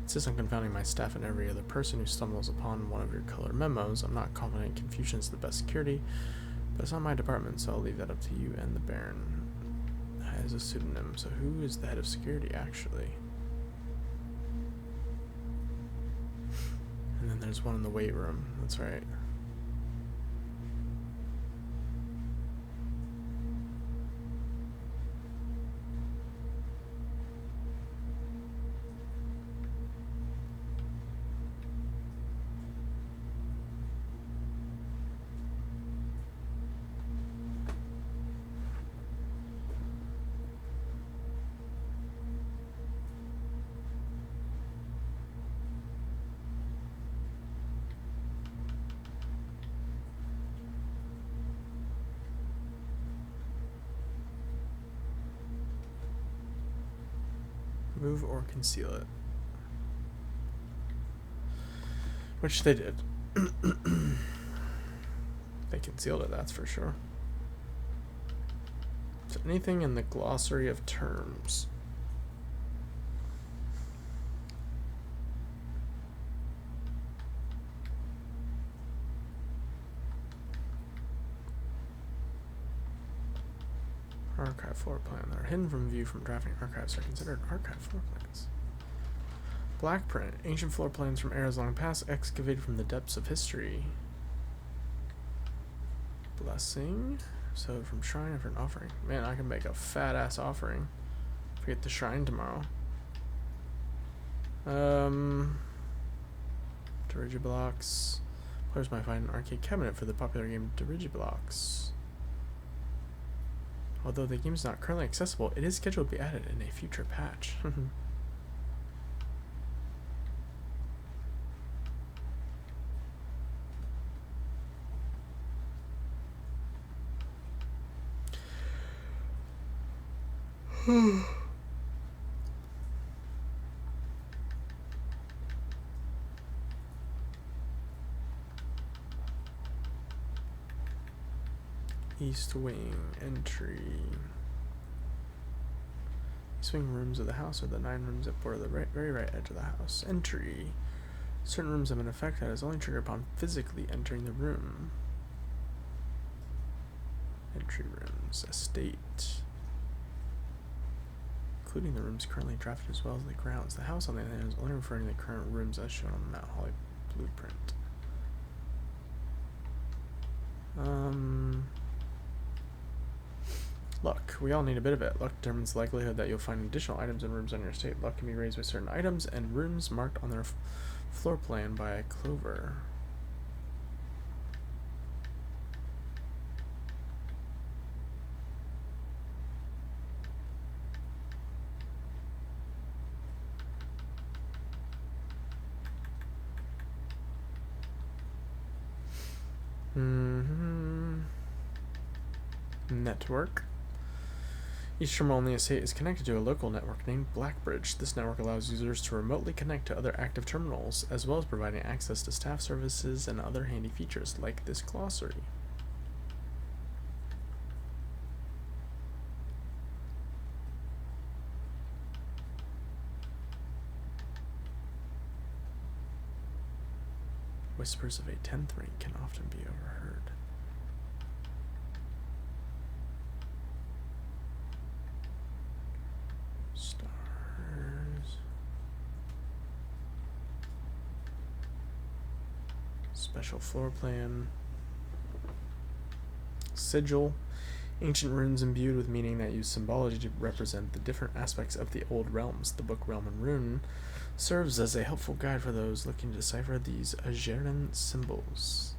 insist on confounding my staff and every other person who stumbles upon one of your colored memos. I'm not confident confusion is the best security, but it's not my department, so I'll leave that up to you and the Baron. As a pseudonym, so who is the head of security, actually? And then there's one in the weight room, that's right. Move or conceal it. Which they did. They concealed it, that's for sure. So anything in the glossary of terms. Archive floor plan that are hidden from view from drafting archives are considered archive floor plans. Black print, ancient floor plans from eras long past, excavated from the depths of history. Blessing, so from shrine after an offering. Man, I can make a fat ass offering. Forget the shrine tomorrow. Dirigiblocks. Players might find an arcade cabinet for the popular game Dirigiblocks. Although the game is not currently accessible, it is scheduled to be added in a future patch. East wing entry. East wing rooms of the house are the 9 rooms that border the very right edge of the house. Entry. Certain rooms have an effect that is only triggered upon physically entering the room. Entry rooms. Estate. Including the rooms currently drafted as well as the grounds. The house, on the other hand, is only referring to the current rooms as shown on the Mount Holly blueprint. Luck. We all need a bit of it. Luck determines the likelihood that you'll find additional items and rooms on your estate. Luck can be raised by certain items and rooms marked on their floor plan by a clover. Network. Each terminal on the estate is connected to a local network named Blackbridge. This network allows users to remotely connect to other active terminals, as well as providing access to staff services and other handy features like this glossary. Whispers of a 10th ring can often be overheard. Stars. Special floor plan. Sigil. Ancient runes imbued with meaning that use symbology to represent the different aspects of the old realms. The book Realm and Rune serves as a helpful guide for those looking to decipher these Ageran symbols.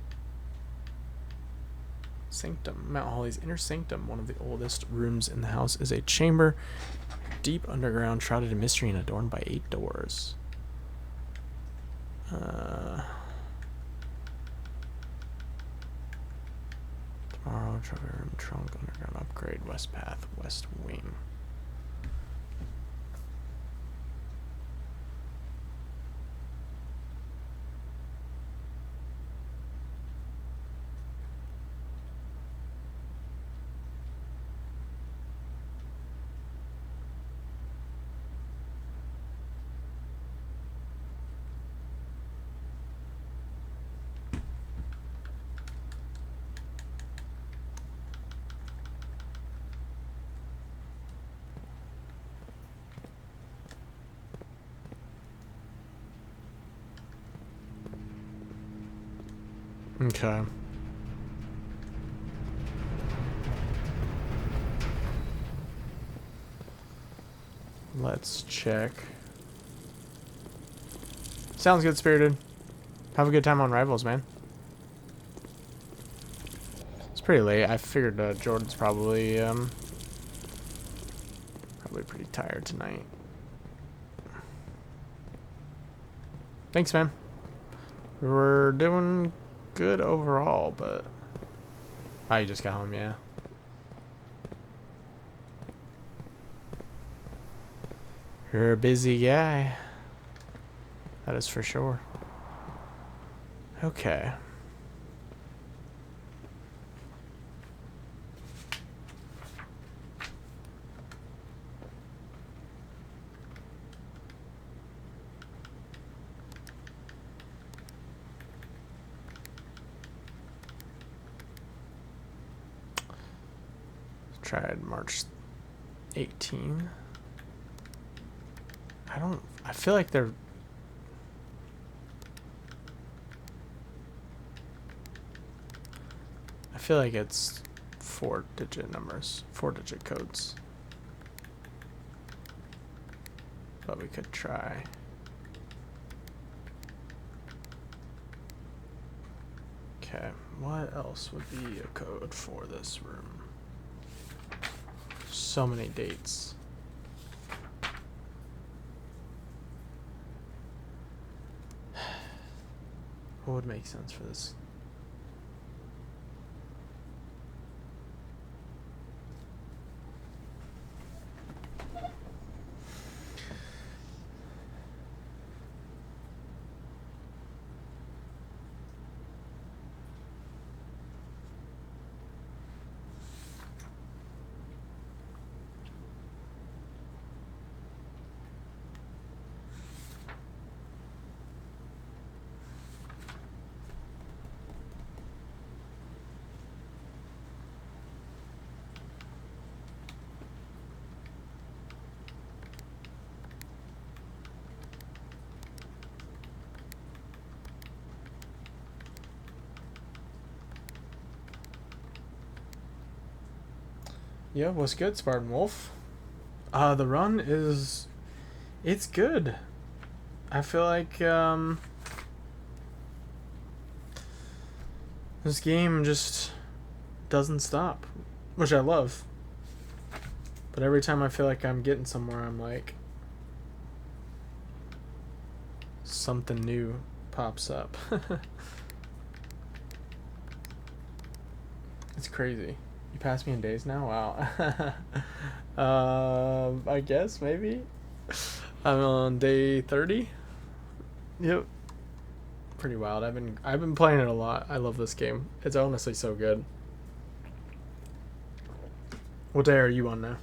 Sanctum. Mount Holly's inner sanctum, one of the oldest rooms in the house, is a chamber deep underground, shrouded in mystery and adorned by 8 doors. Tomorrow, trophy room, trunk, underground upgrade, west path, west wing. Okay. Let's check. Sounds good, Spirited. Have a good time on Rivals, man. It's pretty late. I figured Jordan's probably pretty tired tonight. Thanks, man. We're doing good overall, but... Oh, you just got home, yeah. You're a busy guy. That is for sure. Okay. Tried March 18. I feel like they're... I feel like it's 4-digit numbers, 4-digit codes. But we could try. Okay, what else would be a code for this room? So many dates. What would make sense for this? Yeah, what's good, Spartan Wolf? The run is... It's good. I feel like, this game just doesn't stop, which I love. But every time I feel like I'm getting somewhere, I'm like... something new pops up. It's crazy. You passed me in days now? Wow. I guess, maybe? I'm on day 30. Yep. Pretty wild. I've been playing it a lot. I love this game. It's honestly so good. What day are you on now?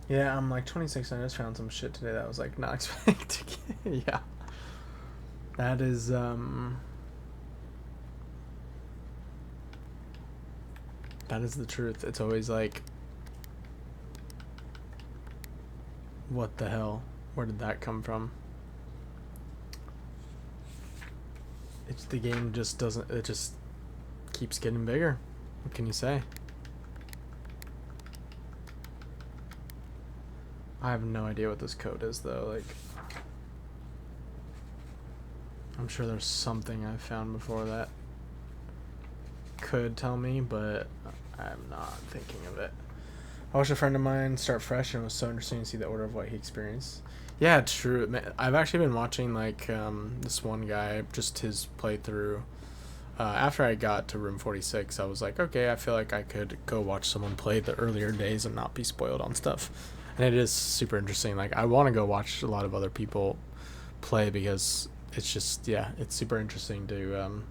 Yeah, I'm like 26. I just found some shit today that I was like not expecting to get. Yeah. That is the truth. It's always like, what the hell? Where did that come from? It's the game just doesn't, it just keeps getting bigger. What can you say? I have no idea what this code is though, like I'm sure there's something I've found before that could tell me, but I'm not thinking of it. I watched a friend of mine start fresh and it was so interesting to see the order of what he experienced. Yeah, true. I've actually been watching like this one guy, just his playthrough. After I got to room 46, I was like, okay, I feel like I could go watch someone play the earlier days and not be spoiled on stuff. And it is super interesting. Like, I want to go watch a lot of other people play because it's just, yeah, it's super interesting to,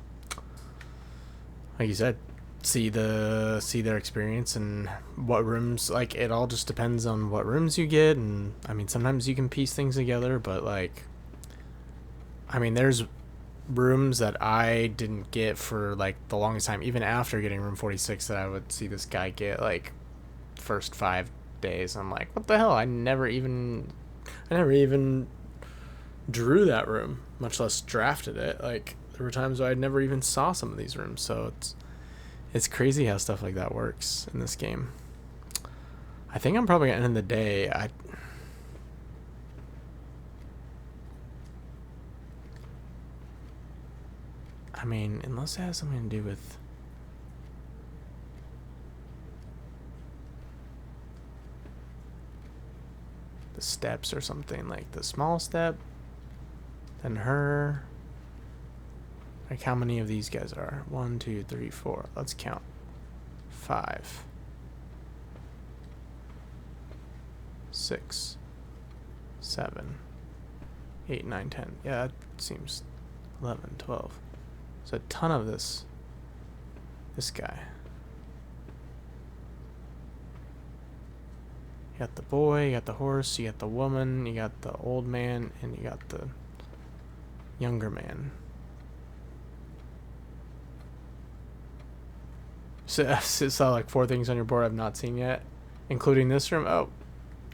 like you said, see their experience and what rooms. Like, it all just depends on what rooms you get. And I mean, sometimes you can piece things together, but like, I mean, there's rooms that I didn't get for like the longest time, even after getting room 46, that I would see this guy get like first 5 days. I'm like, what the hell? I never even drew that room, much less drafted it. Like, there were times where I never even saw some of these rooms, so it's crazy how stuff like that works in this game. I think I'm probably gonna end the day. I mean, unless it has something to do with the steps or something, like the small step, then her. Like, how many of these guys are? 1, 2, 3, 4. Let's count. 5, 6, 7, 8, 9, 10. Yeah, that seems 11, 12. There's a ton of this guy. You got the boy, you got the horse, you got the woman, you got the old man, and you got the younger man. So I saw like 4 things on your board I've not seen yet, including this room. Oh,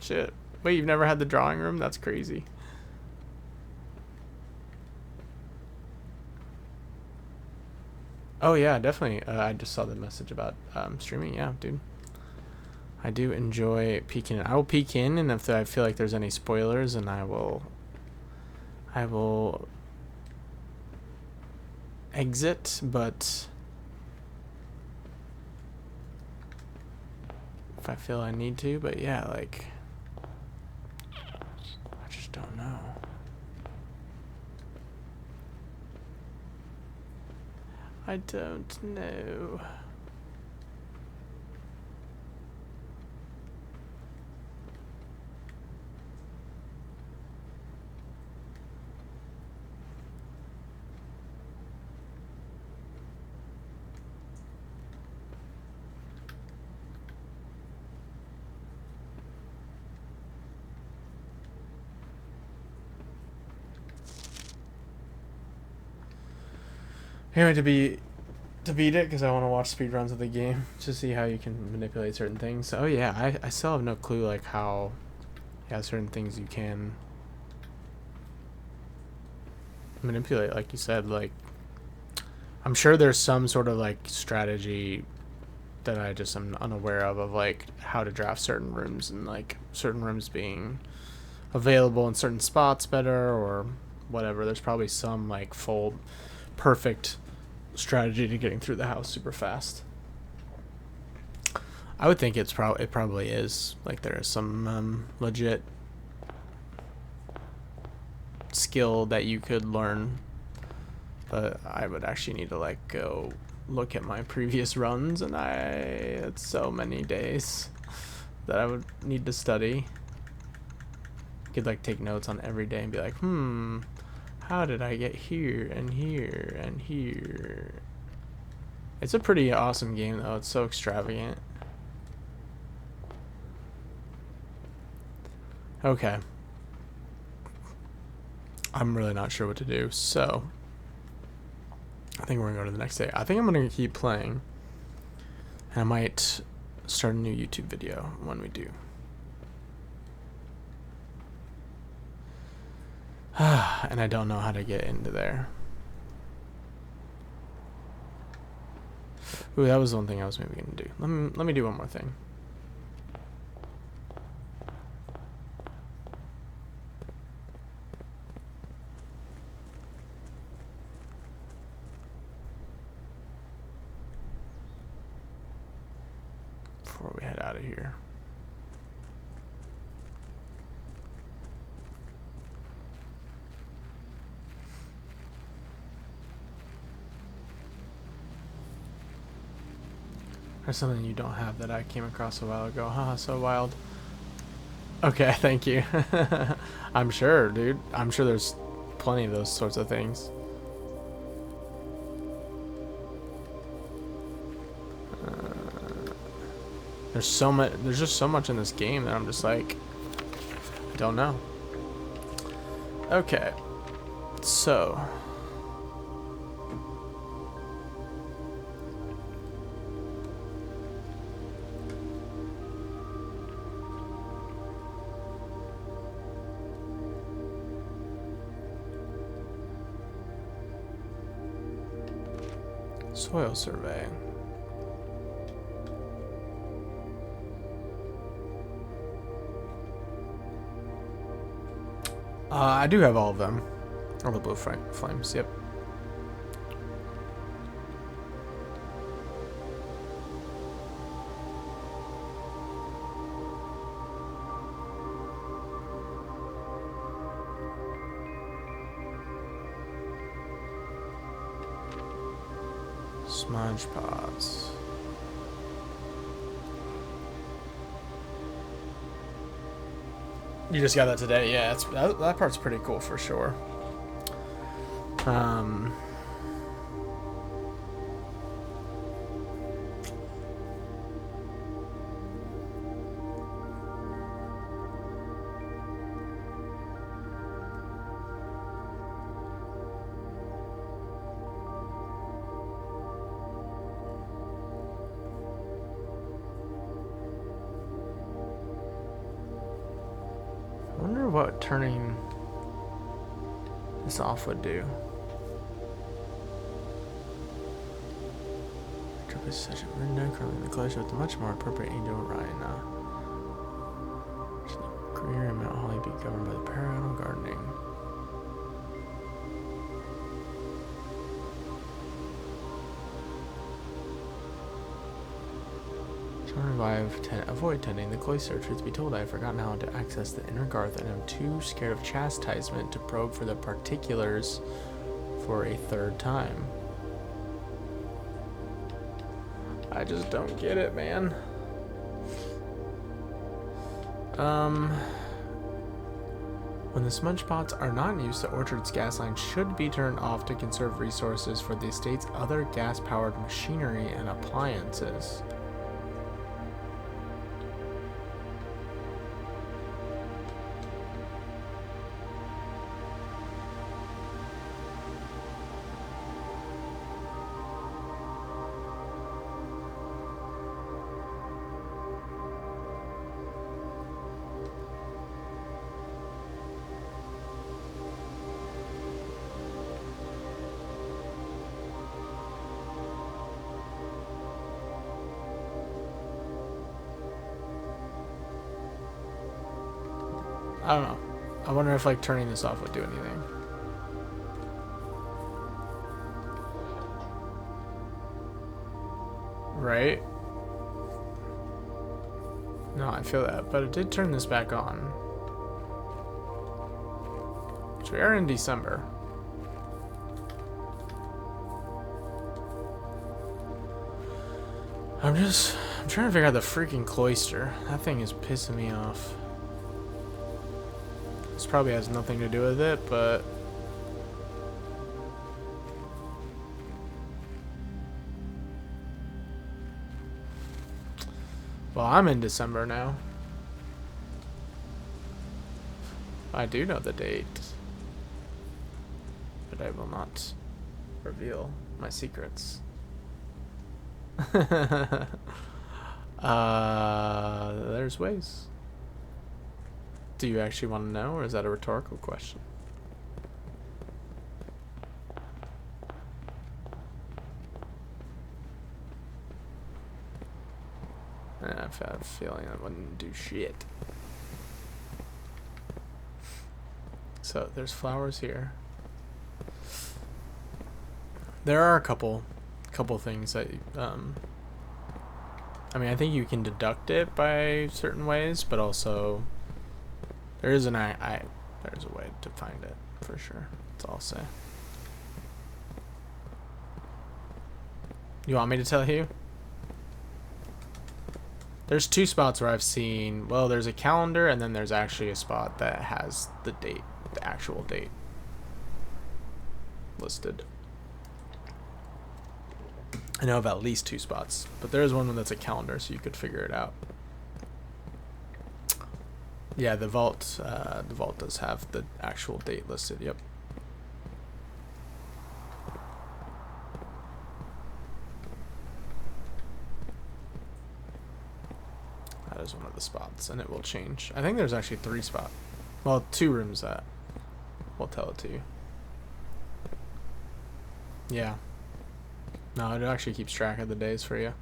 shit. Wait, you've never had the drawing room? That's crazy. Oh yeah, definitely. I just saw the message about streaming. Yeah, dude. I do enjoy peeking in. I will peek in, and if I feel like there's any spoilers, and I will exit, but if I feel I need to. But yeah, like, I just don't know. I don't know. Anyway, to beat it, because I want to watch speedruns of the game to see how you can manipulate certain things. Oh yeah, I still have no clue like how, yeah, certain things you can manipulate, like you said. Like, I'm sure there's some sort of like strategy that I just am unaware of like how to draft certain rooms, and like certain rooms being available in certain spots better or whatever. There's probably some like full perfect strategy to getting through the house super fast. I would think it probably is. Like, there is some legit skill that you could learn, but I would actually need to like go look at my previous runs, and it's so many days that I would need to study. Could like take notes on every day and be like, how did I get here and here and here? It's a pretty awesome game though. It's so extravagant. Okay. I'm really not sure what to do, so I think we're gonna go to the next day. I think I'm gonna keep playing, and I might start a new YouTube video when we do. And I don't know how to get into there. Ooh, that was one thing I was maybe gonna do. Let me do one more thing. Before we head out of here. There's something you don't have that I came across a while ago. Haha, so wild. Okay, thank you. I'm sure, dude. I'm sure there's plenty of those sorts of things. There's so much. There's just so much in this game that I'm just like, I don't know. Okay, so. Soil survey. I do have all of them. All the blue flames, yep. Smudge pots. You just got that today, yeah. That part's pretty cool for sure. I wonder what turning this off would do. Trip is such a window, currently the glacier with a much more appropriate angel right now. Should the career in Mount Holly be governed by the parallel gardening? Avoid tending the cloister. Truth be told, I have forgotten how to access the inner garth and am too scared of chastisement to probe for the particulars for a third time. I just don't get it, man. When the smudge pots are not in use, the orchard's gas line should be turned off to conserve resources for the estate's other gas-powered machinery and appliances. I don't know. I wonder if like turning this off would do anything. Right? No, I feel that, but it did turn this back on. So we are in December. I'm trying to figure out the freaking cloister. That thing is pissing me off. This probably has nothing to do with it, but well, I'm in December now. I do know the date, but I will not reveal my secrets. There's ways. Do you actually want to know, or is that a rhetorical question? I have a feeling I wouldn't do shit. So there's flowers here. There are a couple things that I mean, I think you can deduct it by certain ways, but also there is there's a way to find it for sure. That's all I'll say. You want me to tell you? There's two spots where I've seen, well, there's a calendar and then there's actually a spot that has the date, the actual date listed. I know of at least two spots, but there is one that's a calendar, so you could figure it out. Yeah, the vault does have the actual date listed. Yep. That is one of the spots, and it will change. I think there's actually 3 spots. Well, 2 rooms that will tell it to you. Yeah. No, it actually keeps track of the days for you.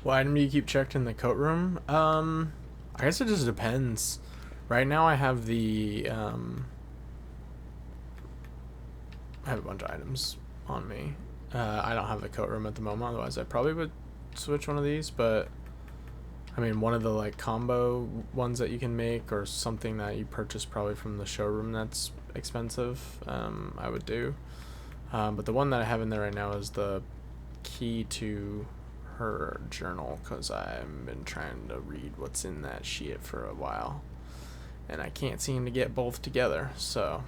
What item do you keep checked in the coat room? I guess it just depends. Right now I have the, I have a bunch of items on me. I don't have the coat room at the moment, otherwise I probably would switch one of these, but I mean, one of the like combo ones that you can make, or something that you purchase probably from the showroom that's expensive, I would do. But the one that I have in there right now is the key to her journal, because I've been trying to read what's in that shit for a while, and I can't seem to get both together, so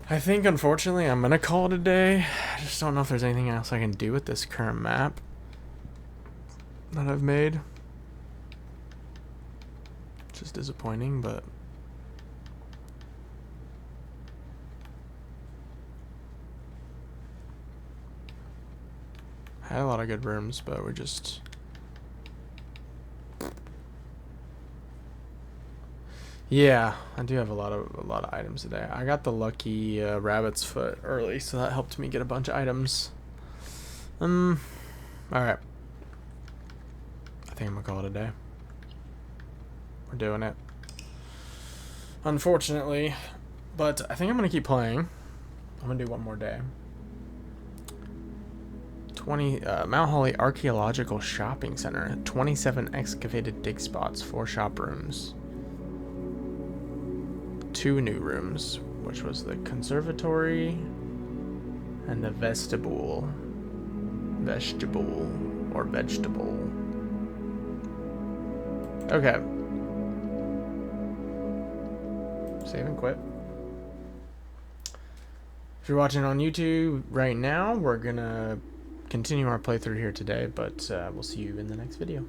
I think unfortunately I'm gonna call it a day. I just don't know if there's anything else I can do with this current map that I've made. It's just disappointing, but I had a lot of good rooms, but we just... Yeah, I do have a lot of items today. I got the lucky rabbit's foot early, so that helped me get a bunch of items. All right. I think I'm gonna call it a day. We're doing it. Unfortunately, but I think I'm gonna keep playing. I'm gonna do one more day. 20 Mount Holly Archaeological Shopping Center. 27 excavated dig spots, 4 shop rooms, 2 new rooms, which was the conservatory and the vestibule. Vegetable or vegetable. Okay. Save and quit. If you're watching on YouTube right now, we're gonna continue our playthrough here today, but we'll see you in the next video.